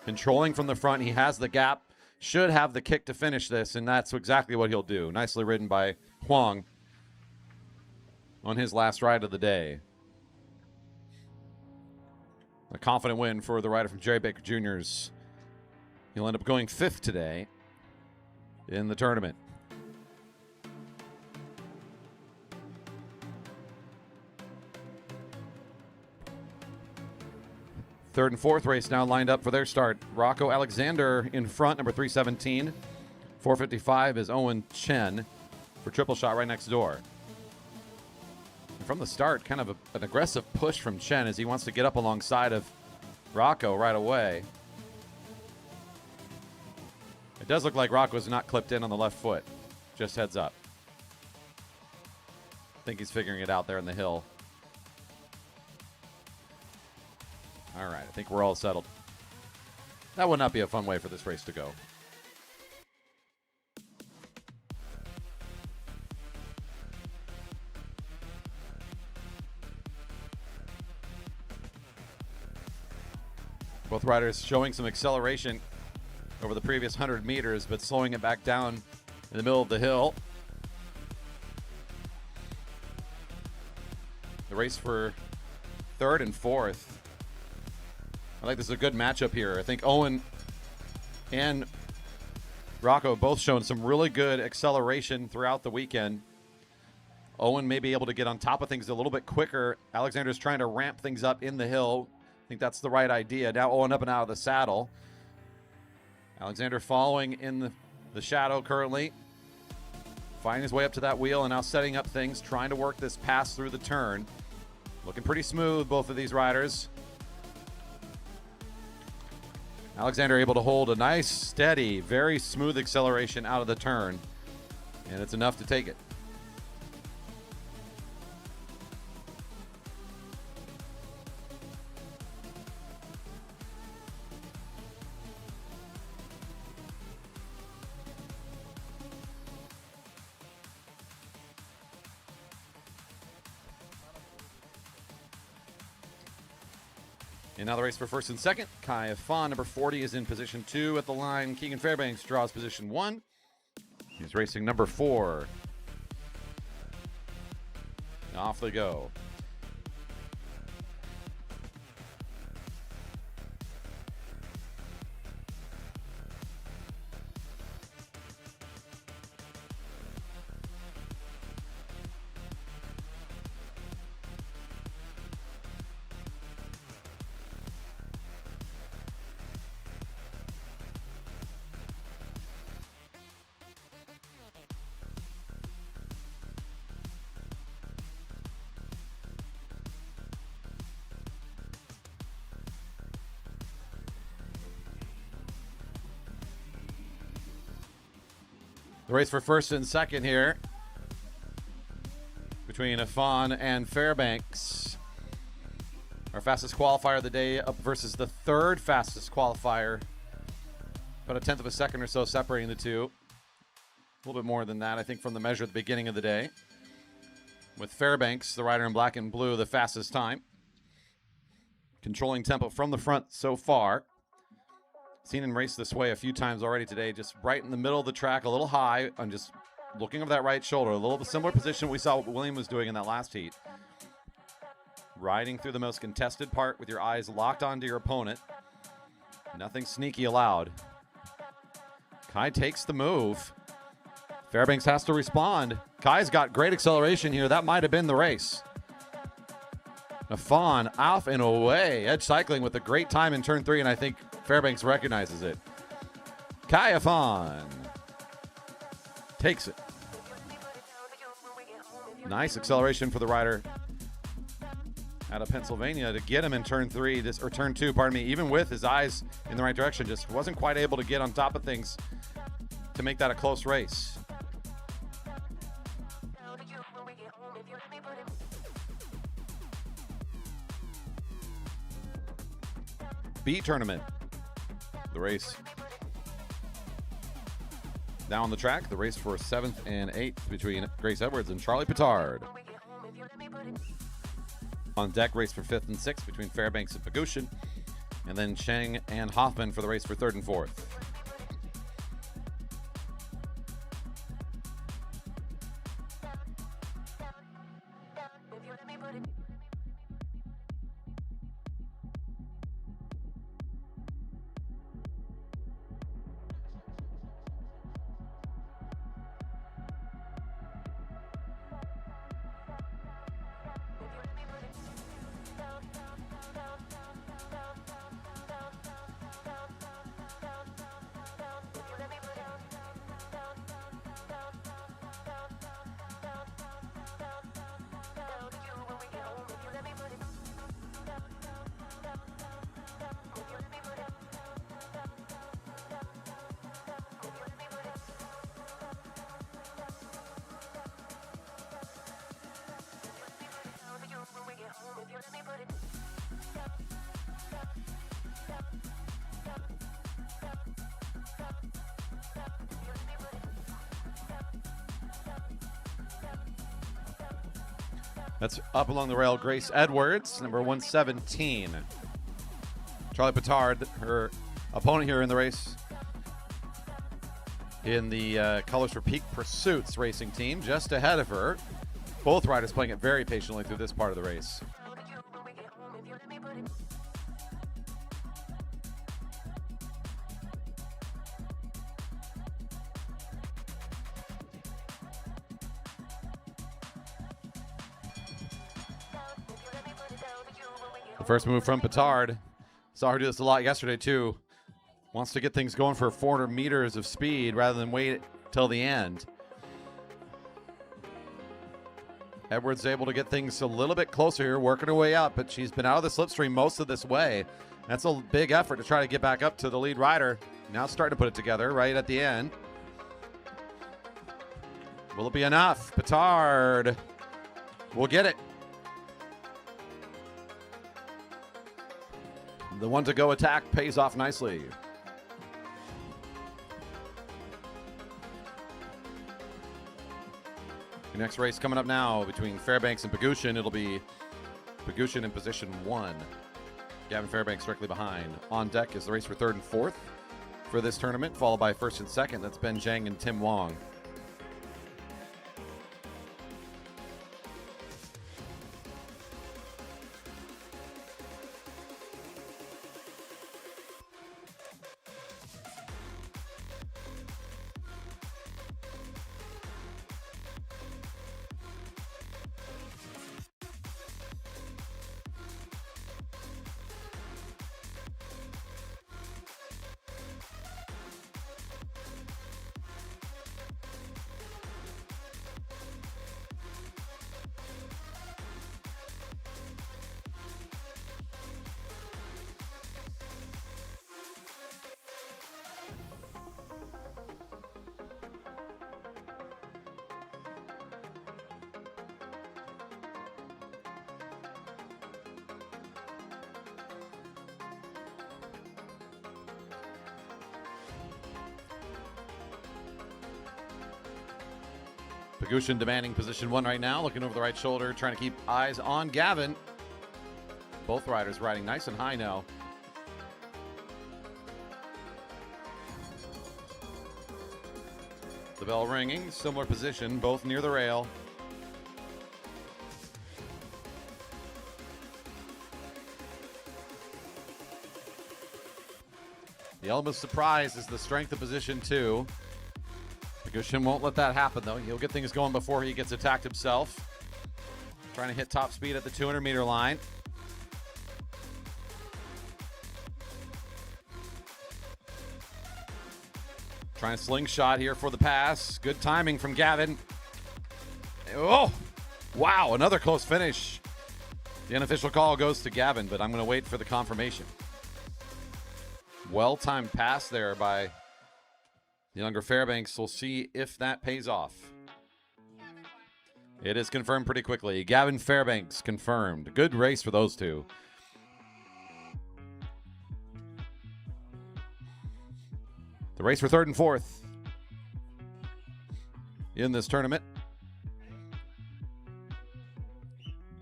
Controlling from the front. He has the gap, should have the kick to finish this, and that's exactly what he'll do. Nicely ridden by Huang on his last ride of the day. A confident win for the rider from Jerry Baker Jr.'s. He'll end up going 5th today in the tournament. Third and fourth race now lined up for their start. Rocco Alexander in front, number 317. 455 is Owen Chen for triple shot right next door. And from the start, kind of an aggressive push from Chen as he wants to get up alongside of Rocco right away. It does look like Rocco's not clipped in on the left foot. Just heads up. I think he's figuring it out there in the hill. All right, I think we're all settled. That would not be a fun way for this race to go. Both riders showing some acceleration over the previous 100 meters, but slowing it back down in the middle of the hill. The race for 3rd and 4th. I think this is a good matchup here. I think Owen and Rocco both shown some really good acceleration throughout the weekend. Owen may be able to get on top of things a little bit quicker. Alexander's trying to ramp things up in the hill. I think that's the right idea. Now Owen up and out of the saddle. Alexander following in the shadow currently. Finding his way up to that wheel and now setting up things, trying to work this pass through the turn. Looking pretty smooth, both of these riders. Alexander able to hold a nice, steady, very smooth acceleration out of the turn. And it's enough to take it. And now the race for 1st and 2nd. Kai Fan, number 40, is in position 2 at the line. Keegan Fairbanks draws position 1. He's racing number 4. Off they go. The race for 1st and 2nd here between Afan and Fairbanks. Our fastest qualifier of the day up versus the third fastest qualifier. About a tenth of a second or so separating the two. A little bit more than that, I think, from the measure at the beginning of the day. With Fairbanks, the rider in black and blue, the fastest time. Controlling tempo from the front so far. Seen him race this way a few times already today, just right in the middle of the track, a little high, and just looking over that right shoulder. A little similar position we saw what William was doing in that last heat. Riding through the most contested part with your eyes locked onto your opponent. Nothing sneaky allowed. Kai takes the move. Fairbanks has to respond. Kai's got great acceleration here. That might have been the race. Afan off and away. Edge cycling with a great time in turn 3, and I think Fairbanks recognizes it. Kai Afan takes it. Nice acceleration for the rider out of Pennsylvania to get him in turn 3, or turn 2, pardon me, even with his eyes in the right direction, just wasn't quite able to get on top of things to make that a close race. B tournament. The race down the track. The race for 7th and 8th between Grace Edwards and Charlie Petard. On deck, race for 5th and 6th between Fairbanks and Pagushin. And then Cheng and Hoffman for the race for 3rd and 4th. That's up along the rail, Grace Edwards, number 117. Charlie Petard, her opponent here in the race, in the Colors for Peak Pursuits racing team, just ahead of her. Both riders playing it very patiently through this part of the race. First move from Petard. Saw her do this a lot yesterday, too. Wants to get things going for 400 meters of speed rather than wait till the end. Edwards able to get things a little bit closer here, working her way up, but she's been out of the slipstream most of this way. That's a big effort to try to get back up to the lead rider. Now starting to put it together right at the end. Will it be enough? Petard will get it. The one-to-go attack pays off nicely. The next race coming up now between Fairbanks and Pagushin. It'll be Pagushin in position 1. Gavin Fairbanks directly behind. On deck is the race for 3rd and 4th for this tournament, followed by 1st and 2nd. That's Ben Zhang and Tim Wong. Pagushin demanding position 1 right now, looking over the right shoulder, trying to keep eyes on Gavin. Both riders riding nice and high now. The bell ringing, similar position, both near the rail. The element of surprise is the strength of position 2. Pagushin won't let that happen, though. He'll get things going before he gets attacked himself. Trying to hit top speed at the 200-meter line. Trying to slingshot here for the pass. Good timing from Gavin. Oh, wow, another close finish. The unofficial call goes to Gavin, but I'm going to wait for the confirmation. Well-timed pass there by the younger Fairbanks. We'll see if that pays off. It is confirmed pretty quickly. Gavin Fairbanks confirmed. Good race for those two. The race for 3rd and 4th in this tournament.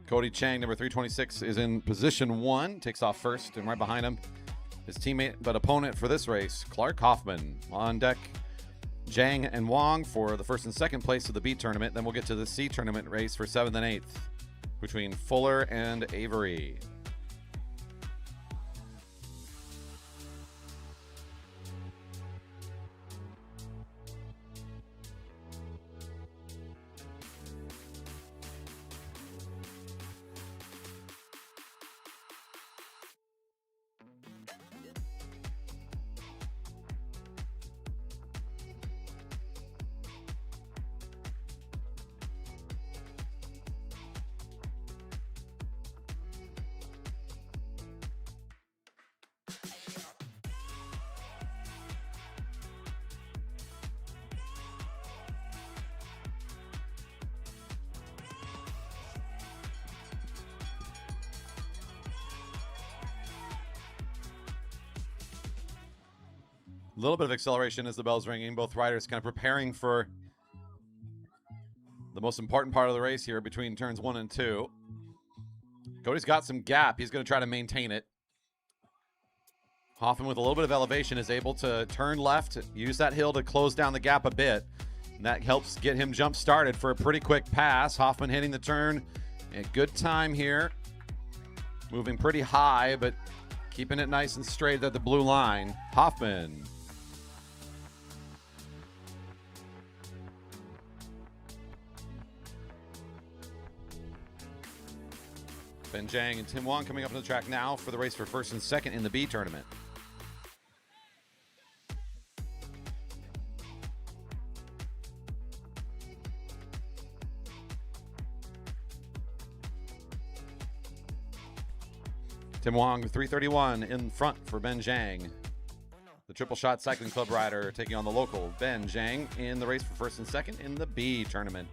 Cody Chang, number 326, is in position 1. Takes off first, and right behind him, his teammate but opponent for this race, Clark Hoffman. On deck, Zhang and Wong for the 1st and 2nd place of the B tournament. Then we'll get to the C tournament race for 7th and 8th between Fuller and Avery. A little bit of acceleration as the bell's ringing. Both riders kind of preparing for the most important part of the race here between turns 1 and 2. Cody's got some gap. He's going to try to maintain it. Hoffman, with a little bit of elevation, is able to turn left, use that hill to close down the gap a bit. And that helps get him jump started for a pretty quick pass. Hoffman hitting the turn. A good time here. Moving pretty high, but keeping it nice and straight at the blue line. Hoffman. Ben Zhang and Tim Wong coming up on the track now for the race for 1st and 2nd in the B tournament. Tim Wong, 331 in front for Ben Zhang. The Triple Shot Cycling Club rider taking on the local Ben Zhang in the race for 1st and 2nd in the B tournament.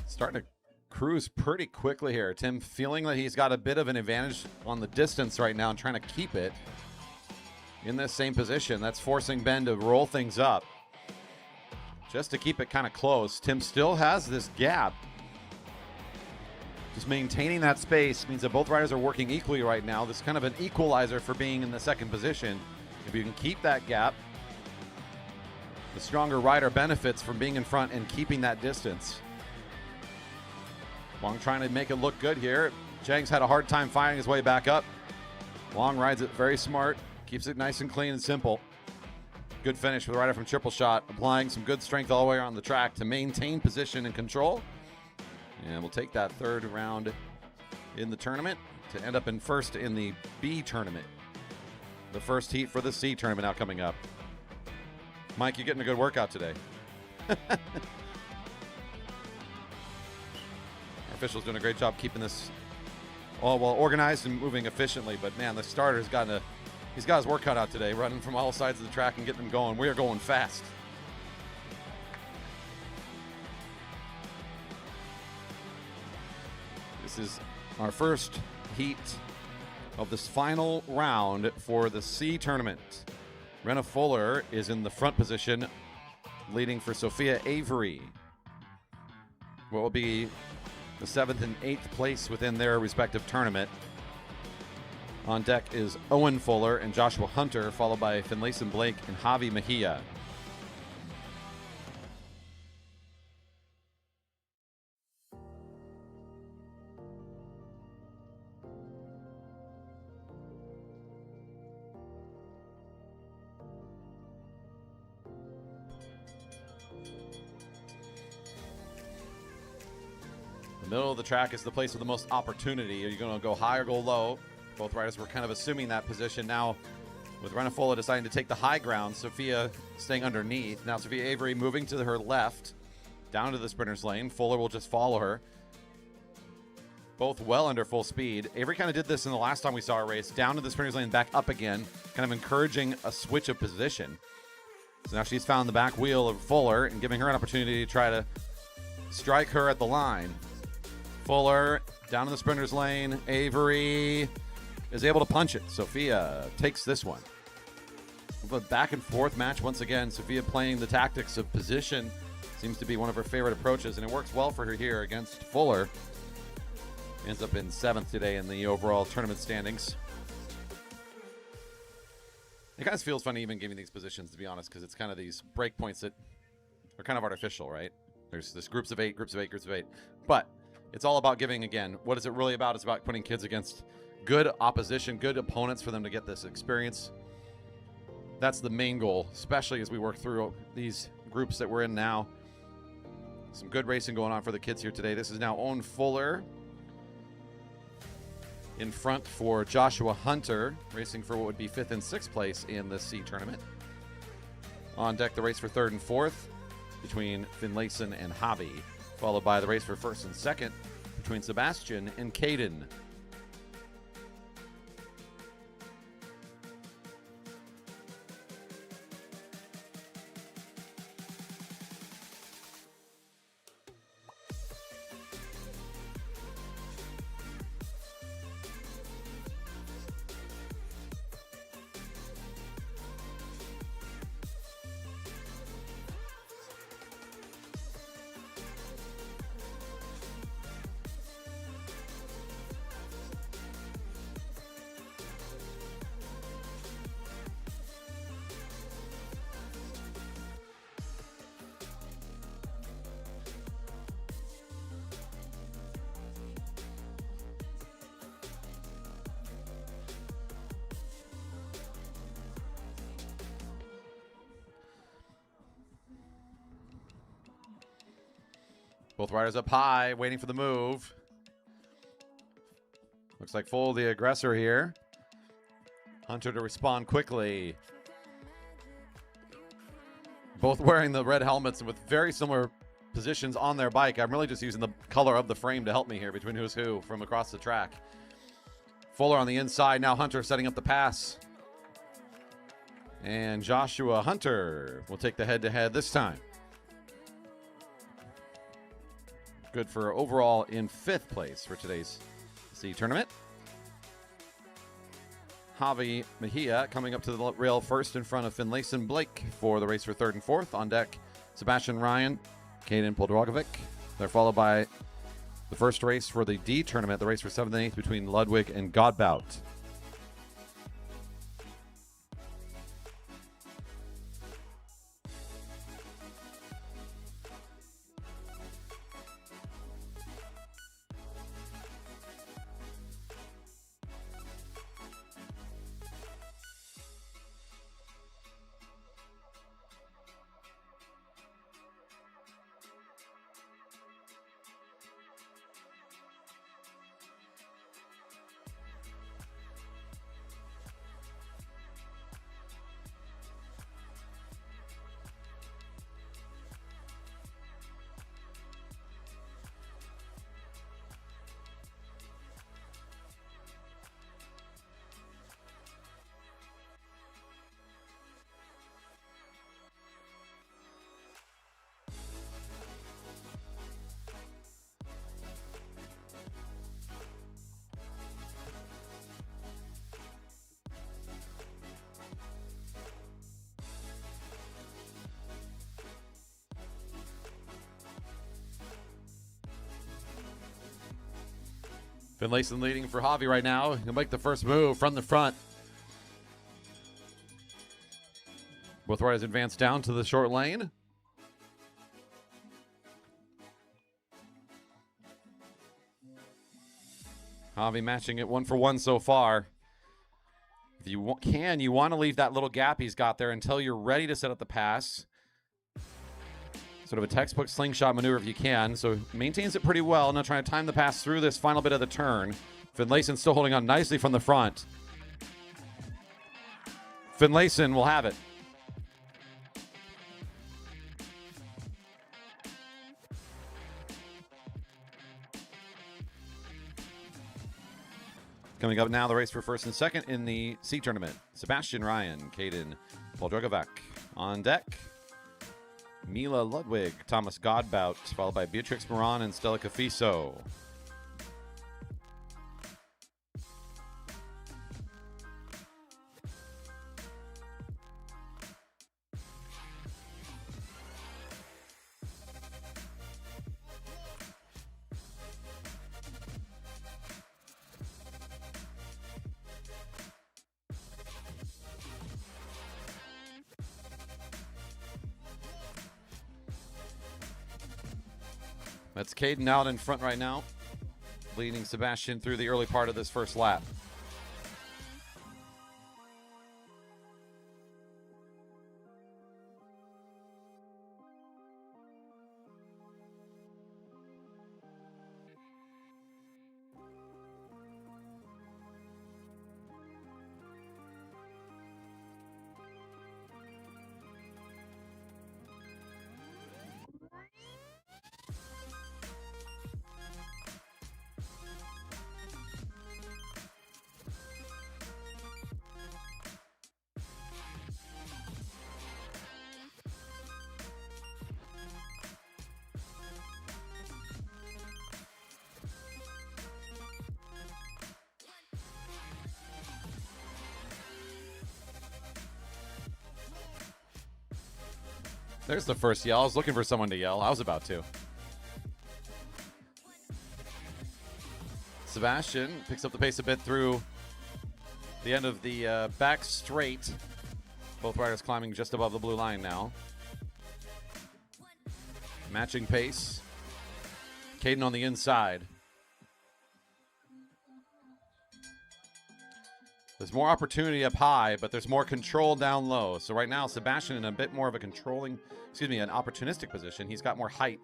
Starting to cruise pretty quickly here. Tim feeling that he's got a bit of an advantage on the distance right now and trying to keep it in this same position. That's forcing Ben to roll things up just to keep it kind of close. Tim still has this gap. Just maintaining that space means that both riders are working equally right now. This is kind of an equalizer for being in the 2nd position. If you can keep that gap, the stronger rider benefits from being in front and keeping that distance. Wong trying to make it look good here. Zhang's had a hard time finding his way back up. Wong rides it very smart, keeps it nice and clean and simple. Good finish for the rider from Triple Shot, applying some good strength all the way around the track to maintain position and control. And we'll take that 3rd round in the tournament to end up in 1st in the B tournament. The first heat for the C tournament now coming up. Mike, you're getting a good workout today. Officials doing a great job keeping this all well organized and moving efficiently. But man, the starter's he's got his work cut out today, running from all sides of the track and getting them going. We are going fast. This is our first heat of this final round for the C tournament. Renna Fuller is in the front position, leading for Sophia Avery. What will be the 7th and 8th place within their respective tournament. On deck is Owen Fuller and Joshua Hunter, followed by Finlayson Blake and Javi Mejia. The middle of the track is the place with the most opportunity. Are you going to go high or go low? Both riders were kind of assuming that position. Now, with Renna Fuller deciding to take the high ground, Sophia staying underneath. Now, Sophia Avery moving to her left, down to the sprinter's lane. Fuller will just follow her. Both well under full speed. Avery kind of did this in the last time we saw a race. Down to the sprinter's lane, back up again, kind of encouraging a switch of position. So now she's found the back wheel of Fuller and giving her an opportunity to try to strike her at the line. Fuller down in the sprinter's lane. Avery is able to punch it. Sophia takes this one. A back and forth match once again. Sophia playing the tactics of position seems to be one of her favorite approaches, and it works well for her here against Fuller. Ends up in 7th today in the overall tournament standings. It kind of feels funny even giving these positions, to be honest, because it's kind of these break points that are kind of artificial, right? There's this groups of 8, groups of 8, groups of 8. But it's all about giving, again, what is it really about? It's about putting kids against good opposition, good opponents for them to get this experience. That's the main goal, especially as we work through these groups that we're in now. Some good racing going on for the kids here today. This is now Owen Fuller in front for Joshua Hunter, racing for what would be 5th and 6th place in the C tournament. On deck, the race for 3rd and 4th between Finlayson and Javi, followed by the race for 1st and 2nd between Sebastian and Keirin. Both riders up high, waiting for the move. Looks like Full, the aggressor here. Hunter to respond quickly. Both wearing the red helmets with very similar positions on their bike. I'm really just using the color of the frame to help me here between who's who from across the track. Fuller on the inside. Now Hunter setting up the pass. And Joshua Hunter will take the head-to-head this time. Good for overall in 5th place for today's C tournament. Javi Mejia coming up to the rail first in front of Finlayson Blake for the race for 3rd and 4th. On deck, Sebastian Ryan, Kaden Poldragovic. They're followed by the first race for the D tournament, the race for 7th and 8th between Ludwig and Godbout. Finlayson leading for Javi right now. He'll make the first move from the front. Both riders advance down to the short lane. Javi matching it 1-for-1 so far. If you you want to leave that little gap he's got there until you're ready to set up the pass. Sort of a textbook slingshot maneuver if you can. So maintains it pretty well. Now trying to time the pass through this final bit of the turn. Finlayson still holding on nicely from the front. Finlayson will have it. Coming up now, the race for first and second in the C tournament. Sebastian Ryan, Keirin Poldragovac on deck. Mila Ludwig, Thomas Godbout, followed by Beatrix Moran and Stella Cafiso. That's Keirin out in front right now, leading Sebastian through the early part of this first lap. There's the first yell. I was looking for someone to yell. I was about to. Sebastian picks up the pace a bit through the end of the back straight. Both riders climbing just above the blue line now. Matching pace. Keirin on the inside. There's more opportunity up high, but there's more control down low. So right now, Sebastian in a bit more of a an opportunistic position. He's got more height.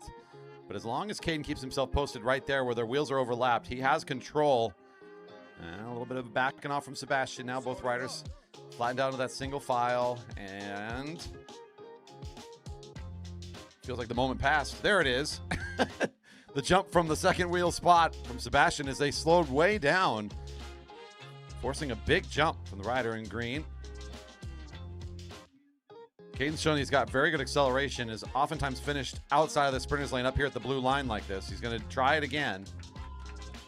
But as long as Keirin keeps himself posted right there where their wheels are overlapped, he has control. And a little bit of backing off from Sebastian. Now both riders flying down to that single file. And feels like the moment passed. There it is. The jump from the second wheel spot from Sebastian as they slowed way down, forcing a big jump from the rider in green. Keirin's shown he's got very good acceleration, is oftentimes finished outside of the sprinter's lane up here at the blue line like this. He's going to try it again,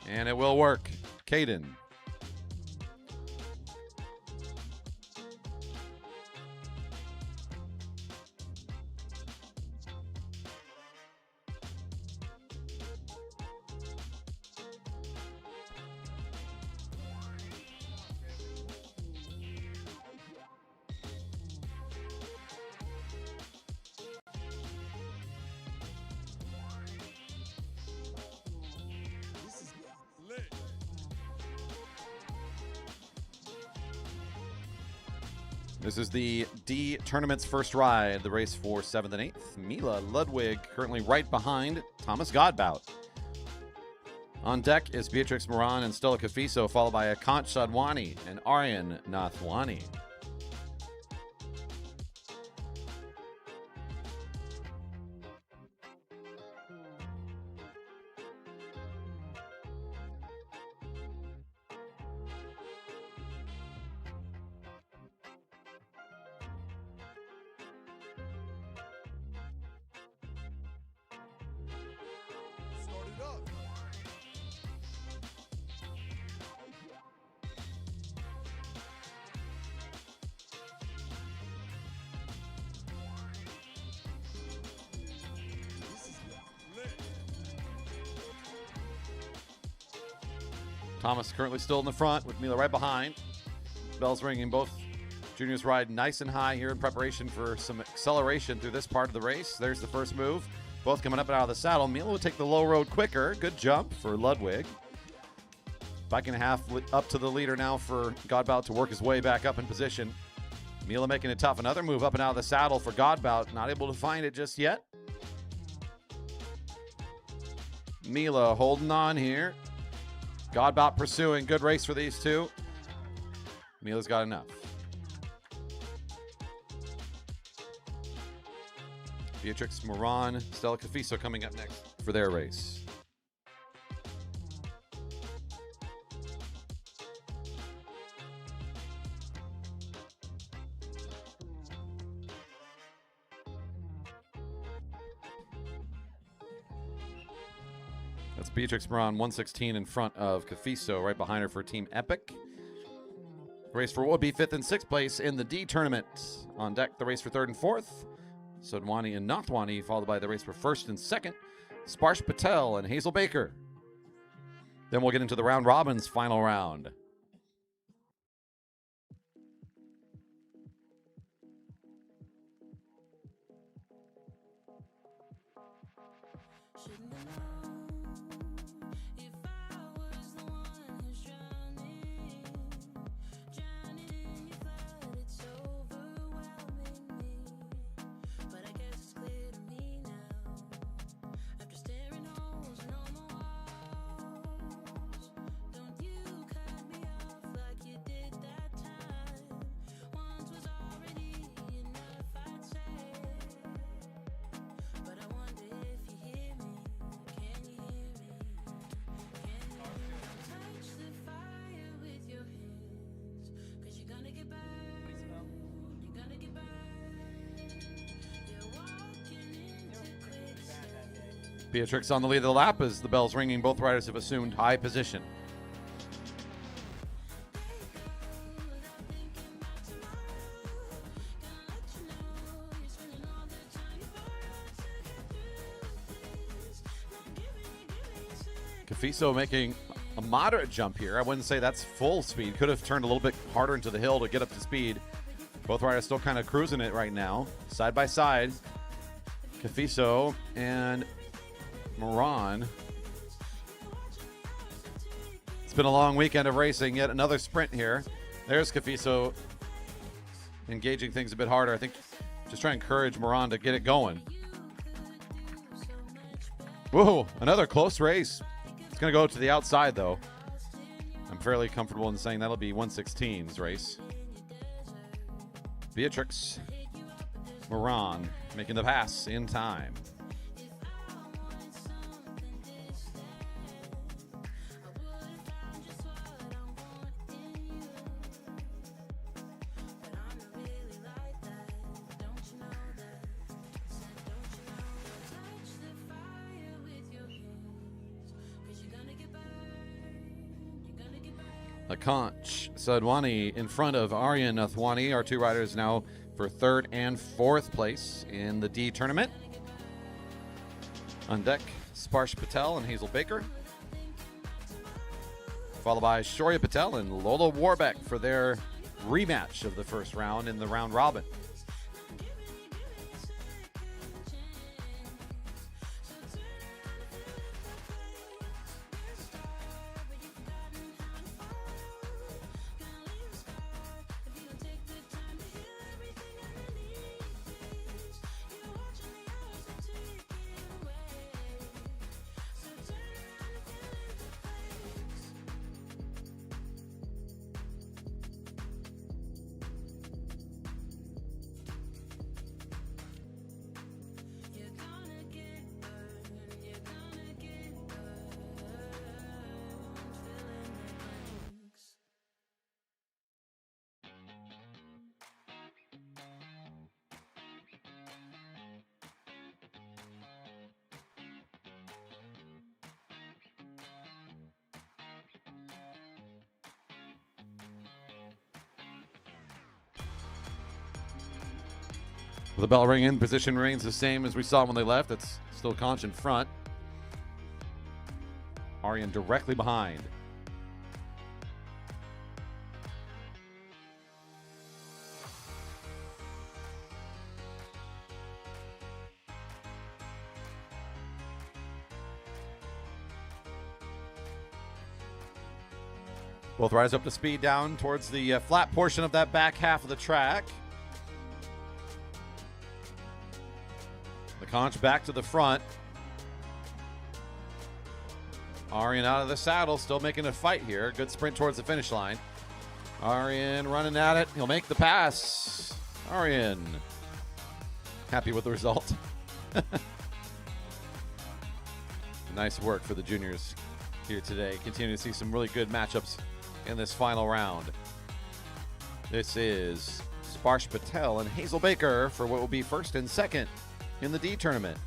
and it will work. Keirin. This is the D tournament's first ride, the race for 7th and 8th. Mila Ludwig currently right behind Thomas Godbout. On deck is Beatrix Moran and Stella Cafiso, followed by Akant Sadwani and Aryan Nathwani. Thomas currently still in the front with Mila right behind. Bells ringing. Both juniors ride nice and high here in preparation for some acceleration through this part of the race. There's the first move. Both coming up and out of the saddle. Mila will take the low road quicker. Good jump for Ludwig. Bike and a half up to the leader now for Godbout to work his way back up in position. Mila making it tough. Another move up and out of the saddle for Godbout. Not able to find it just yet. Mila holding on here. Godbout pursuing. Good race for these two. Mila's got enough. Beatrix Moran, Stella Cafiso coming up next for their race. That's Beatrix Moran, 116 in front of Cafiso, right behind her for Team Epic. Race for what would be 5th and 6th place in the D tournament. On deck, the race for 3rd and 4th. Sodwani and Nathwani, followed by the race for 1st and 2nd. Sparsh Patel and Hazel Baker. Then we'll get into the round robins final round. Beatrix on the lead of the lap as the bell's ringing. Both riders have assumed high position. Cafiso making a moderate jump here. I wouldn't say that's full speed. Could have turned a little bit harder into the hill to get up to speed. Both riders still kind of cruising it right now. Side by side. Cafiso and Moran. It's been a long weekend of racing. Yet another sprint here. There's Cafiso engaging things a bit harder. I think just trying to encourage Moran to get it going. Whoa, another close race. It's going to go to the outside, though. I'm fairly comfortable in saying that'll be 116's race. Beatrix Moran making the pass in time. Akanch Sadwani in front of Aryan Athwani. Our two riders now for 3rd and 4th place in the D tournament. On deck, Sparsh Patel and Hazel Baker. Followed by Shoria Patel and Lola Warbeck for their rematch of the first round in the round robin. With the bell ringing, position remains the same as we saw when they left. It's still Conch in front. Aryan directly behind. Both riders up to speed down towards the flat portion of that back half of the track. The conch back to the front. Aryan out of the saddle, still making a fight here. Good sprint towards the finish line. Aryan running at it. He'll make the pass. Aryan happy with the result. Nice work for the juniors here today. Continue to see some really good matchups in this final round. This is Sparsh Patel and Hazel Baker for what will be first and second in the D tournament.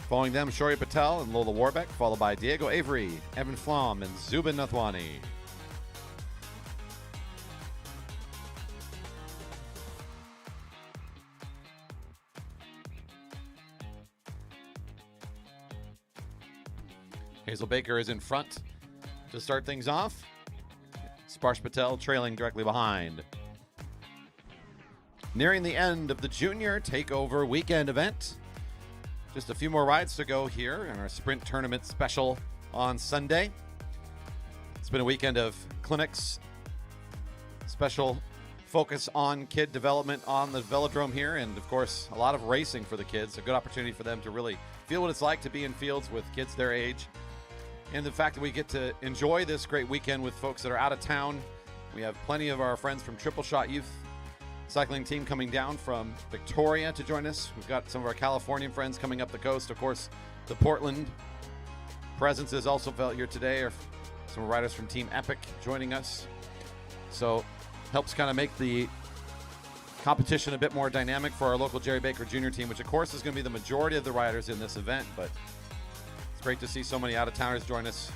Following them, Shaurya Patel and Lola Warbeck, followed by Diego Avery, Evan Flom, and Zubin Nathwani. Hazel Baker is in front to start things off. Sparsh Patel trailing directly behind. Nearing the end of the Junior Takeover Weekend event. Just a few more rides to go here in our sprint tournament special on Sunday. It's been a weekend of clinics, special focus on kid development on the velodrome here, and of course a lot of racing for the kids. A good opportunity for them to really feel what it's like to be in fields with kids their age. And the fact that we get to enjoy this great weekend with folks that are out of town. We have plenty of our friends from Triple Shot Youth Cycling Team coming down from Victoria to join us. We've got some of our Californian friends coming up the coast. Of course, the Portland presence is also felt here today. Or some riders from Team Epic joining us. So helps kind of make the competition a bit more dynamic for our local Jerry Baker Jr. team, which of course is going to be the majority of the riders in this event. But it's great to see so many out-of-towners join us.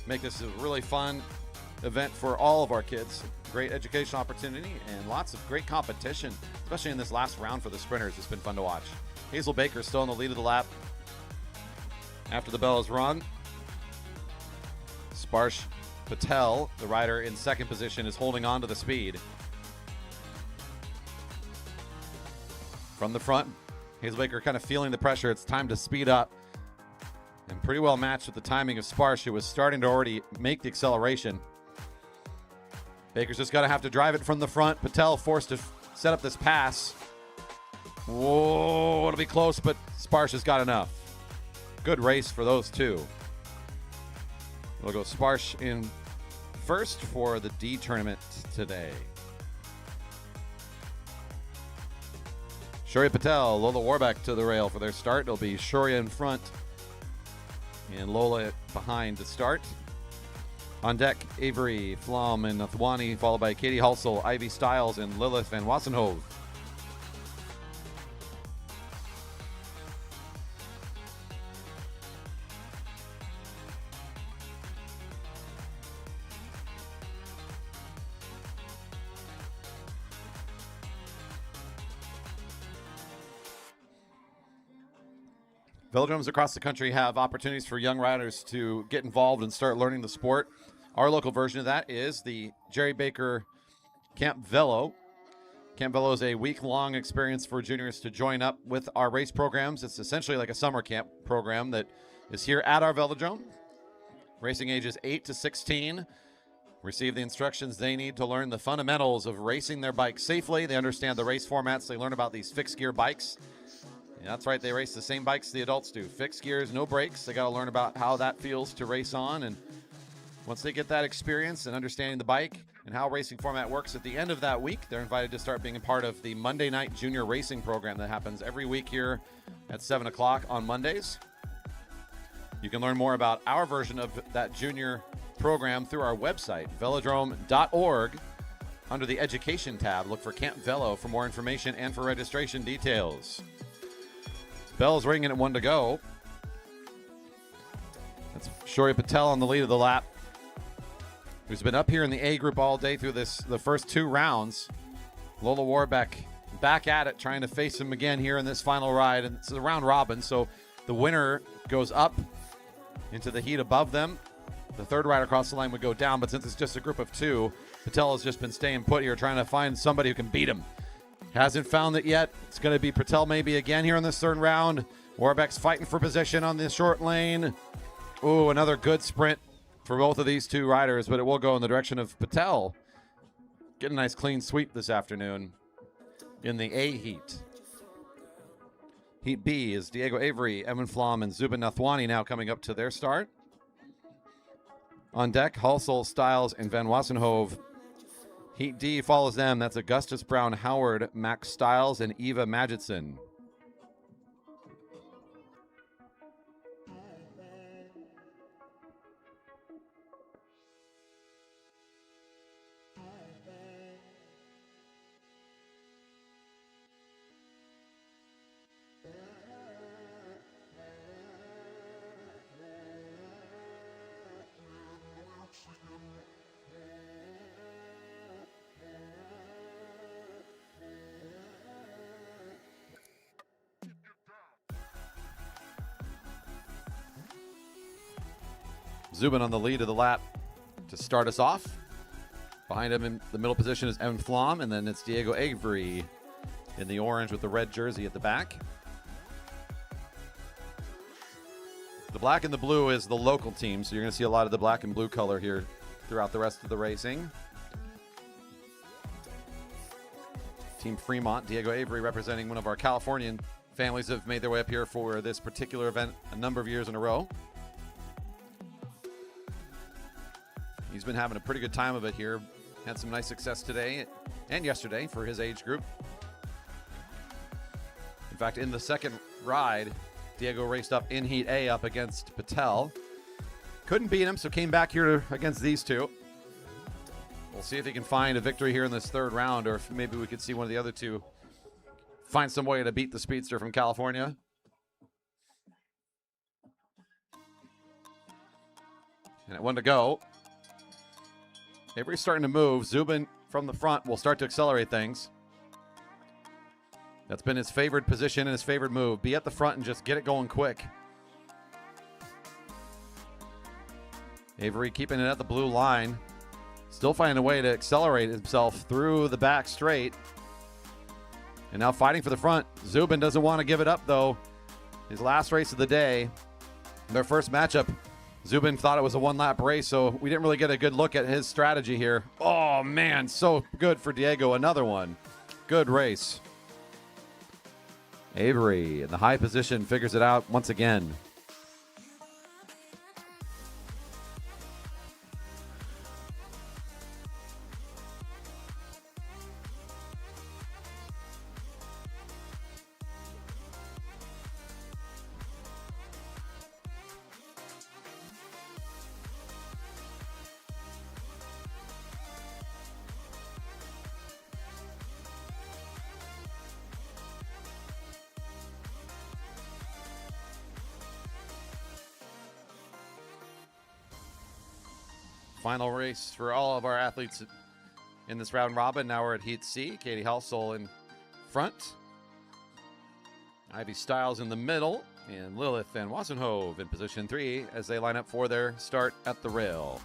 Make this a really fun event for all of our kids. Great educational opportunity and lots of great competition, especially in this last round for the sprinters. It's been fun to watch. Hazel Baker still in the lead of the lap after the bell is rung. Sparsh Patel, the rider in second position, is holding on to the speed. From the front, Hazel Baker kind of feeling the pressure. It's time to speed up. And pretty well matched with the timing of Sparsh, who was starting to already make the acceleration. Baker's just going to have to drive it from the front. Patel forced to set up this pass. Whoa, it'll be close, but Sparsh has got enough. Good race for those two. We'll go Sparsh in first for the D tournament today. Shaurya Patel, Lola Warbeck to the rail for their start. It'll be Shaurya in front and Lola behind to start. On deck, Avery, Flom, and Nathwani, followed by Katie Halsell, Ivy Stiles, and Lilith Van Wassenhove. Velodromes across the country have opportunities for young riders to get involved and start learning the sport. Our local version of that is the Jerry Baker Camp Velo. Camp Velo is a week-long experience for juniors to join up with our race programs. It's essentially like a summer camp program that is here at our velodrome. Racing ages 8 to 16 receive the instructions they need to learn the fundamentals of racing their bike safely. They understand the race formats. They learn about these fixed gear bikes. Yeah, that's right, they race the same bikes the adults do. Fixed gears, no brakes. They got to learn about how that feels to race on. And once they get that experience and understanding the bike and how racing format works at the end of that week, they're invited to start being a part of the Monday night junior racing program that happens every week here at 7 o'clock on Mondays. You can learn more about our version of that junior program through our website, velodrome.org. Under the Education tab, look for Camp Velo for more information and for registration details. Bell's ringing at 1 to go. That's Shaurya Patel on the lead of the lap, who's been up here in the A group all day through the first two rounds. Lola Warbeck back at it, trying to face him again here in this final ride. And it's a round robin, so the winner goes up into the heat above them. The third rider across the line would go down, but since it's just a group of two, Patel has just been staying put here, trying to find somebody who can beat him. Hasn't found it yet. It's going to be Patel maybe again here in this third round. Warbeck's fighting for position on the short lane. Ooh, another good sprint for both of these two riders, but it will go in the direction of Patel. Get a nice clean sweep this afternoon in the A heat. Heat B is Diego Avery, Evan Flom, and Zubin Nathwani now coming up to their start. On deck, Halsell, Stiles, and Van Wassenhove. Heat D follows them. That's Augustus Brown Howard, Max Stiles, and Eva Magidson. Zubin on the lead of the lap to start us off. Behind him in the middle position is Evan Flom, and then it's Diego Avery in the orange with the red jersey at the back. The black and the blue is the local team, so you're going to see a lot of the black and blue color here throughout the rest of the racing. Team Fremont, Diego Avery representing one of our Californian families have made their way up here for this particular event a number of years in a row. He's been having a pretty good time of it here. Had some nice success today and yesterday for his age group. In fact, in the second ride, Diego raced up in Heat A up against Patel. Couldn't beat him, so came back here against these two. We'll see if he can find a victory here in this third round, or if maybe we could see one of the other two find some way to beat the speedster from California. And at one to go. Avery's starting to move. Zubin from the front will start to accelerate things. That's been his favored position and his favored move. Be at the front and just get it going quick. Avery keeping it at the blue line. Still finding a way to accelerate himself through the back straight. And now fighting for the front. Zubin doesn't want to give it up, though. His last race of the day. Their first matchup. Zubin thought it was a one-lap race, so we didn't really get a good look at his strategy here. Oh, man, so good for Diego. Another one. Good race. Avery in the high position figures it out once again. Final race for all of our athletes in this round robin. Now we're at Heat C. Katie Halsell in front. Ivy Stiles in the middle. And Lilith Van Wassenhove in position 3 as they line up for their start at the rail.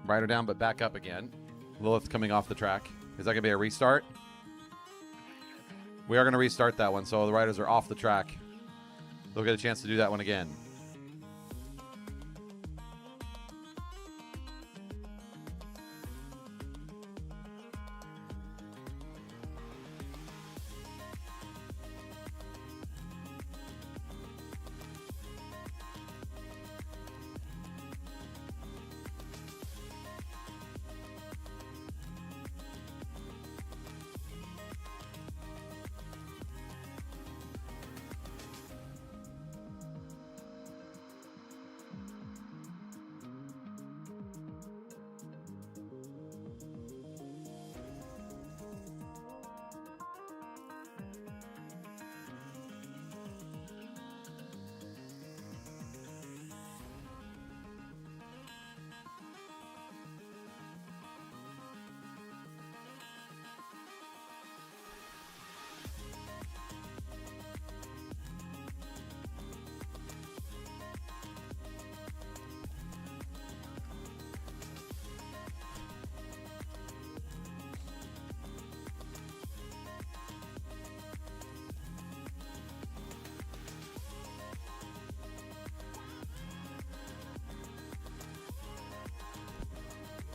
Rider down, but back up again. Lilith coming off the track. Is that going to be a restart? We are going to restart that one, so the riders are off the track. They'll get a chance to do that one again.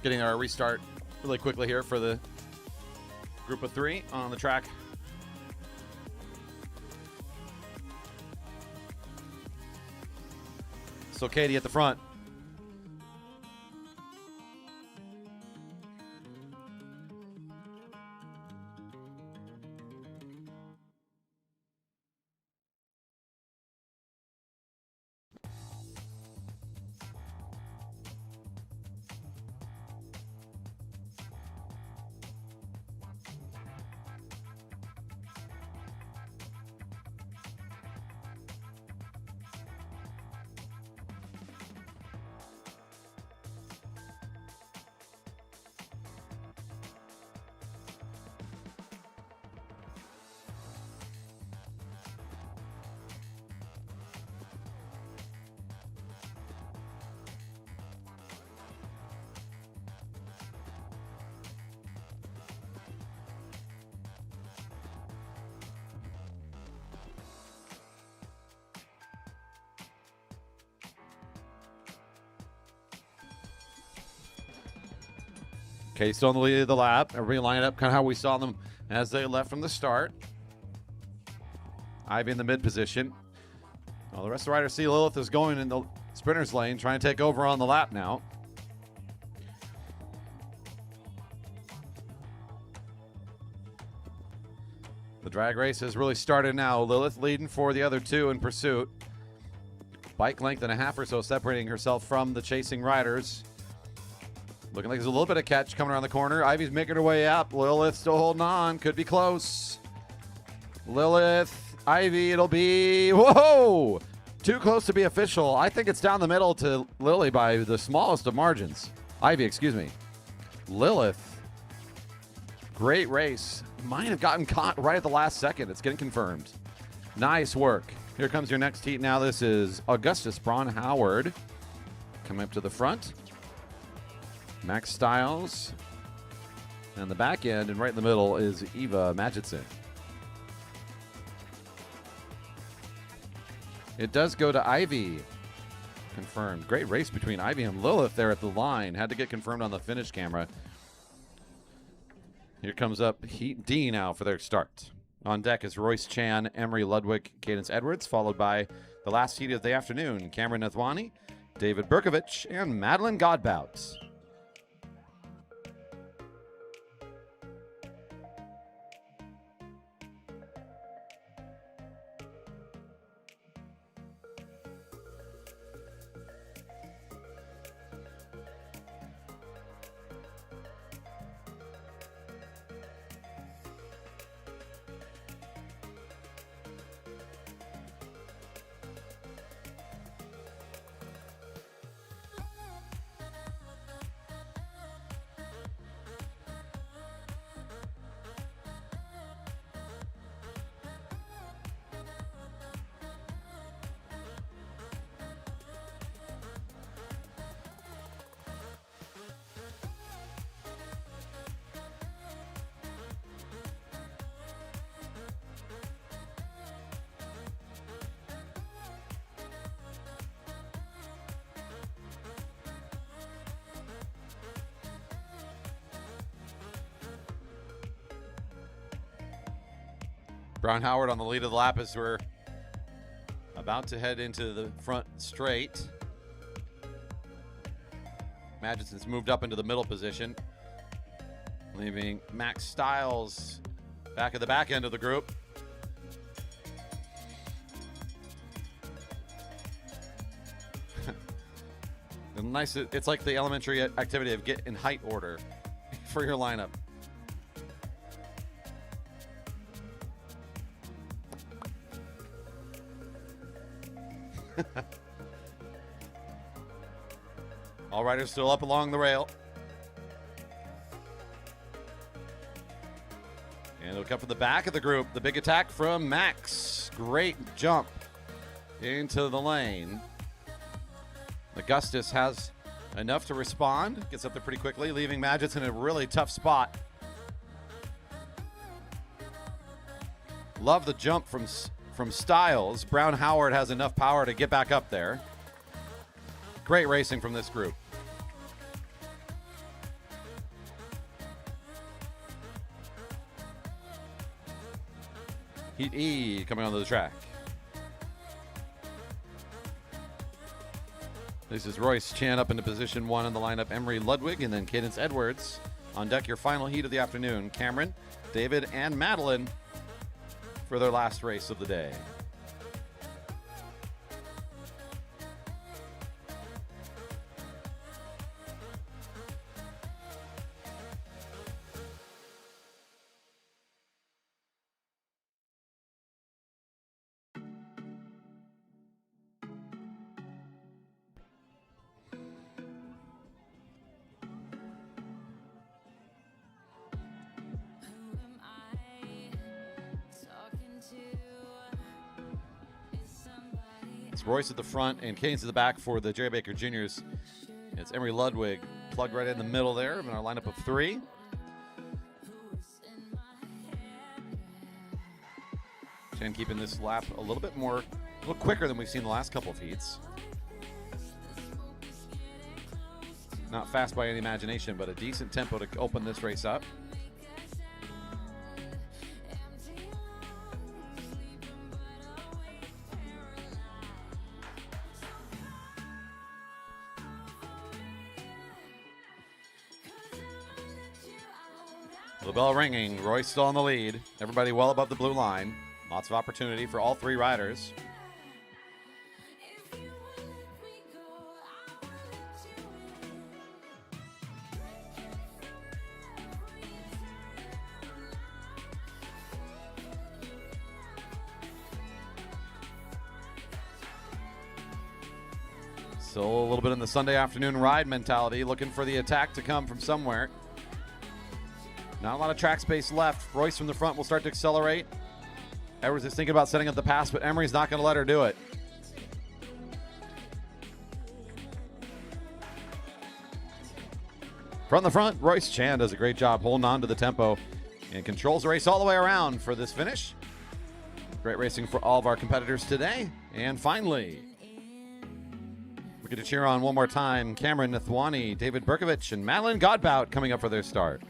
Getting our restart really quickly here for the group of 3 on the track. So Katie at the front. Okay, still in the lead of the lap. Everybody line up kind of how we saw them as they left from the start. Ivy in the mid position. Well, the rest of the riders see Lilith is going in the sprinter's lane, trying to take over on the lap now. The drag race has really started now. Lilith leading for the other 2 in pursuit. Bike length and a half or so separating herself from the chasing riders. Looking like there's a little bit of catch coming around the corner. Ivy's making her way up. Lilith still holding on. Could be close. Lilith, Ivy, it'll be, whoa! Too close to be official. I think it's down the middle to Lily by the smallest of margins. Ivy, excuse me. Lilith, great race. Might have gotten caught right at the last second. It's getting confirmed. Nice work. Here comes your next heat now. This is Augustus Braun Howard coming up to the front. Max Stiles. And the back end, and right in the middle, is Eva Magidson. It does go to Ivy. Confirmed. Great race between Ivy and Lilith there at the line. Had to get confirmed on the finish camera. Here comes up Heat D now for their start. On deck is Royce Chan, Emery Ludwig, Cadence Edwards, followed by the last heat of the afternoon, Cameron Nathwani, David Berkovich, and Madeline Godbout. Braun Howard on the lead of the lap as we're about to head into the front straight. Magitson's moved up into the middle position, leaving Max Stiles back at the back end of the group. Nice. It's like the elementary activity of get in height order for your lineup. All riders still up along the rail. And it'll come from the back of the group. The big attack from Max. Great jump into the lane. Augustus has enough to respond. Gets up there pretty quickly, leaving Magidson in a really tough spot. Love the jump from Stiles. Braun Howard has enough power to get back up there. Great racing from this group. Heat E coming onto the track. This is Royce Chan up into position 1 in the lineup. Emery Ludwig and then Cadence Edwards. On deck, your final heat of the afternoon. Cameron, David, and Madeline for their last race of the day. It's Royce at the front and Cadence at the back for the Jerry Baker Juniors. It's Emery Ludwig plugged right in the middle there in our lineup of 3. Chen keeping this lap a little quicker than we've seen the last couple of heats. Not fast by any imagination, but a decent tempo to open this race up. The bell ringing. Royce still on the lead. Everybody well above the blue line. Lots of opportunity for all 3 riders. Still a little bit in the Sunday afternoon ride mentality, looking for the attack to come from somewhere. Not a lot of track space left. Royce from the front will start to accelerate. Edwards is thinking about setting up the pass, but Emery's not going to let her do it. From the front, Royce Chan does a great job holding on to the tempo and controls the race all the way around for this finish. Great racing for all of our competitors today. And finally, we get to cheer on one more time Cameron Nathwani, David Berkovich, and Madeline Godbout coming up for their start.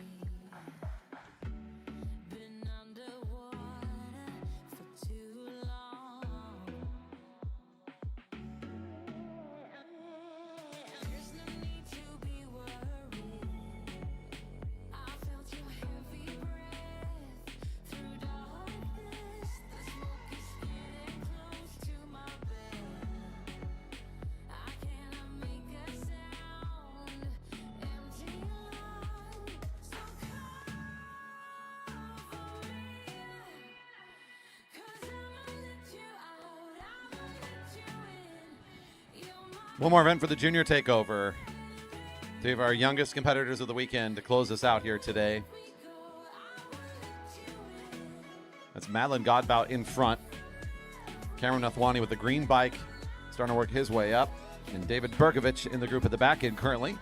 One more event for the junior takeover. 3 of our youngest competitors of the weekend to close us out here today. That's Madeline Godbout in front. Cameron Nathwani with the green bike starting to work his way up. And David Berkovich in the group at the back end currently.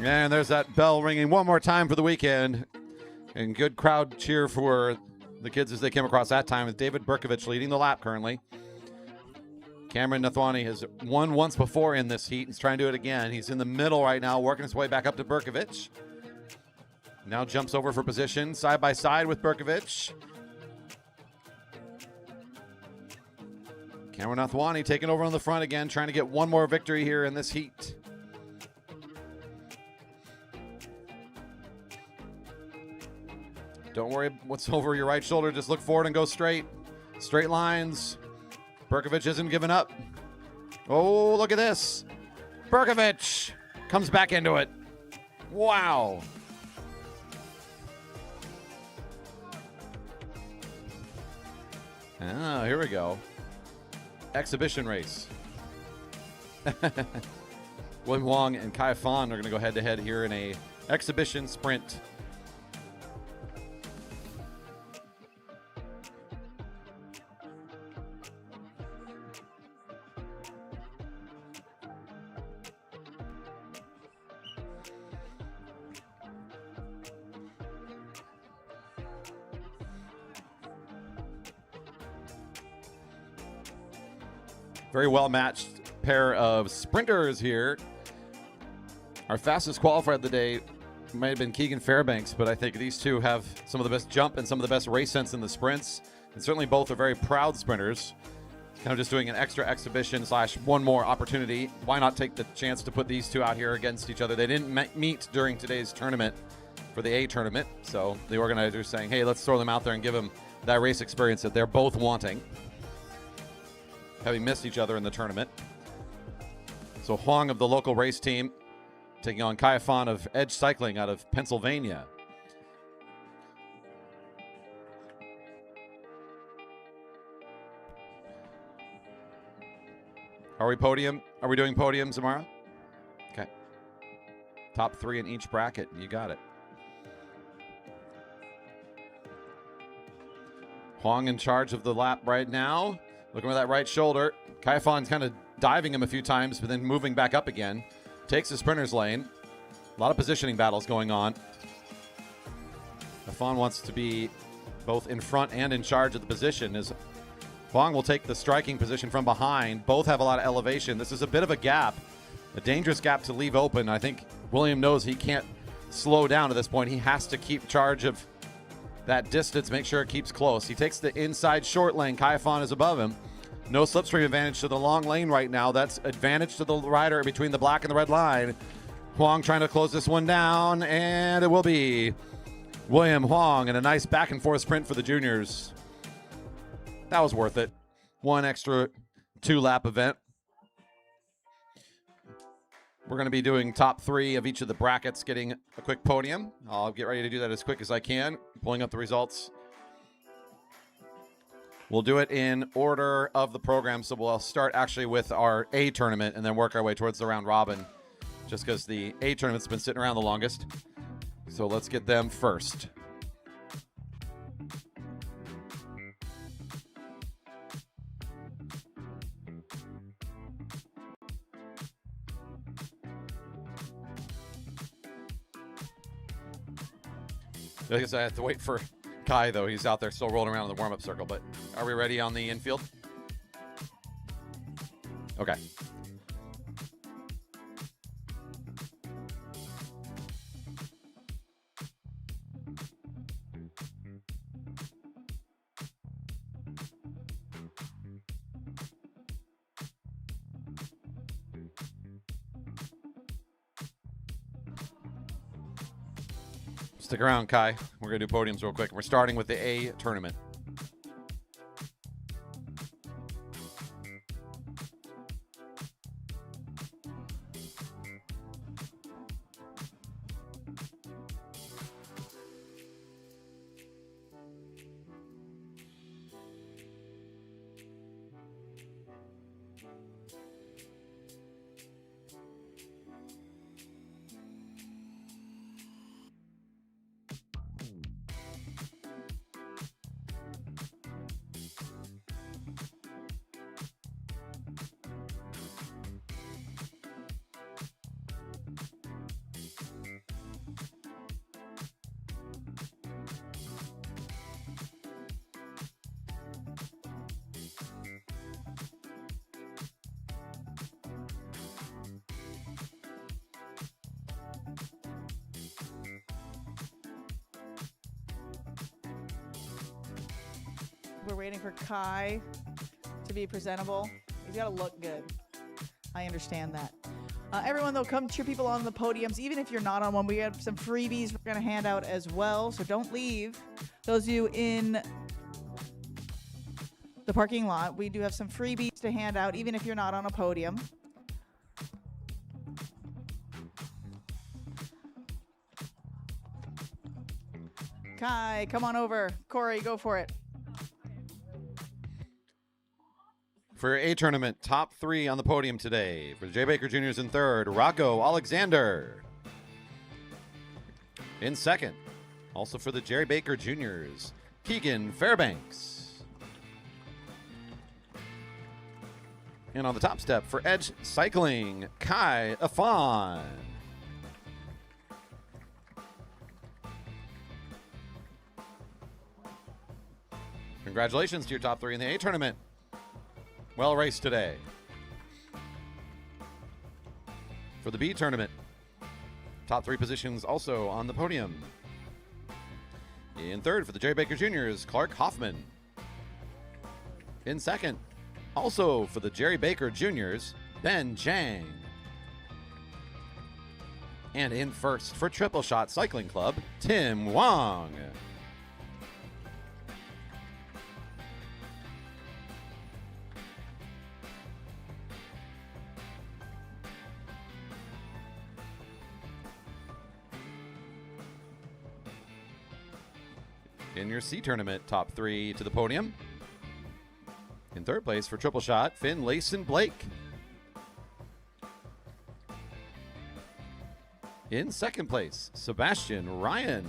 And there's that bell ringing one more time for the weekend. And good crowd cheer for the kids as they came across that time with David Berkovich leading the lap currently. Cameron Nathwani has won once before in this heat. He's trying to do it again. He's in the middle right now, working his way back up to Berkovich. Now jumps over for position, side by side with Berkovich. Cameron Nathwani taking over on the front again, trying to get one more victory here in this heat. Don't worry what's over your right shoulder. Just look forward and go straight. Straight lines. Berkovich isn't giving up. Oh, look at this. Berkovich comes back into it. Wow. Ah, here we go. Exhibition race. William Wong and Kai Fan are going to go head-to-head here in a exhibition sprint. Very well matched pair of sprinters here. Our fastest qualifier of the day might have been Keegan Fairbanks, but I think these two have some of the best jump and some of the best race sense in the sprints. And certainly both are very proud sprinters. Kind of just doing an extra exhibition / one more opportunity. Why not take the chance to put these two out here against each other? They didn't meet during today's tournament for the A tournament. So the organizers saying, hey, let's throw them out there and give them that race experience that they're both wanting, having missed each other in the tournament. So Huang of the local race team taking on Keirin of Edge Cycling out of Pennsylvania. Are we doing podiums tomorrow? Okay. Top 3 in each bracket. You got it. Huang in charge of the lap right now. Looking for that right shoulder. Keirin's kind of diving him a few times, but then moving back up again. Takes the sprinter's lane. A lot of positioning battles going on. Keirin wants to be both in front and in charge of the position as Huang will take the striking position from behind. Both have a lot of elevation. This is a bit of a gap, a dangerous gap to leave open. I think William knows he can't slow down at this point. He has to keep charge of that distance, make sure it keeps close. He takes the inside short lane. Keirin is above him. No slipstream advantage to the long lane right now. That's advantage to the rider between the black and the red line. Huang trying to close this one down, and it will be William Huang in a nice back and forth sprint for the juniors. That was worth it. One extra 2-lap event. We're going to be doing top 3 of each of the brackets, getting a quick podium. I'll get ready to do that as quick as I can, pulling up the results. We'll do it in order of the program, so we'll start actually with our A tournament and then work our way towards the round robin, just because the A tournament's been sitting around the longest. So let's get them first. I guess I have to wait for Kai, though. He's out there still rolling around in the warm-up circle. But are we ready on the infield? Okay. Stick around, Kai. We're going to do podiums real quick. We're starting with the A tournament. We're waiting for Kai to be presentable. He's got to look good. I understand that. Everyone, though, come cheer people on the podiums. Even if you're not on one, we have some freebies we're going to hand out as well, so don't leave. Those of you in the parking lot, we do have some freebies to hand out, even if you're not on a podium. Kai, come on over. Corey, go for it. For A tournament, top 3 on the podium today. For the J. Baker Juniors in third, Rocco Alexander. In second, also for the Jerry Baker Juniors, Keegan Fairbanks. And on the top step for Edge Cycling, Kai Afan. Congratulations to your top 3 in the A tournament. Well raced today. for the B tournament. Top 3 positions also on the podium. In third for the Jerry Baker Juniors, Clark Hoffman. In second, also for the Jerry Baker Juniors, Ben Chang. And in first for Triple Shot Cycling Club, Tim Wong. In your C tournament, top 3 to the podium. In third place for Triple Shot, Finn Layson Blake. In second place, Sebastian Ryan.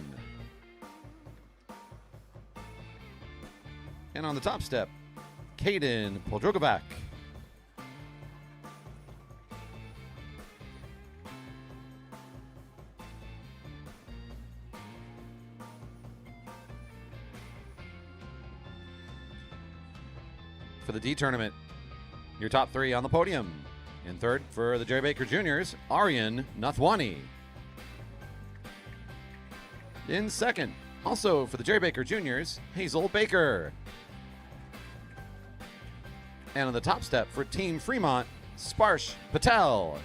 And on the top step, Keirin Poldrogobak. For the D tournament, your top 3 on the podium. In third for the Jerry Baker Juniors, Aryan Nathwani. In second, also for the Jerry Baker Juniors, Hazel Baker. And on the top step for Team Fremont, Sparsh Patel.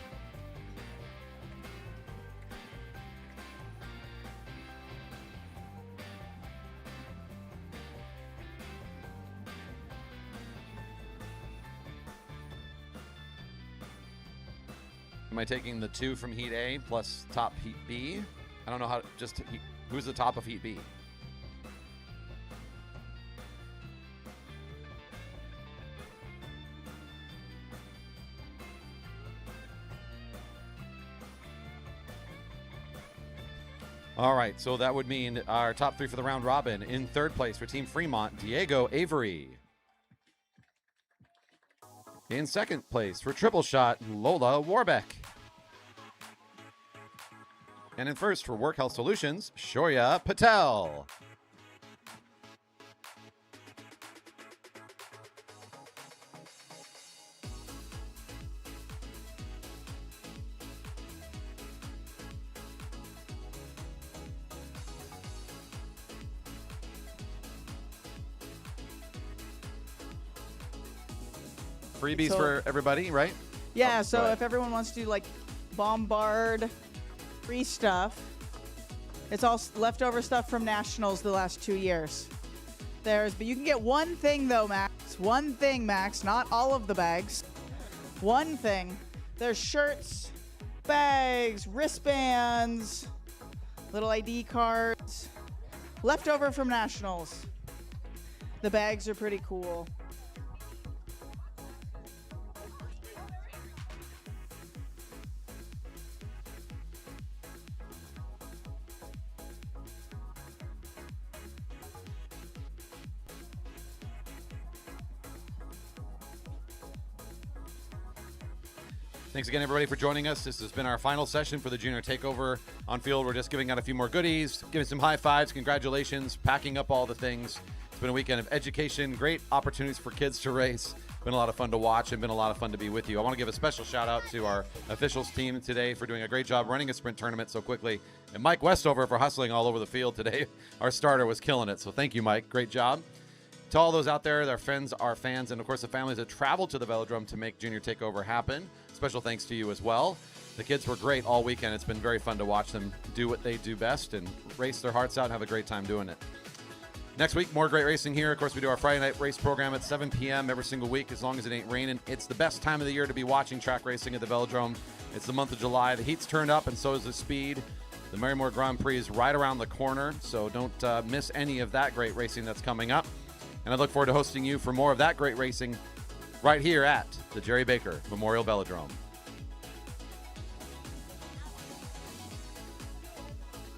Am I taking the 2 from Heat A plus top Heat B? I don't know how, who's the top of Heat B? All right, so that would mean our top 3 for the round robin. In third place for Team Fremont, Diego Avery. In second place for Triple Shot, Lola Warbeck. And in first for Work Health Solutions, Shoya Patel. Freebies for everybody, right? Yeah, so if everyone wants to like bombard free stuff, it's all leftover stuff from nationals the last 2 years. But you can get one thing though, Max. One thing, Max, not all of the bags. One thing. There's shirts, bags, wristbands, little ID cards, leftover from nationals. The bags are pretty cool. Thanks again, everybody, for joining us. This has been our final session for the Junior Takeover on field. We're just giving out a few more goodies, giving some high fives, congratulations, packing up all the things. It's been a weekend of education, great opportunities for kids to race. Been a lot of fun to watch and been a lot of fun to be with you. I want to give a special shout out to our officials team today for doing a great job running a sprint tournament so quickly. And Mike Westover for hustling all over the field today. Our starter was killing it. So thank you, Mike. Great job. To all those out there, their friends, our fans, and of course the families that traveled to the Velodrome to make Junior Takeover happen. Special thanks to you as well. The kids were great all weekend. It's been very fun to watch them do what they do best and race their hearts out and have a great time doing it. Next week, more great racing here. Of course, we do our Friday night race program at 7 p.m. every single week, as long as it ain't raining. It's the best time of the year to be watching track racing at the Velodrome. It's the month of July. The heat's turned up, and so is the speed. The Marymoor Grand Prix is right around the corner, so don't miss any of that great racing that's coming up. And I look forward to hosting you for more of that great racing right here at the Jerry Baker Memorial Velodrome.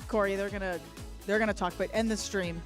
Corey, they're gonna talk about end the stream.